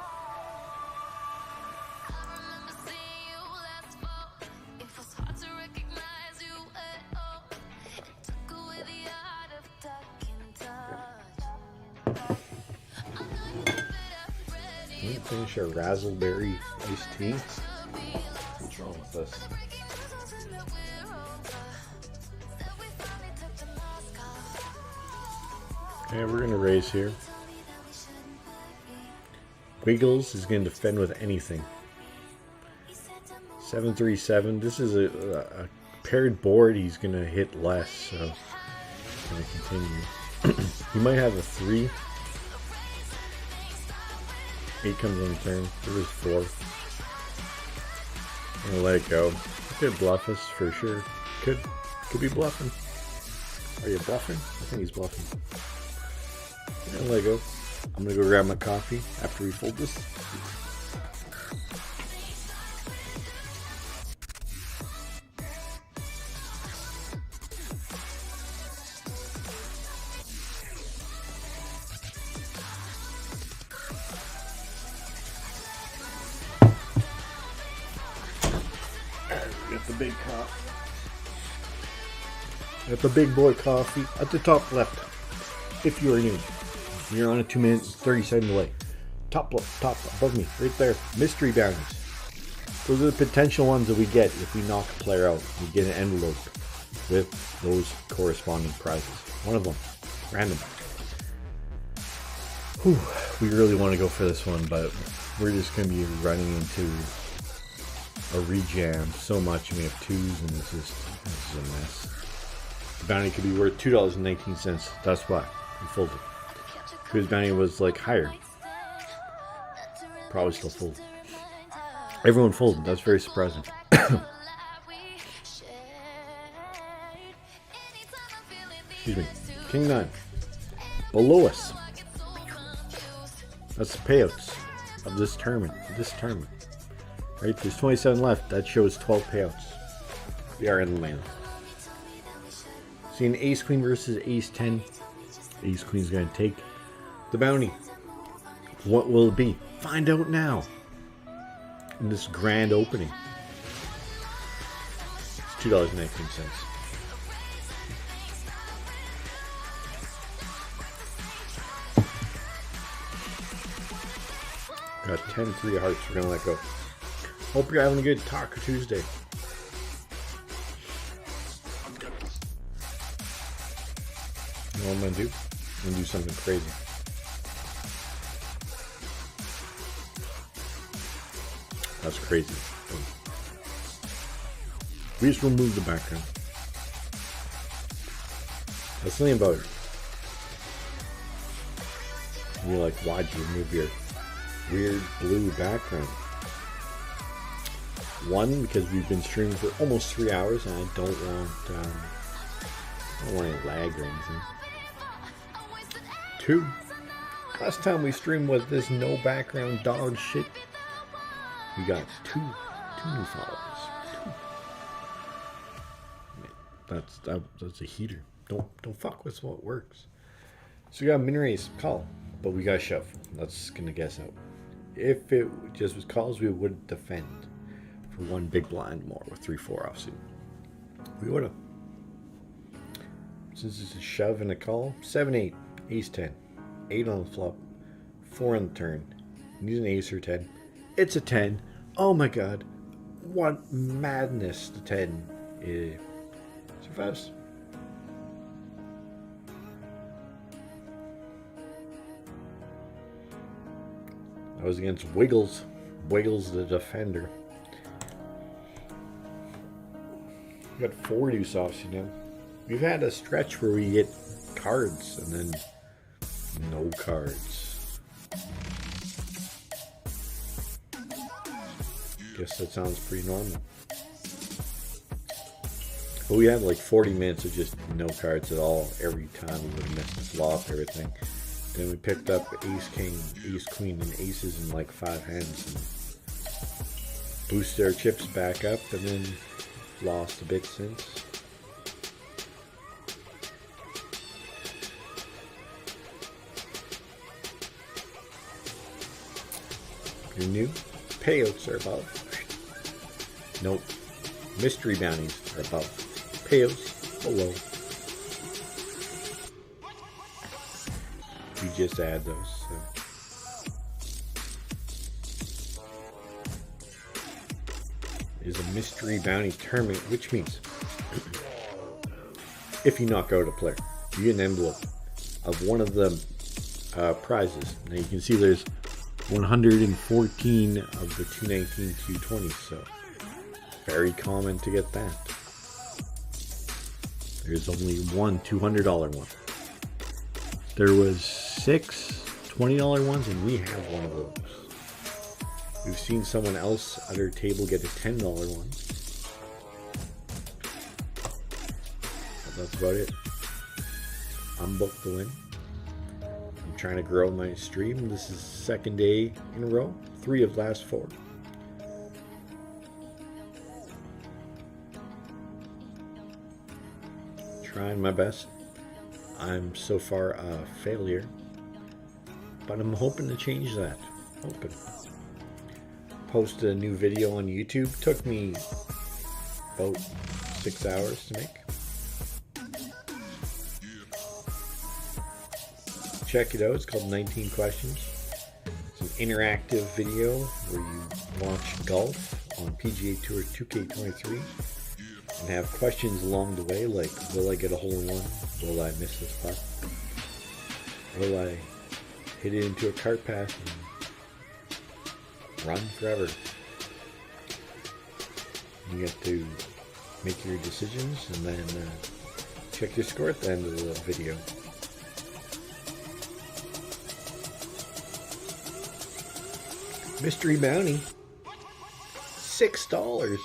Finish our raspberry iced tea. What's wrong with this? Okay, we're gonna raise here. Wiggles is gonna defend with anything. 737. This is a paired board. He's gonna hit less, so he's gonna continue. He might have a 3. 8 comes on turn. There was 4. I'm gonna let it go. Could bluff us for sure. Could be bluffing. Are you bluffing? I think he's bluffing. I'm gonna let it go. I'm gonna go grab my coffee after we fold this. The big coffee. Got the big boy coffee at the top left. If you are new, you're on a 2 minute 30-second delay. Top left, top above me, right there. Mystery bounties. Those are the potential ones that we get if we knock a player out. We get an envelope with those corresponding prizes. One of them, random. Whew, we really want to go for this one, but we're just going to be running into a rejam so much, and we have 2s, and this is a mess. The bounty could be worth $2.19. That's why we folded. Because bounty was like higher. Probably still folded. Everyone folded. That's very surprising. Excuse me. King 9. Below us. That's the payouts of this tournament. Right? There's 27 left. That shows 12 payouts. We are in the land. Seeing Ace Queen versus Ace 10. Ace Queen's going to take the bounty. What will it be? Find out now. In this grand opening. It's $2.19. Got 10 3 of hearts. We're going to let go. Hope you're having a good Taco Tuesday. You know what I'm going to do? I'm going to do something crazy. That's crazy. We just remove the background. That's something about it. And you're like, why'd you remove your weird blue background? One, because we've been streaming for almost 3 hours and I don't want any lag or anything. Two, last time we streamed was this no background dog shit. We got two new followers. That's a heater. Don't fuck with what works. So we got min raise call, but we got shove. That's gonna guess out. If it just was calls, we would defend for one big blind more with 3-4 offsuit. We would have. Since it's a shove and a call, 7-8, ace 10, 8 on the flop, 4 on the turn. Need an ace or 10. It's a 10. Oh my god. What madness the 10 is. Survives. That was against Wiggles. Wiggles the defender. We got 4 deuce offsuit now. We've had a stretch where we get cards and then no cards. Guess that sounds pretty normal. But we had like 40 minutes of just no cards at all every time. We would have missed the flop, everything. Then we picked up ace king, ace queen, and aces in like 5 hands. And boosted our chips back up and then lost a bit since. Your new payouts are above. Nope. Mystery bounties are above. Payouts below. We just add those. So. Is a mystery bounty tournament, which means if you knock out a player, you get an envelope of one of the prizes. Now you can see there's 114 of the 219, 220, so very common to get that. There's only one $200 one. There was 6 $20 ones, and we have one of those. We've seen someone else at our table get a $10 one. But that's about it. I'm booked to win. I'm trying to grow my stream. This is the 2nd day in a row. 3 of last 4. Trying my best. I'm so far a failure, but I'm hoping to change that. Hoping. Posted a new video on YouTube. Took me about 6 hours to make. Check it out. It's called 19 Questions. It's an interactive video where you watch golf on PGA Tour 2K23 and have questions along the way, like, will I get a hole-in-one? Will I miss this putt? Will I hit it into a cart path and run forever? You get to make your decisions and then check your score at the end of the video. Mystery bounty. $6.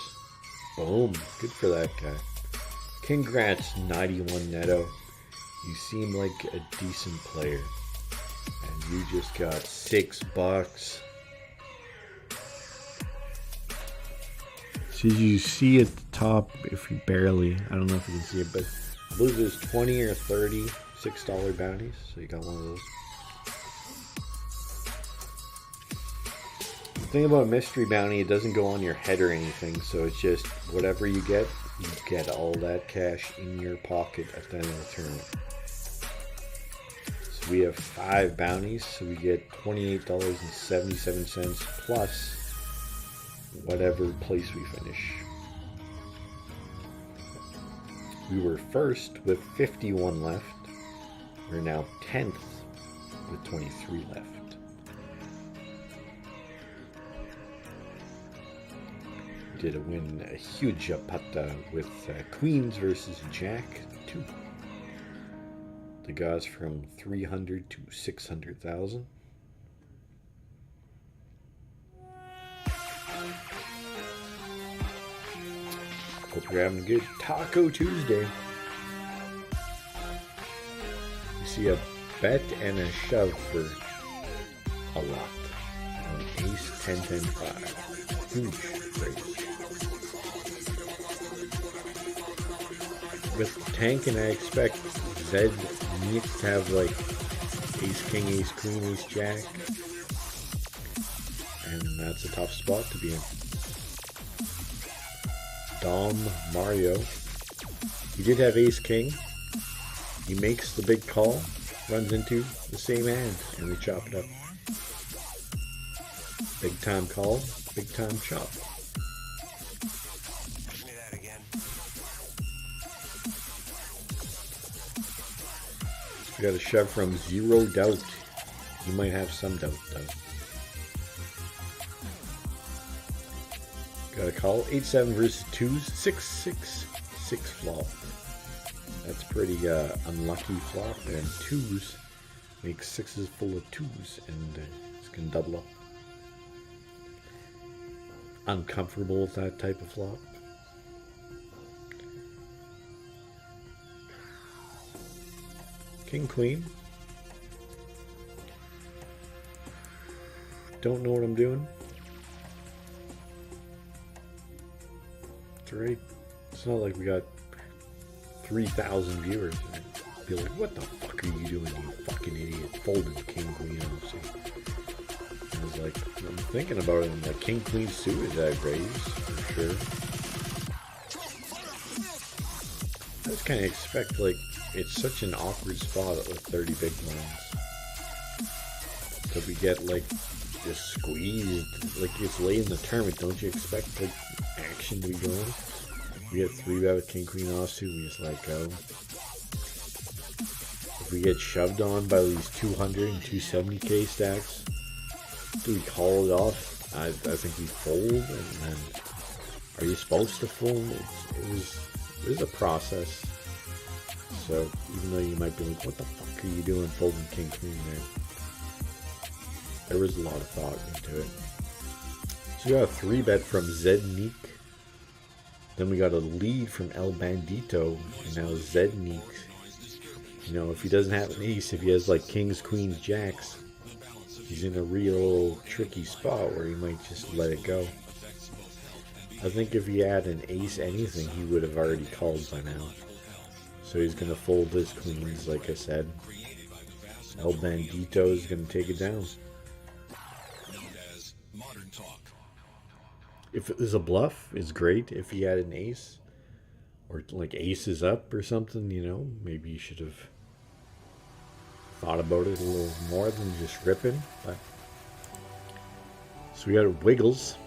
Boom. Good for that guy. Congrats, 91 Netto. You seem like a decent player. And you just got $6. So you see at the top, if you barely, I don't know if you can see it, but I believe there's 20 or 30 $6 bounties. So you got one of those. The thing about a mystery bounty, it doesn't go on your head or anything. So it's just whatever you get all that cash in your pocket at the end of the tournament. So we have 5 bounties. So we get $28.77 plus whatever place we finish. We were first with 51 left. We're now 10th with 23 left. We did win a huge patta with Queens versus Jack 2. The guys from 300 to 600,000. Hope you're having a good Taco Tuesday. You see a bet and a shove for a lot. On Ace 10-10-5. Huge raise. With tanking, I expect Zed needs to have like Ace King, Ace Queen, Ace Jack. And that's a tough spot to be in. Dom Mario. He did have Ace King. He makes the big call, runs into the same hand, and we chop it up. Big time call, big time chop. We got a shove from Zero Doubt. You might have some doubt though. Got a call. 8-7 versus 2s. 6-6. 6 flop. That's pretty unlucky flop. And 2s make 6s full of 2s. And it's going to double up. Uncomfortable with that type of flop. King, Queen. Don't know what I'm doing. Right? It's not like we got 3,000 viewers. Right? Be like, what the fuck are you doing, you fucking idiot? Folded King Queen obviously. I was like, I'm thinking about it, and like King Queen suited that raise for sure. I just kind of expect like it's such an awkward spot with 30 big blinds. So if we get like just squeezed, like it's late in the tournament, don't you expect like action to be going? We get 3-bet with King Queen offsuit, we just let go. If we get shoved on by these 200 and 270k stacks, do we call it off? I think we fold, and then are you supposed to fold? It was a process. So even though you might be like, what the fuck are you doing folding King Queen there was a lot of thought into it. So we got a 3-bet from Zednik. Then we got a lead from El Bandito. And now Zednik. You know, if he doesn't have an ace, if he has like kings, queens, jacks, he's in a real tricky spot where he might just let it go. I think if he had an ace anything, he would have already called by now. So he's going to fold his queens, like I said. El Bandito is going to take it down. If it was a bluff, it's great. If he had an ace, or like ace is up or something, you know, maybe you should have thought about it a little more than just ripping. But so we got Wiggles.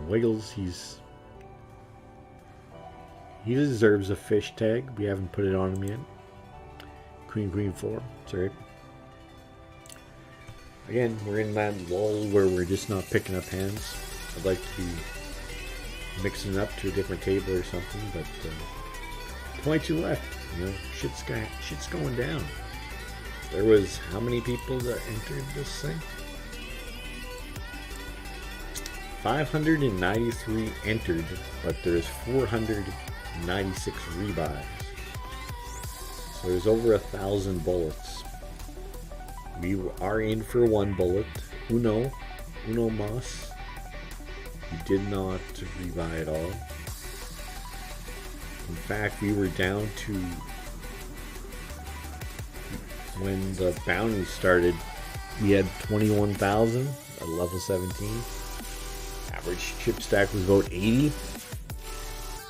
Wiggles, he deserves a fish tag. We haven't put it on him yet. Queen, Queen 4. It's alright. Again, we're in that lull where we're just not picking up hands. I'd like to be mixing it up to a different table or something, but 22 left. You know, shit's going down. There was how many people that entered this thing? 593 entered, but there's 496 rebuys. So there's over 1,000 bullets. We are in for one bullet. Uno Mas. He did not rebuy at all. In fact, we were down to, when the bounty started, we had 21,000 at level 17. Average chip stack was about 80.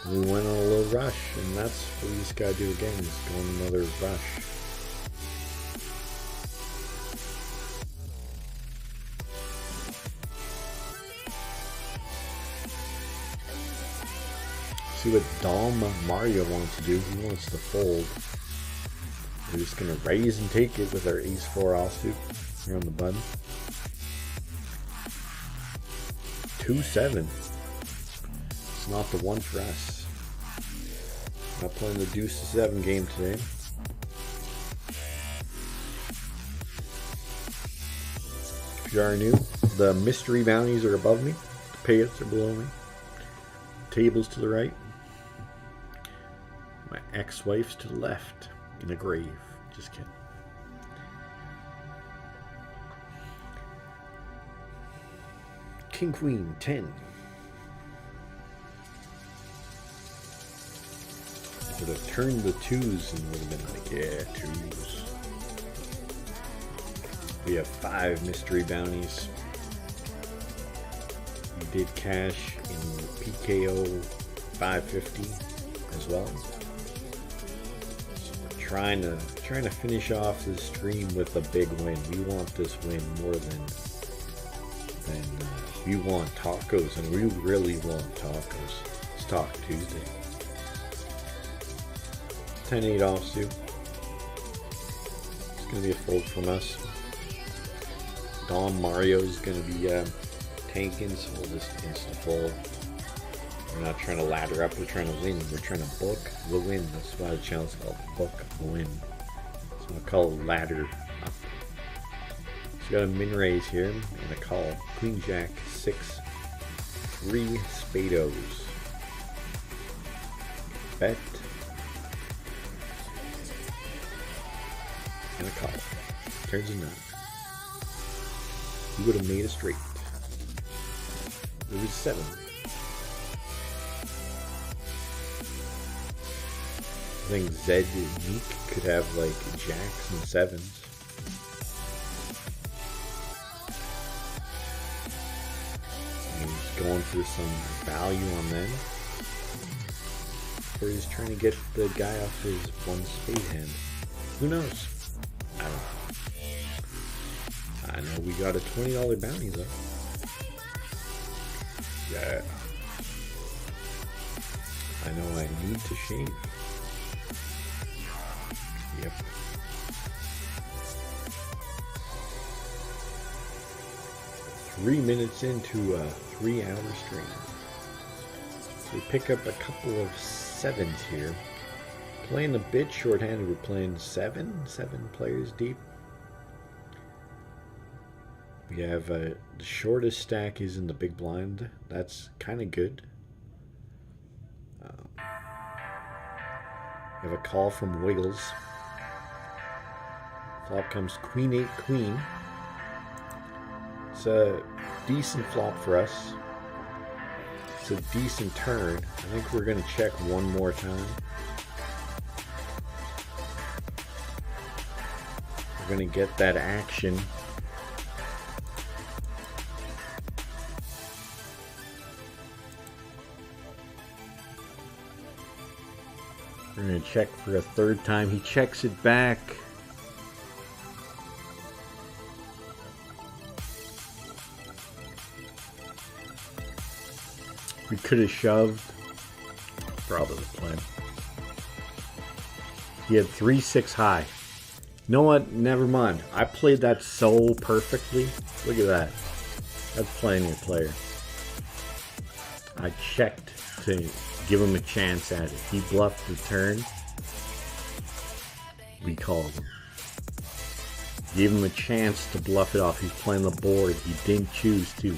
And we went on a little rush, and that's what we just gotta do again, is go on another rush. See what Dom Mario wants to do. He wants to fold. We're just gonna raise and take it with our ace-4 offsuit here on the button. 2-7. It's not the one for us. Not playing the deuce to 7 game today. If you are new, the mystery bounties are above me. The payouts are below me. Tables to the right. My ex-wife's to the left in a grave. Just kidding. King Queen 10. Would have turned the 2s and would have been like, yeah, 2s. We have 5 mystery bounties. We did cash in PKO 550 as well. Trying to finish off this stream with a big win. We want this win more than we want tacos, and we really want tacos. It's Taco Tuesday. 10-8 offsuit. It's gonna be a fold from us. Dom Mario's gonna be tanking, so we'll just instant fold. We're not trying to ladder up, we're trying to win. We're trying to book the win. That's why the channel's called Book the Win. So I'll call it ladder up. So we got a min raise here and a call. Queen Jack 6, 3 spados. Bet. And a call. Turns a 9. He would have made a straight. It was 7. I think Zed Meek could have like jacks and 7s. And he's going for some value on them. Or he's trying to get the guy off his one spade hand. Who knows? I don't know. I know we got a $20 bounty though. Yeah. I know I need to shave. Yep. Three minutes into a 3-hour stream. So we pick up a couple of 7s here. Playing a bit shorthanded, we're playing 7 players deep. We have the shortest stack is in the big blind. That's kind of good. We have a call from Wiggles. Flop comes Queen 8 Queen. It's a decent flop for us. It's a decent turn. I think we're going to check one more time. We're going to get that action. We're going to check for a third time. He checks it back. We could have shoved. Probably the plan. He had 3-6 high. You know what? Never mind. I played that so perfectly. Look at that. That's playing your player. I checked to give him a chance at it. He bluffed the turn. We called him. Gave him a chance to bluff it off. He's playing the board. He didn't choose to,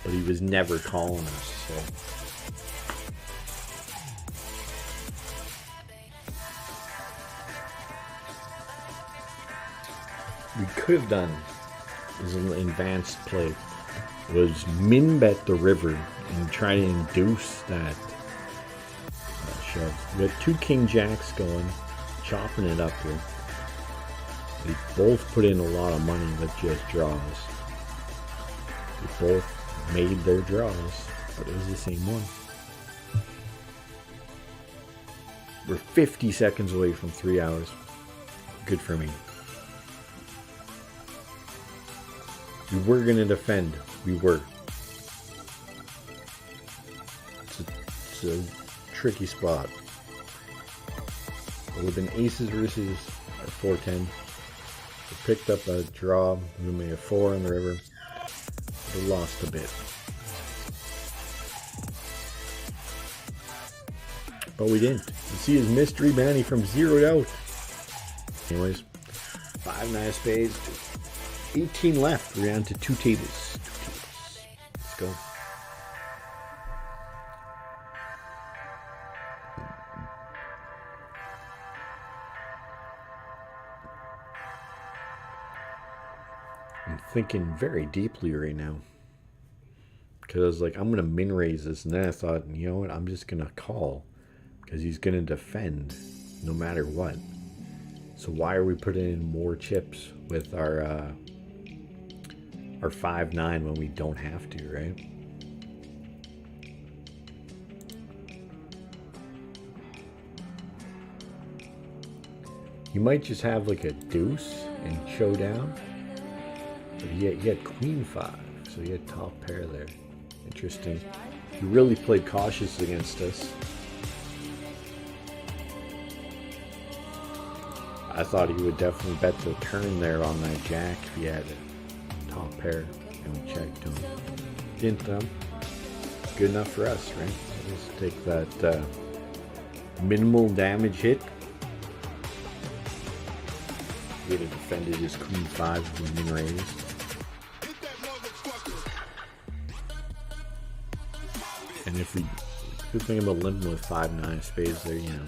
but he was never calling us. So we could have done as an advanced play was min bet the river and try to induce that shove. We had two king jacks going, chopping it up here. They both put in a lot of money with just draws. They both made their draws, but it was the same one. We're 50 seconds away from 3 hours. Good for me. We were going to defend. We were. It's a tricky spot. It would have been aces versus a 410. We picked up a draw. We made a 4 on the river. We lost a bit. But we didn't. You see his mystery bounty from zeroed out. Anyways, 5 9 spades. 18 left. We're down to 2 tables. Let's go. I'm thinking very deeply right now. Because I was like, I'm going to min raise this. And then I thought, you know what? I'm just going to call. Because he's going to defend no matter what. So why are we putting in more chips with our 5-9 when we don't have to, right? You might just have like a deuce and showdown. But he had queen 5, so he had top pair there. Interesting. He really played cautious against us. I thought he would definitely bet the turn there on that jack if he had a top pair, and we checked him. Didn't good enough for us, right? Let's take that minimal damage hit. He would have defended his queen 5 with min raise. And if we good thing about limping with 5-9 spades there, you know.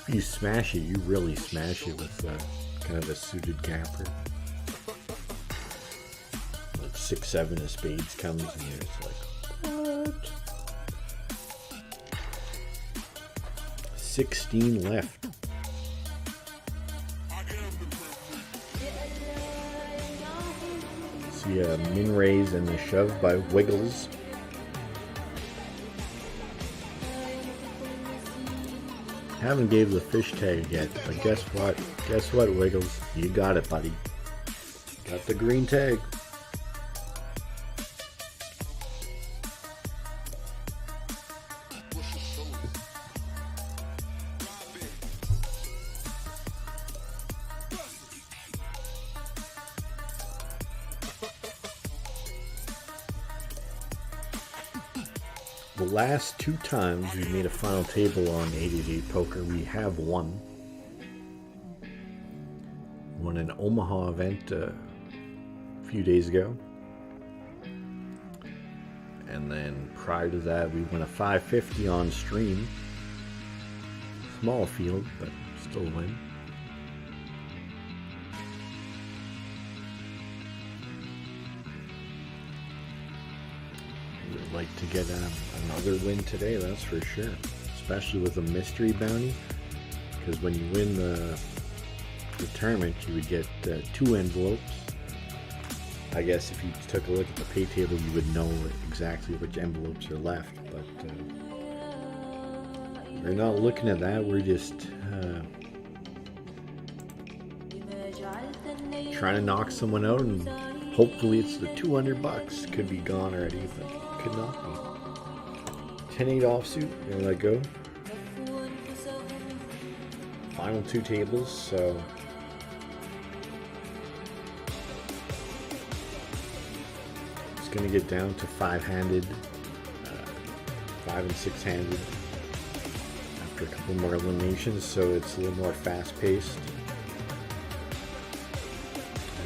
If you smash it, you really smash it with kind of a suited gapper. Like 6-7 of spades comes and you're just like, what? 16 left. See a min raise and a shove by Wiggles. Haven't gave the fish tag yet, but guess what? Guess what, Wiggles? You got it, buddy. Got the green tag. The last 2 times we made a final table on 88 Poker, we have won. Won an Omaha event a few days ago. And then prior to that, we won a 550 on stream. Small field, but still win. Like to get another win today, that's for sure, especially with a mystery bounty, because when you win the tournament you would get 2 envelopes. I guess if you took a look at the pay table you would know exactly which envelopes are left, but we're not looking at that. We're just trying to knock someone out, and hopefully it's the $200. Could be gone already, but could not be. 10-8 offsuit, gonna let go. Final 2 tables, so it's gonna get down to 5-handed 5 and 6 handed after a couple more eliminations, so it's a little more fast paced.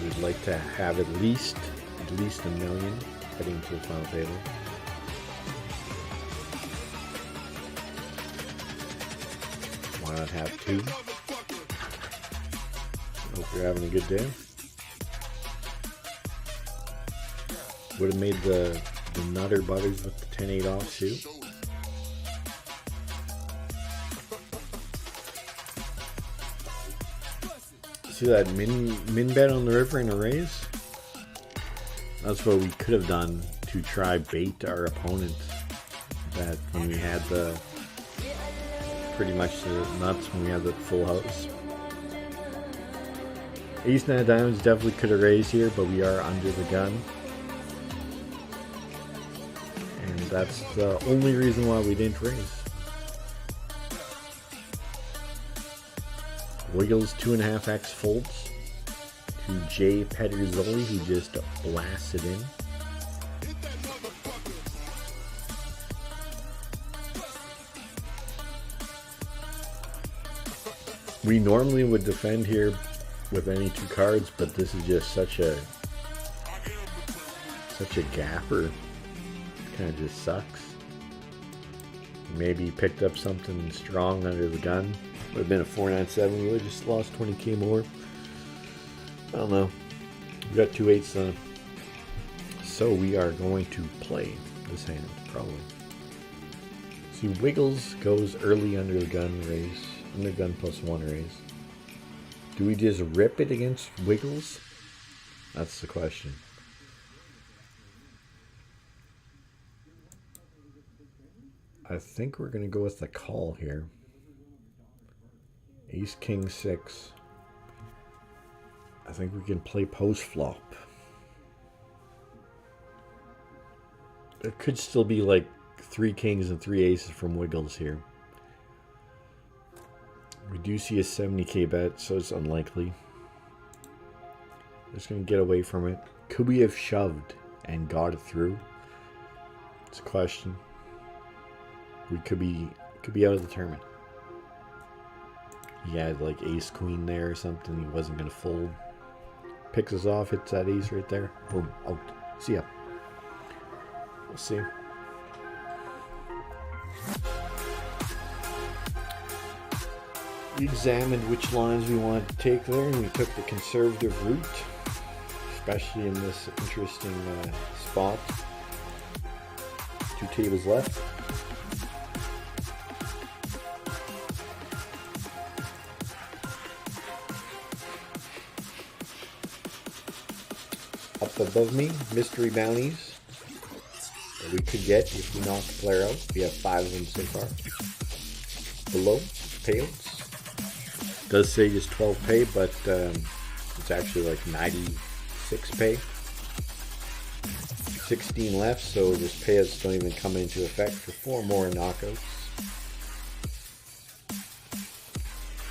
We'd like to have at least $1 million heading to the final table. Why not have 2? Hope you're having a good day. Would have made the Nutter Butters with the 10-8 off too. See that min bet on the river and a raise? That's what we could have done to try bait our opponent. That when we had the pretty much the nuts, when we had the full house. Ace 9 of diamonds definitely could have raised here, but we are under the gun. And that's the only reason why we didn't raise. Wiggles 2.5x folds to Jay Pederzoli, who just blasted in. We normally would defend here with any 2 cards, but this is just such a gapper. It kind of just sucks. Maybe picked up something strong under the gun. Would have been a 497. We would have just lost 20k more. I don't know. We got 2 8s on. So we are going to play this hand, probably. See, Wiggles goes early under the gun raise. Under gun +1 raise. Do we just rip it against Wiggles? That's the question. I think we're going to go with the call here. Ace King 6. I think we can play post flop. There could still be like 3 kings and 3 aces from Wiggles here. We do see a 70k bet, so it's unlikely. Just going to get away from it. Could we have shoved and got it through? It's a question. We could be out of the tournament. He had like ace queen there or something. He wasn't going to fold. Picks us off, hits that ace right there. Boom, out. See ya. We'll see. We examined which lines we wanted to take there, and we took the conservative route, especially in this interesting spot. 2 tables left. Up above me, mystery bounties that we could get if we knock the player out. We have 5 of them so far. Below, payouts. Does say just 12 pay, but it's actually like 96 pay. 16 left, so those payouts don't even come into effect for 4 more knockouts.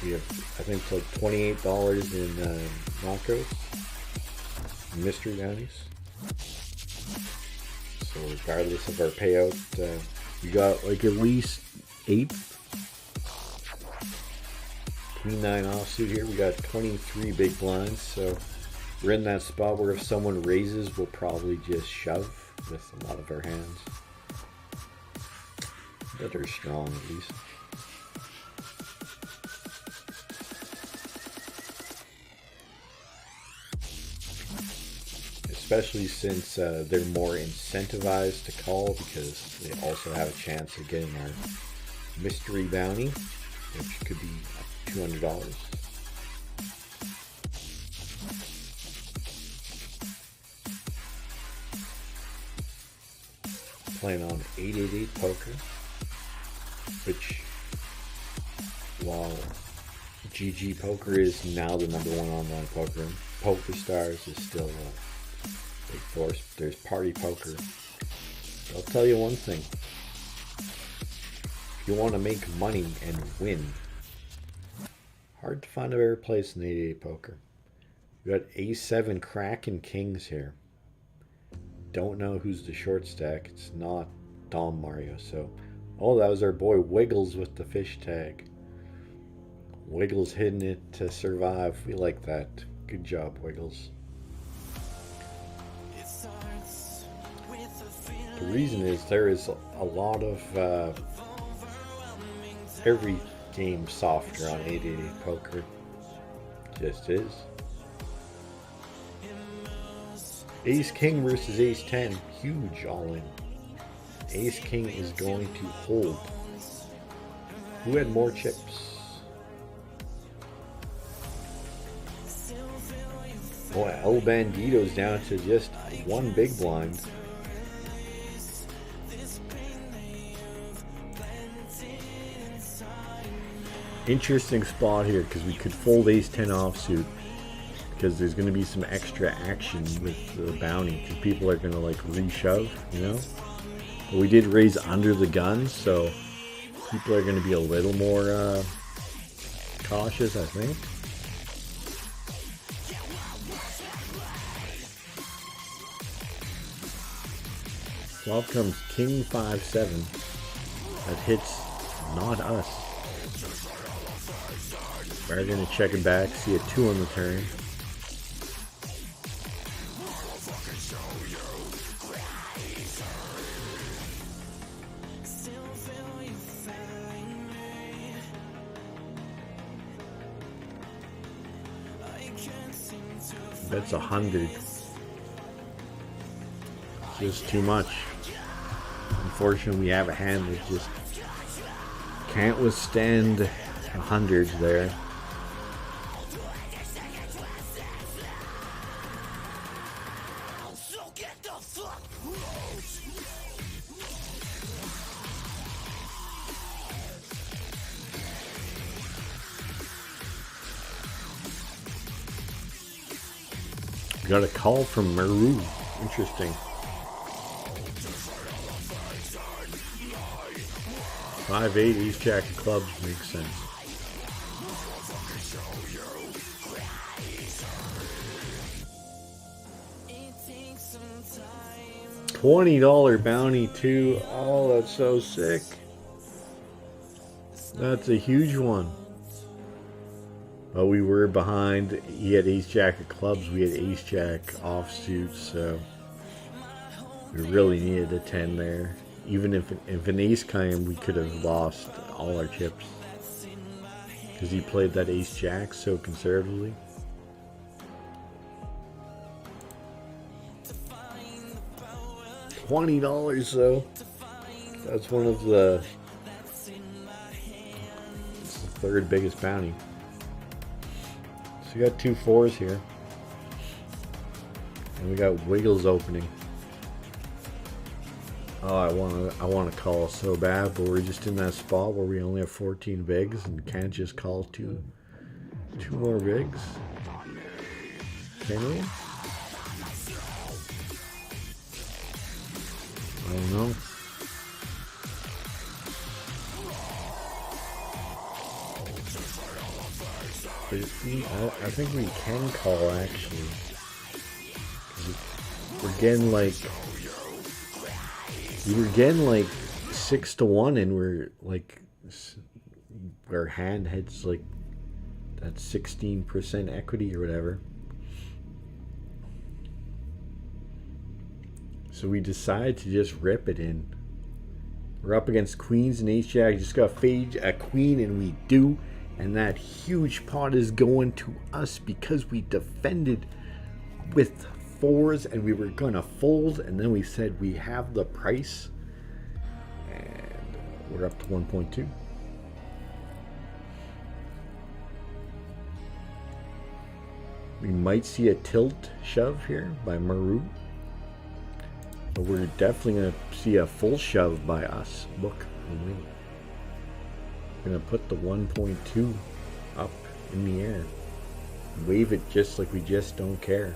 We have, I think, it's like $28 in knockouts. Mystery bounties. So regardless of our payout, we got like at least 8. Queen 9 offsuit here. We got 23 big blinds, so we're in that spot where if someone raises, we'll probably just shove with a lot of our hands. But they're strong at least. Especially since they're more incentivized to call because they also have a chance of getting our mystery bounty, which could be $200. Playing on 888 poker, which while GG Poker is now the #1 online poker, Poker Stars is still a big force. There's Party Poker. I'll tell you one thing. If you want to make money and win, hard to find a better place than 888 Poker. We got A7 Kraken Kings here. Don't know who's the short stack. It's not Dom Mario, so Oh, that was our boy Wiggles with the fish tag. Wiggles hitting it to survive. We like that. Good job, Wiggles. The reason is there is a lot of every game softer on 888 poker. Just is. Ace King versus Ace 10. Huge all in. Ace King is going to hold. Who had more chips? Oh, El Bandito's down to just one big blind. Interesting spot here because we could fold Ace 10 offsuit because there's going to be some extra action with the bounty because people are going to like reshove, you know. But we did raise under the gun, so people are going to be a little more cautious, I think. Flop comes King 5-7. That hits not us. We're going to check it back, see a 2 on the turn. That's 100. Just too much. Unfortunately, we have a hand that just can't withstand 100 there. Got a call from Maru. Interesting. 5-8, Ace Jack of clubs makes sense. $20 bounty too. Oh, that's so sick. That's a huge one. But we were behind. He had Ace Jack of clubs. We had Ace Jack offsuit, so we really needed a 10 there. Even if an ace came, we could have lost all our chips because he played that Ace Jack so conservatively. $20 though. That's one of the. It's the third biggest bounty. So we got 2 4s here. And we got Wiggles opening. Oh, I want to call so bad, but we're just in that spot where we only have 14 bigs and can't just call two more bigs. Can we? I don't know. I think we can call actually. We're getting like. We were getting like 6-1, and we're like, our hand hits like that 16% equity or whatever. So we decided to just rip it in. We're up against queens and ace jack. Just got to fade a queen, and we do. And that huge pot is going to us because we defended with 4s and we were gonna fold, and then we said we have the price, and we're up to 1.2. We might see a tilt shove here by Maru, but we're definitely gonna see a full shove by us. Look, we're gonna put the 1.2 up in the air, wave it just like we just don't care.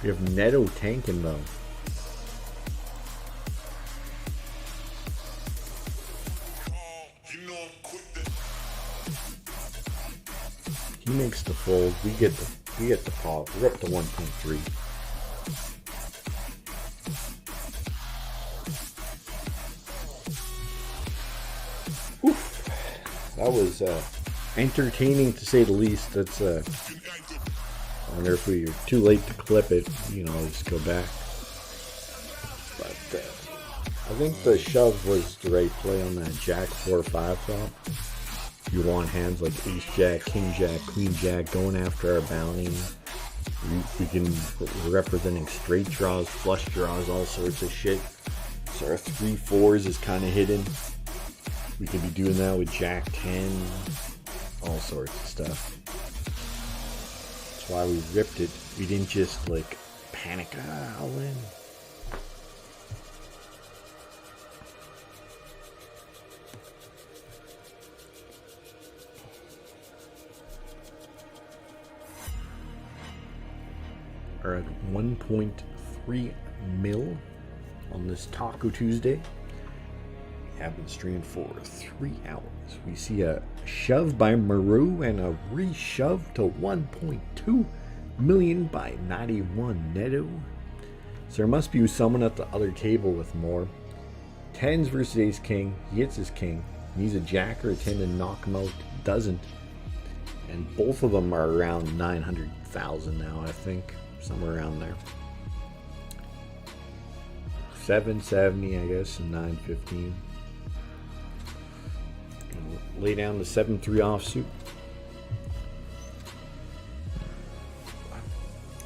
We have Neto tanking though. He makes the fold. We get the pop. We're up to 1.3. That was entertaining to say the least. That's I wonder if we are too late to clip it. You know, just go back. But I think the shove was the right play on that Jack 4-5 flop. You want hands like Ace Jack, King Jack, Queen Jack going after our bounty. We're representing straight draws, flush draws, all sorts of shit. So our 3-4s is kind of hidden. We could be doing that with Jack 10, all sorts of stuff. That's why we ripped it. We didn't just like panic, I'll win. Are at 1.3 mil on this Taco Tuesday. We have been streaming for 3 hours. We see a shove by Maru and a re-shove to 1.2 million by 91 Neto. So there must be someone at the other table with more. 10s versus Ace King. He hits his king. Needs a Jack or a 10 to knock him out. Doesn't. And both of them are around 900,000 now, I think. Somewhere around there. 770, I guess, and 915. Lay down the 7-3 offsuit.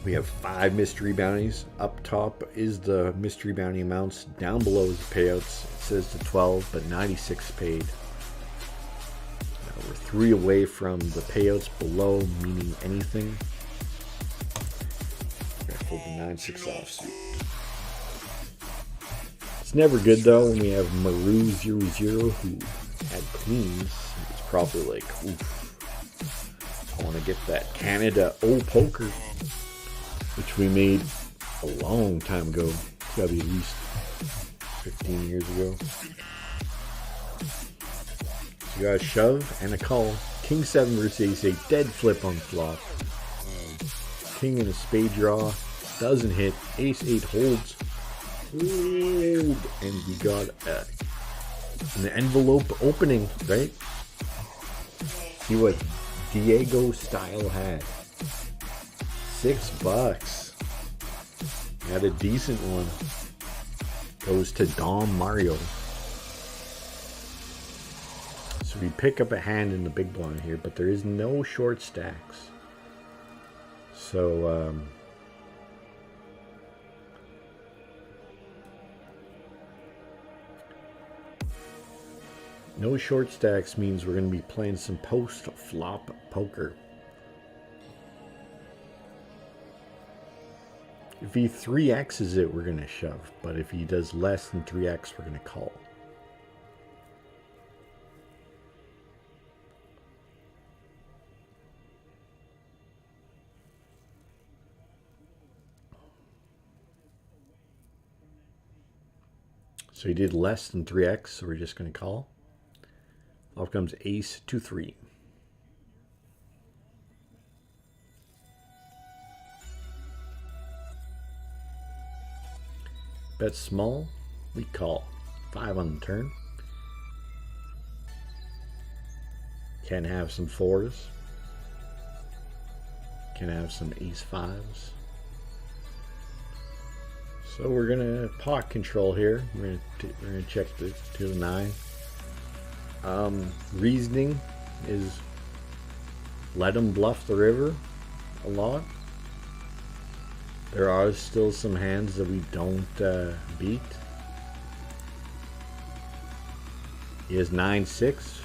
We have 5 mystery bounties. Up top is the mystery bounty amounts. Down below is the payouts. It says the 12, but 96 paid. Now we're 3 away from the payouts below, meaning anything. The 9-6 offsuit. It's never good though when we have Maru 0-0 who had queens. It's probably like, oof. I want to get that Canada O poker, which we made a long time ago. It's gotta be at least 15 years ago. So you got a shove and a call. King 7 versus Ace 8. Dead flip on flop. King in a spade draw. Doesn't hit. Ace 8 holds. Hold. And we got an envelope opening, right? See what Diego style had. $6. Had a decent one. Goes to Dom Mario. So we pick up a hand in the big blind here, but there is no short stacks. So, no short stacks means we're going to be playing some post-flop poker. If he 3x's it, we're going to shove. But if he does less than 3x, we're going to call. So he did less than 3x, so we're just going to call. Off comes Ace 2-3. Bet small, we call. 5 on the turn. Can have some 4s. Can have some Ace 5s. So we're gonna pot control here. We're gonna check the to the 9. Reasoning is let him bluff the river a lot. There are still some hands that we don't beat. He has 9-6.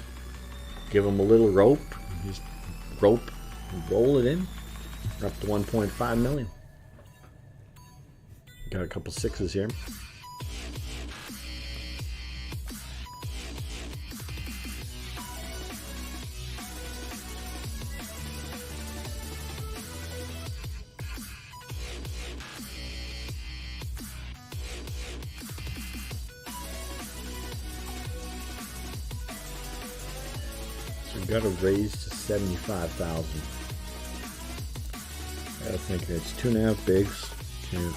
Give him a little rope. Just rope and roll it in. We're up to 1.5 million. Got a couple 6s here. Got to raise to 75,000. I think it's 2.5 bigs. Yeah.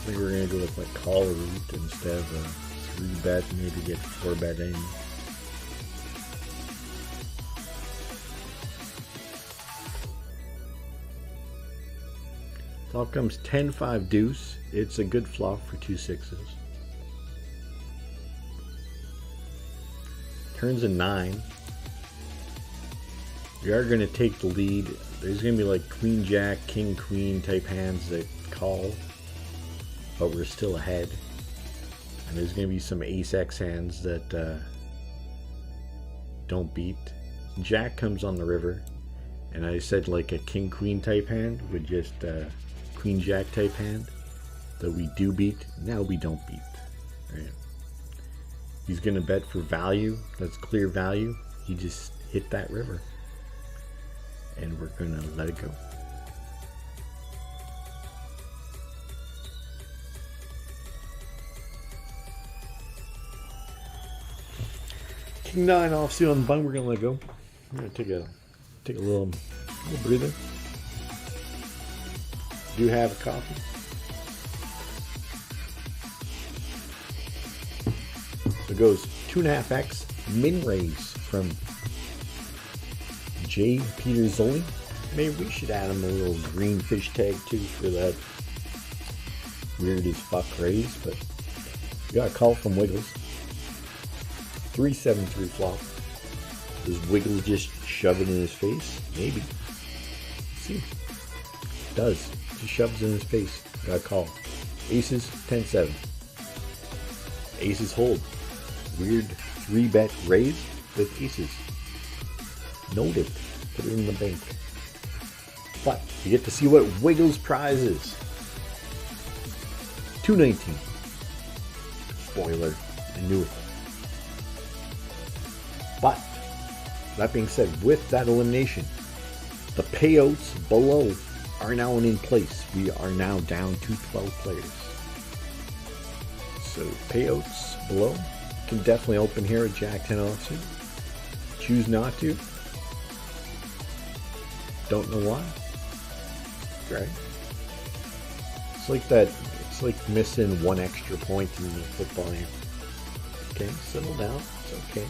think we're gonna go with like call route instead of a 3-bet, maybe get 4-bet in. Flop comes 10-5 deuce. It's a good flop for 2 sixes. Turns a 9. We are going to take the lead. There's going to be like queen jack, king queen type hands that call, but we're still ahead. And there's going to be some ace x hands that don't beat. Jack comes on the river, and I said like a king queen type hand with just queen jack type hand that we do beat. Now we don't beat. Right? He's going to bet for value. That's clear value. He just hit that river. And we're going to let it go. King 9 offsuit on the button. We're going to let it go. We're going to take a little breather. Do have a coffee. So it goes 2.5x min raise from J. Peter Zoli. Maybe we should add him a little green fish tag too for that weird as fuck raise, but we got a call from Wiggles. 3-7-3 flop. Does Wiggles just shove it in his face? Maybe. Let's see. It does. Just shoves it in his face. Got a call. Aces 10-7. Aces hold. Weird 3-bet raise with aces. Noted. Put it in the bank. But you get to see what Wiggles prize is. 219. Spoiler. I knew it. But that being said, with that elimination, the payouts below are now in place. We are now down to 12 players. So payouts below can definitely open here at Jack 10 offsuit. Choose not to. Don't know why. Right? It's like that. It's like missing one extra point in the football game. Okay, settle down. It's okay.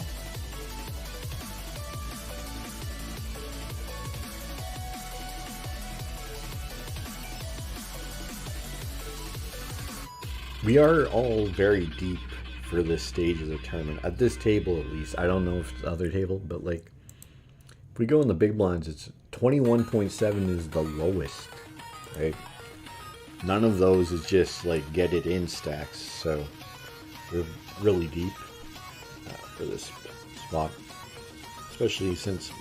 We are all very deep for this stage of the tournament. At this table, at least. I don't know if it's the other table, but like, if we go in the big blinds, it's 21.7 is the lowest, right? None of those is just like get it in stacks, so we're really deep for this spot, especially since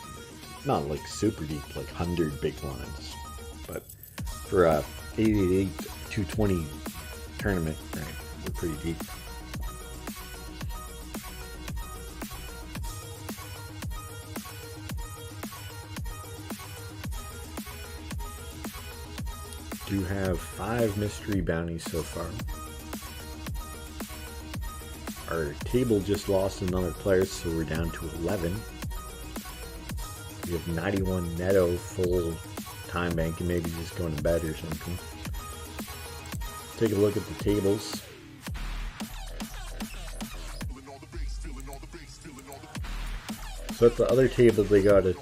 not like super deep, like 100 big blinds, but for a 888 220 tournament, right, we're pretty deep. Do have 5 mystery bounties so far. Our table just lost another player, so we're down to 11. We have 91 netto full time bank and maybe just going to bed or something. Take a look at the tables. So at the other table, they got a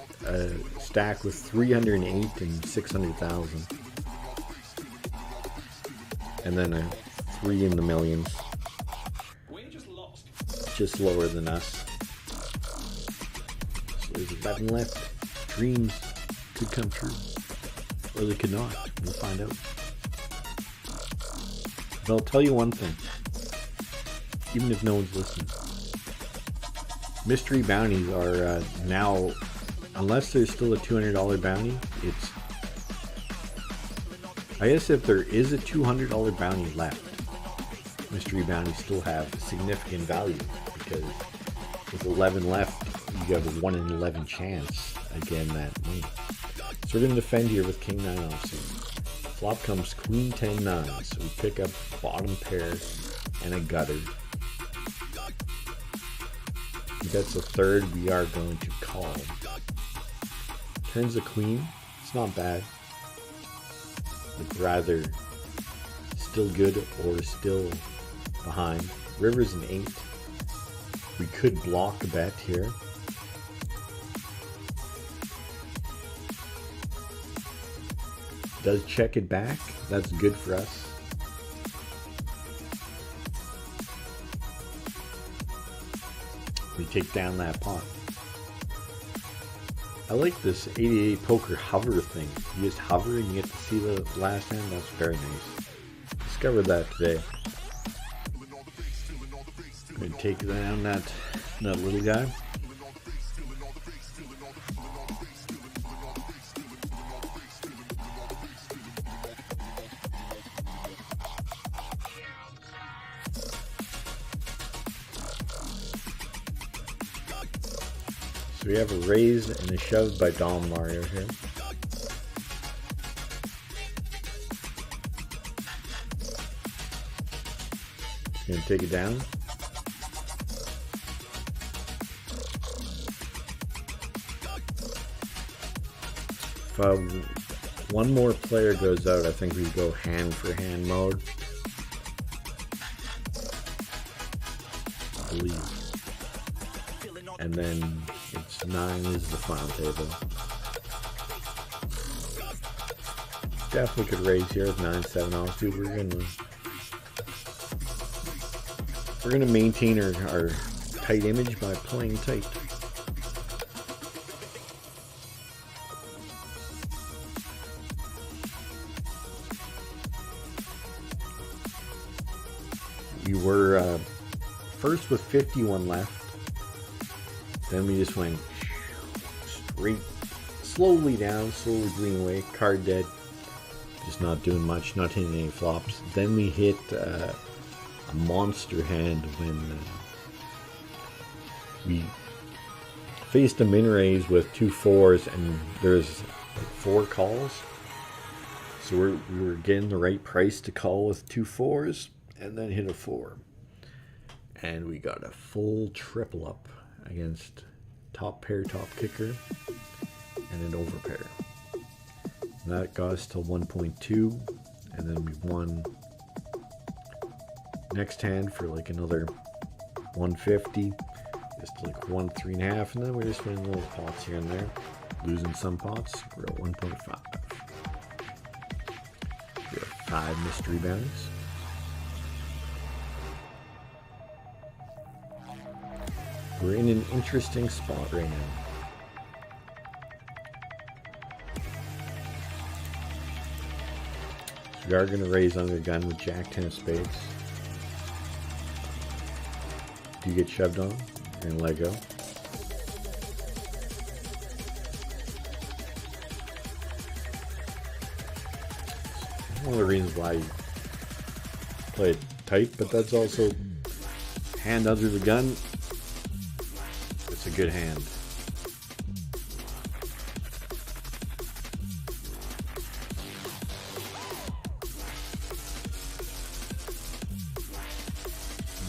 stack with 308 and 600,000. And then a 3 in the millions. Just lower than us. So there's 11 left. Dreams could come true. Or they could not. We'll find out. But I'll tell you one thing. Even if no one's listening. Mystery bounties are now, unless there's still a $200 bounty, it's, I guess if there is a $200 bounty left, mystery bounties still have significant value, because with 11 left, you have a 1 in 11 chance of getting that money. So we're going to defend here with King 9 offsuit. Flop comes Queen 10 9, so we pick up bottom pair and a gutter. If that's a third, we are going to call. Turns a queen. It's not bad. I'd rather still good or still behind. River's an 8. We could block a bet here. Does check it back. That's good for us. We take down that pot. I like this 88 poker hover thing. You just hover and you get to see the last hand. That's very nice. Discovered that today. Gonna take down that little guy. So we have a raise and a shove by Dom Mario here. Gonna take it down. If one more player goes out, I think we go hand for hand mode. I believe. And then it's 9 is the final table. Definitely could raise here with 9-7 off, dude. We're gonna maintain our tight image by playing tight. We were first with 51 left. Then we just went straight, slowly down, slowly bleeding away. Card dead. Just not doing much, not hitting any flops. Then we hit a monster hand when we faced a min raise with 2 4s and there's like 4 calls. So we were getting the right price to call with 2 4s and then hit a 4. And we got a full triple up against top pair, top kicker, and an overpair. And that got us to 1.2, and then we won next hand for like another 150, just like 1 3.5, and then we're just winning little pots here and there, losing some pots. We're at 1.5. We have 5 mystery bounties. We're in an interesting spot right now. So we are going to raise under the gun with Jack 10 of spades. Do you get shoved on and let go? One of the reasons why you play it tight, but that's also hand under the gun. It's a good hand.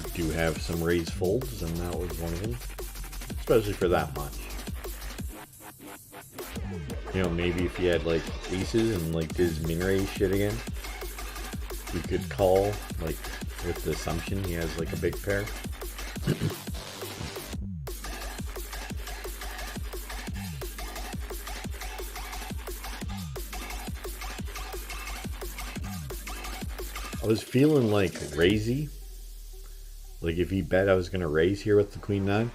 We do have some raised folds, and that was one of them, especially for that much. You know, maybe if you had like aces and like did min raise shit again, you could call like with the assumption he has like a big pair. I was feeling like raisey. Like if he bet I was going to raise here with the queen 9.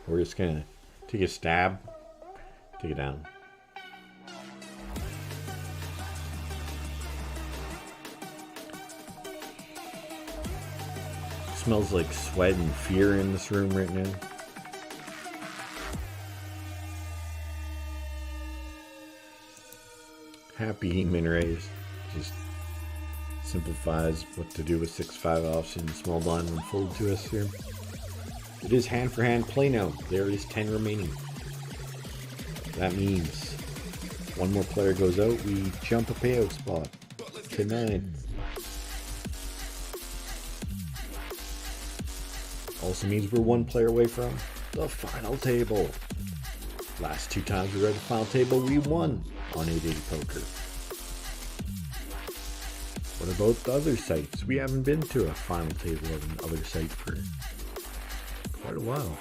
We're just going to take a stab. Take it down. Smells like sweat and fear in this room right now. Happy he min raised. Just simplifies what to do with 6-5 option, small blind when folded to us here. It is hand for hand play now. There is 10 remaining. That means one more player goes out, we jump a payout spot to 9. Also means we're one player away from the final table. Last 2 times we were at the final table, we won on 880 Poker. What about the other sites? We haven't been to a final table of another site for quite a while.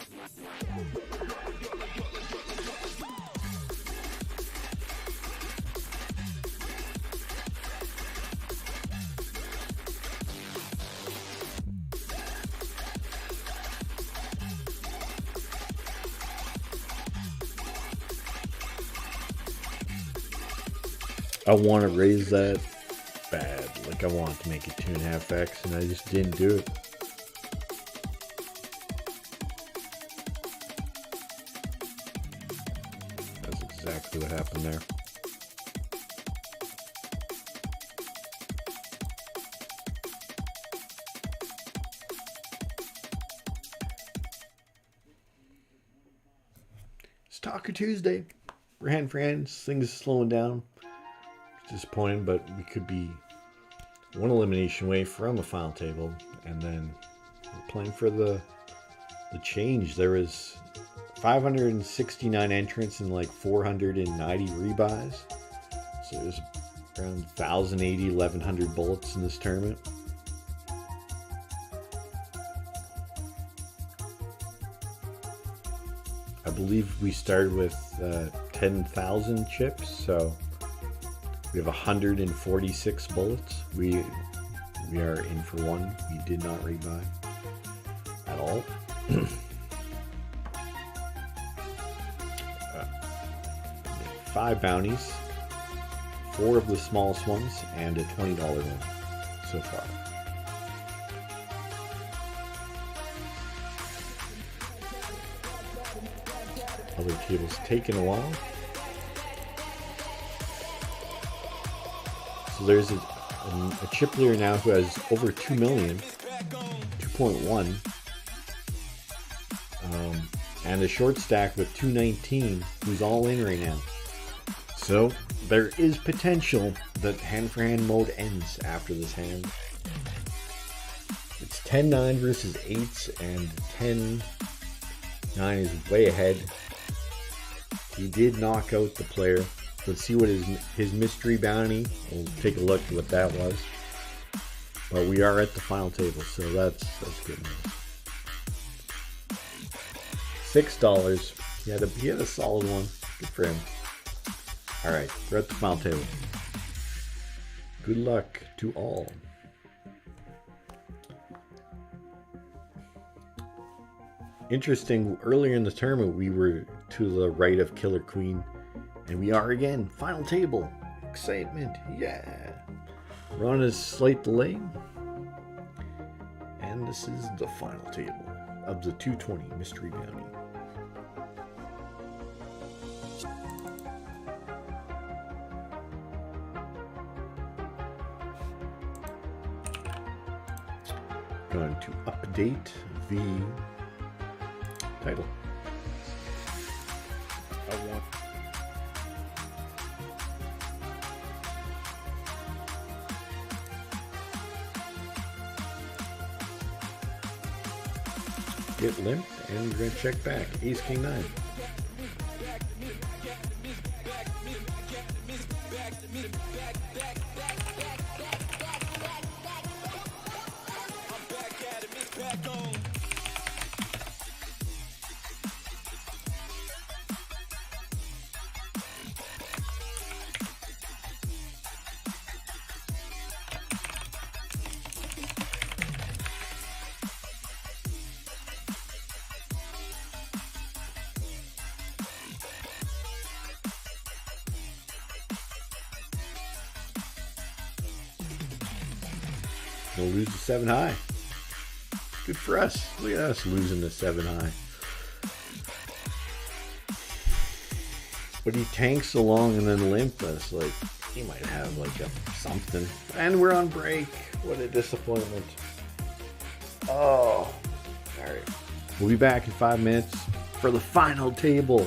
I want to raise that bad. Like, I want to make it 2.5x, and I just didn't do it. That's exactly what happened there. It's Taco Tuesday. We're hand for hand. Things are slowing down. Disappointing, but we could be one elimination away from a final table, and then we're playing for the change. There was 569 entrants and like 490 rebuys, so there's around 1,080, 1,100 bullets in this tournament. I believe we started with 10,000 chips, so we have 146 bullets. We are in for one. We did not rebuy at all. 5 bounties, 4 of the smallest ones, and a $20 one so far. Other tables taking a while. So there's a chip player now who has over 2 million, 2.1, and a short stack with 219 who's all in right now. So there is potential that hand-for-hand mode ends after this hand. It's 10-9 versus 8s, and 10-9 is way ahead. He did knock out the player. Let's see what his mystery bounty. We'll take a look at what that was. But we are at the final table, so that's good news. $6. He had a solid one. Good for him. All right, we're at the final table. Good luck to all. Interesting. Earlier in the tournament, we were to the right of Killer Queen. And we are again. Final table. Excitement. Yeah. We're on a slight delay. And this is the final table of the 220 Mystery Bounty. Going to update the title. I want get limp, and we're going to check back. Ace King 9. We'll lose the 7 high. Good for us. Look at us losing the 7 high. But he tanks along and then limp us. Like, he might have like something. And we're on break. What a disappointment. Oh. Alright. We'll be back in 5 minutes for the final table.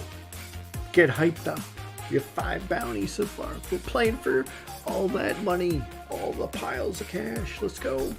Get hyped up. We have 5 bounties so far. We're playing for all that money. All the piles of cash. Let's go.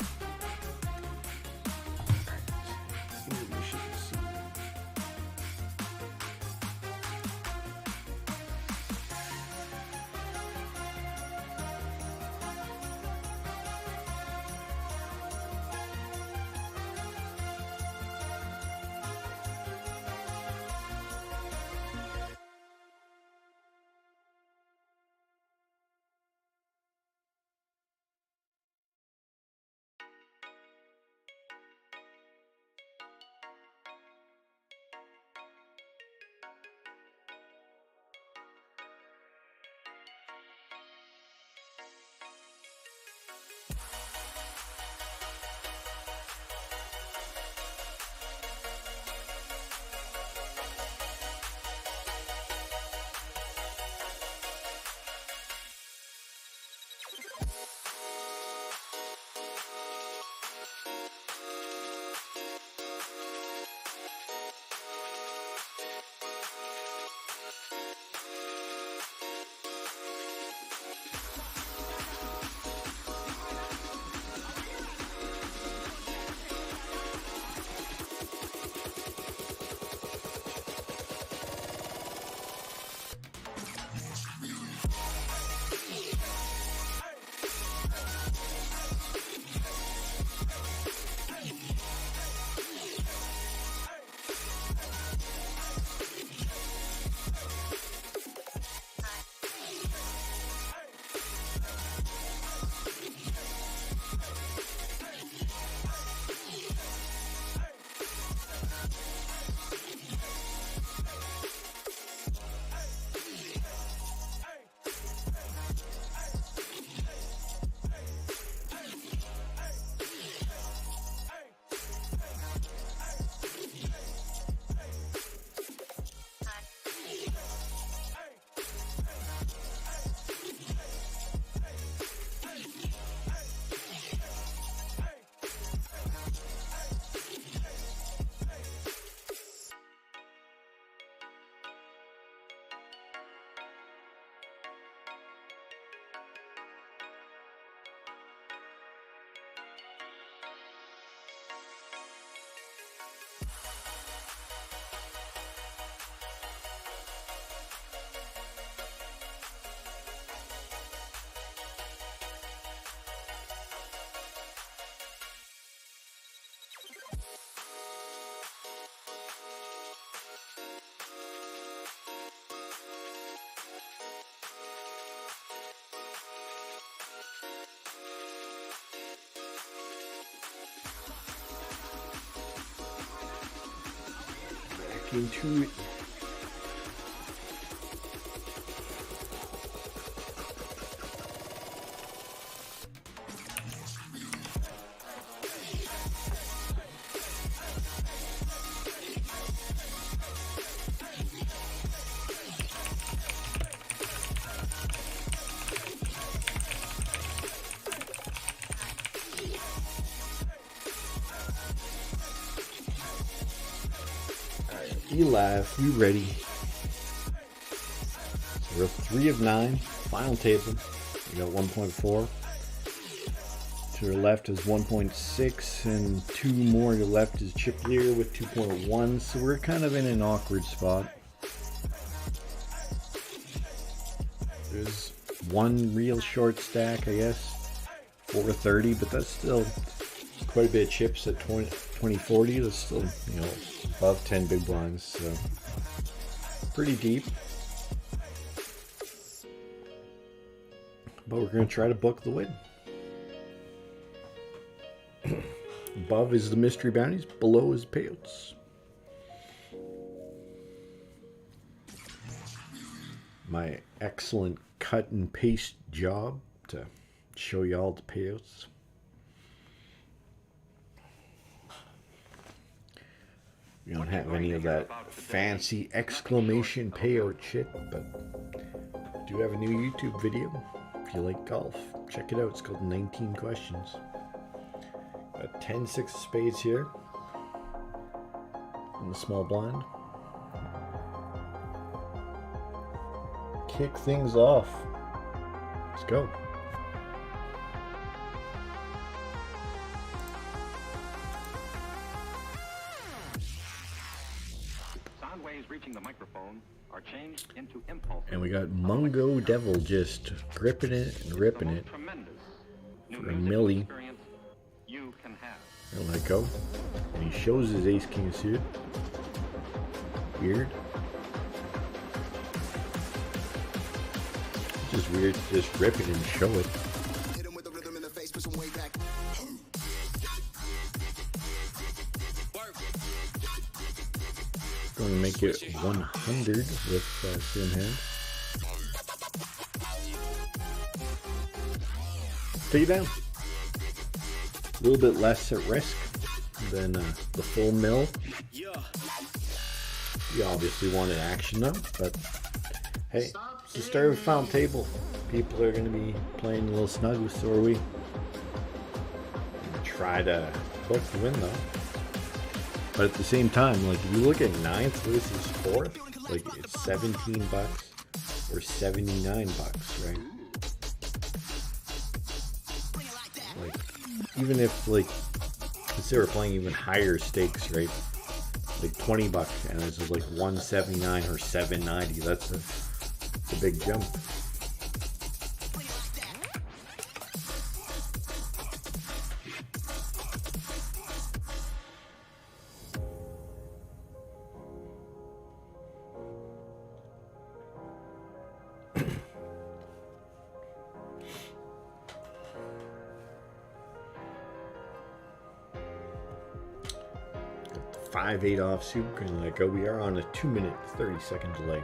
back into it. You live, you ready. So we're 3 of 9, final table. We got 1.4. To your left is 1.6, and 2 more to your left is Chip Lear with 2.1. So we're kind of in an awkward spot. There's one real short stack, I guess, 430, but that's still quite a bit of chips at 2040. That's still, you know, above 10 big blinds, so pretty deep. But we're going to try to book the win. Above is the mystery bounties, below is payouts. My excellent cut and paste job to show you all the payouts. We don't have any of that fancy exclamation payout shit, but I do have a new YouTube video. If you like golf, check it out. It's called 19 Questions. Got 10 6 of spades here in the small blind. Kick things off. Let's go. Reaching the microphone are changed into impulse. And we got Mungo Devil just gripping it and ripping it for a milli. You can have. And let go. And he shows his ace king suit. Weird. Just weird to just rip it and show it. Hit him with the rhythm in the face, push him way back. Going to make it 100 with same hand. Take it down. A little bit less at risk than the full mill. You obviously wanted action though, but hey, it's the start of the final table. People are going to be playing a little snug, so are we. Try to book the win though. But at the same time, like if you look at 9th versus 4th, like it's $17 or $79, right? Like even if like consider playing even higher stakes, right? Like $20 and it's like $179 or $790. That's a big jump. Got the 5-8 offsuit, and let go. We are on a 2-minute 30-second delay.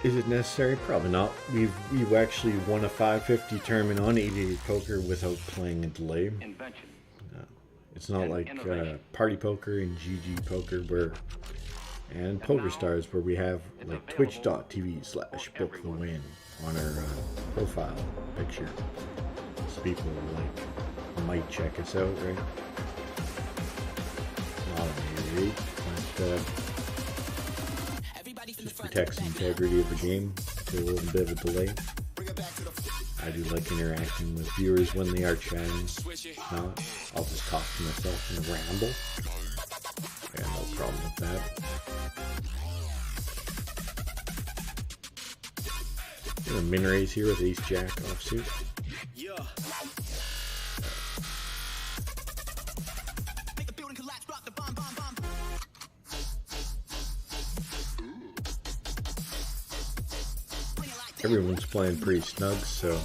Is it necessary? Probably not. We've actually won a 550 tournament on 88 poker without playing a delay. Invention. It's not like Party Poker and GG Poker and Poker Stars where we have like twitch.tv/book the win on our profile picture. So people like might check us out, right? Not on 88, but just protects the integrity of the game to a little bit of a delay. I do like interacting with viewers when they are chatting. No, I'll just talk to myself in a ramble. Yeah, no problem with that. Got a min raise here with ace jack offsuit. Everyone's playing pretty snug, so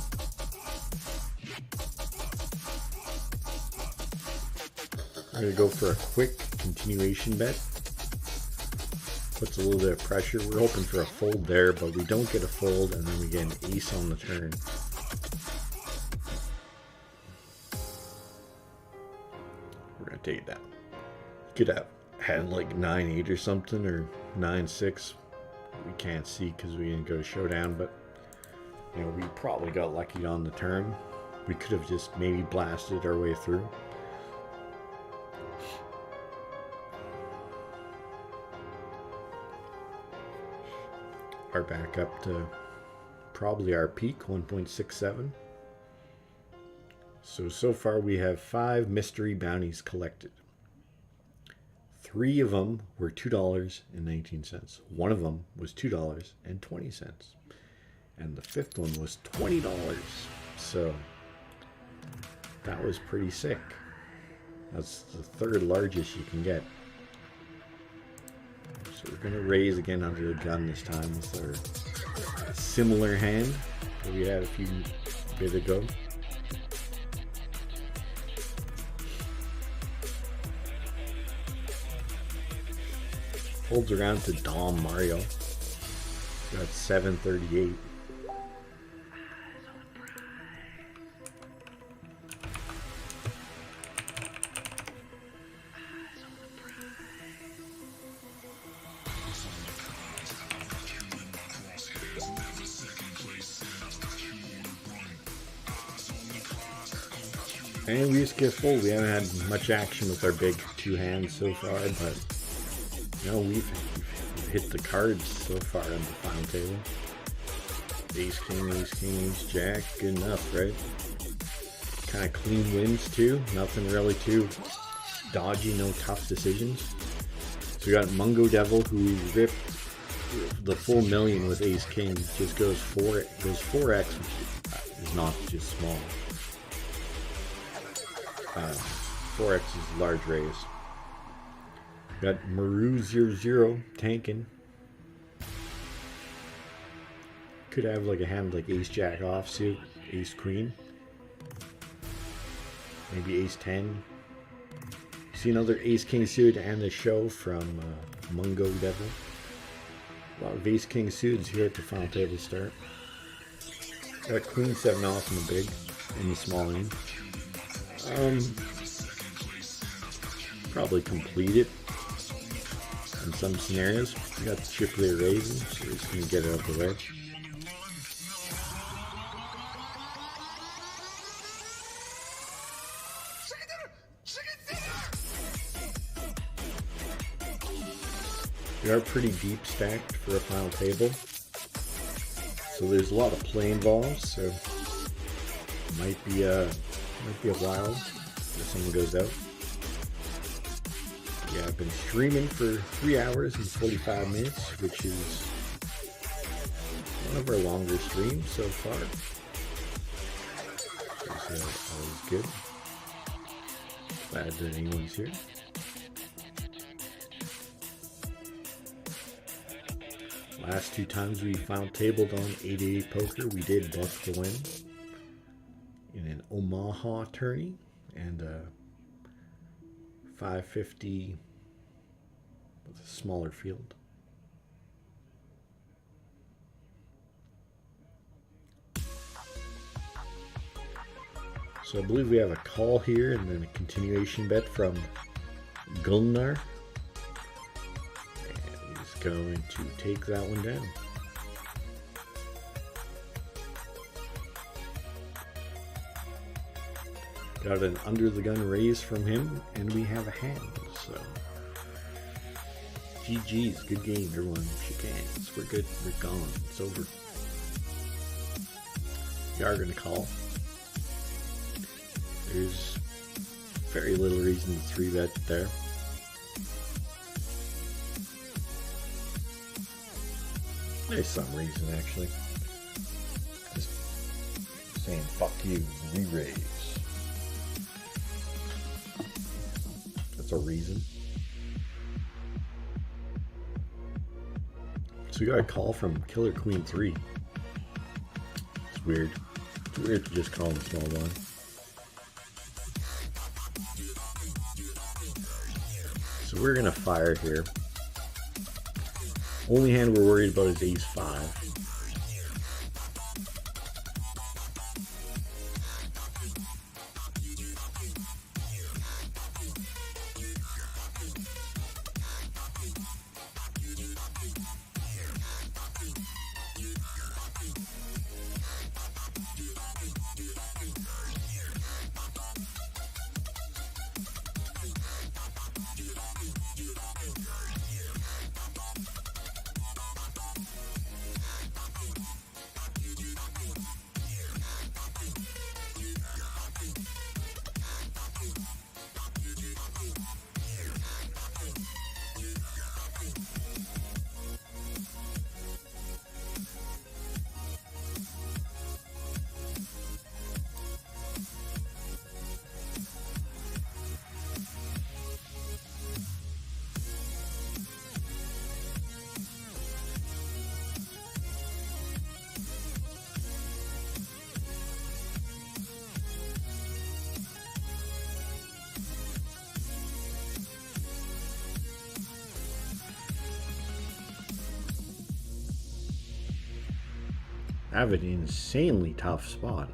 I'm gonna go for a quick continuation bet. Puts a little bit of pressure. We're hoping for a fold there, but we don't get a fold, and then we get an ace on the turn. We're gonna take it down. Could have had like 9-8 or something, or 9-6. We can't see because we didn't go to showdown, but you know, we probably got lucky on the turn. We could have just maybe blasted our way through. Are back up to probably our peak, 1.67. So far we have 5 mystery bounties collected. 3 of them were $2.19. One of them was $2.20. And the 5th one was $20. So that was pretty sick. That's the 3rd largest you can get. So we're going to raise again under the gun this time with our similar hand that we had a few bit ago. Holds around to Dom Mario. Got 738. And we just get full. We haven't had much action with our big 2 hands so far, but you know, we've hit the cards so far on the final table. Ace, king, ace, jack, good enough, right? Kind of clean wins too. Nothing really too dodgy, no tough decisions. So we got Mungo Devil, who ripped the full million with ace king. Just goes 4x, which is not just small. 4x is a large raise. Got Maru 00 tanking. Could have like a hand like ace jack offsuit, ace queen, maybe ace 10. See another ace king suit and the show from Mungo Devil. A lot of ace king suits here at the final table start. Got queen 7 off in the big, in the small end. Probably complete it in some scenarios. We got the chip layer raising, so we're just gonna get it out of the way. We are pretty deep stacked for a final table, so there's a lot of play involved. So it might be a while if someone goes out. Yeah, I've been streaming for 3 hours and 45 minutes, which is one of our longer streams so far. It's always good. Glad that anyone's here. Last 2 times we found tabled on 88 poker, we did bust the win in an Omaha tourney and 550 with a smaller field. So I believe we have a call here and then a continuation bet from Gulnar. And he's going to take that one down. Got an under the gun raise from him, and we have a hand, so GG's, good game everyone, shake hands, we're good, we're gone, it's over. We are going to call. There's very little reason to 3-bet there. There's some reason actually. Just saying fuck you, re-raise. That's a reason. So we got a call from Killer Queen 3. It's weird. It's weird to just call him small blind. So we're gonna fire here. Only hand we're worried about is ace 5. I have an insanely tough spot.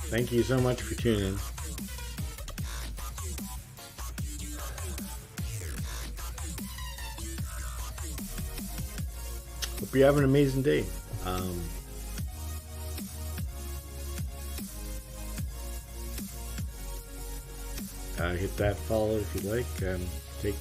Thank you so much for tuning in. Hope you have an amazing day. Hit that follow if you'd like.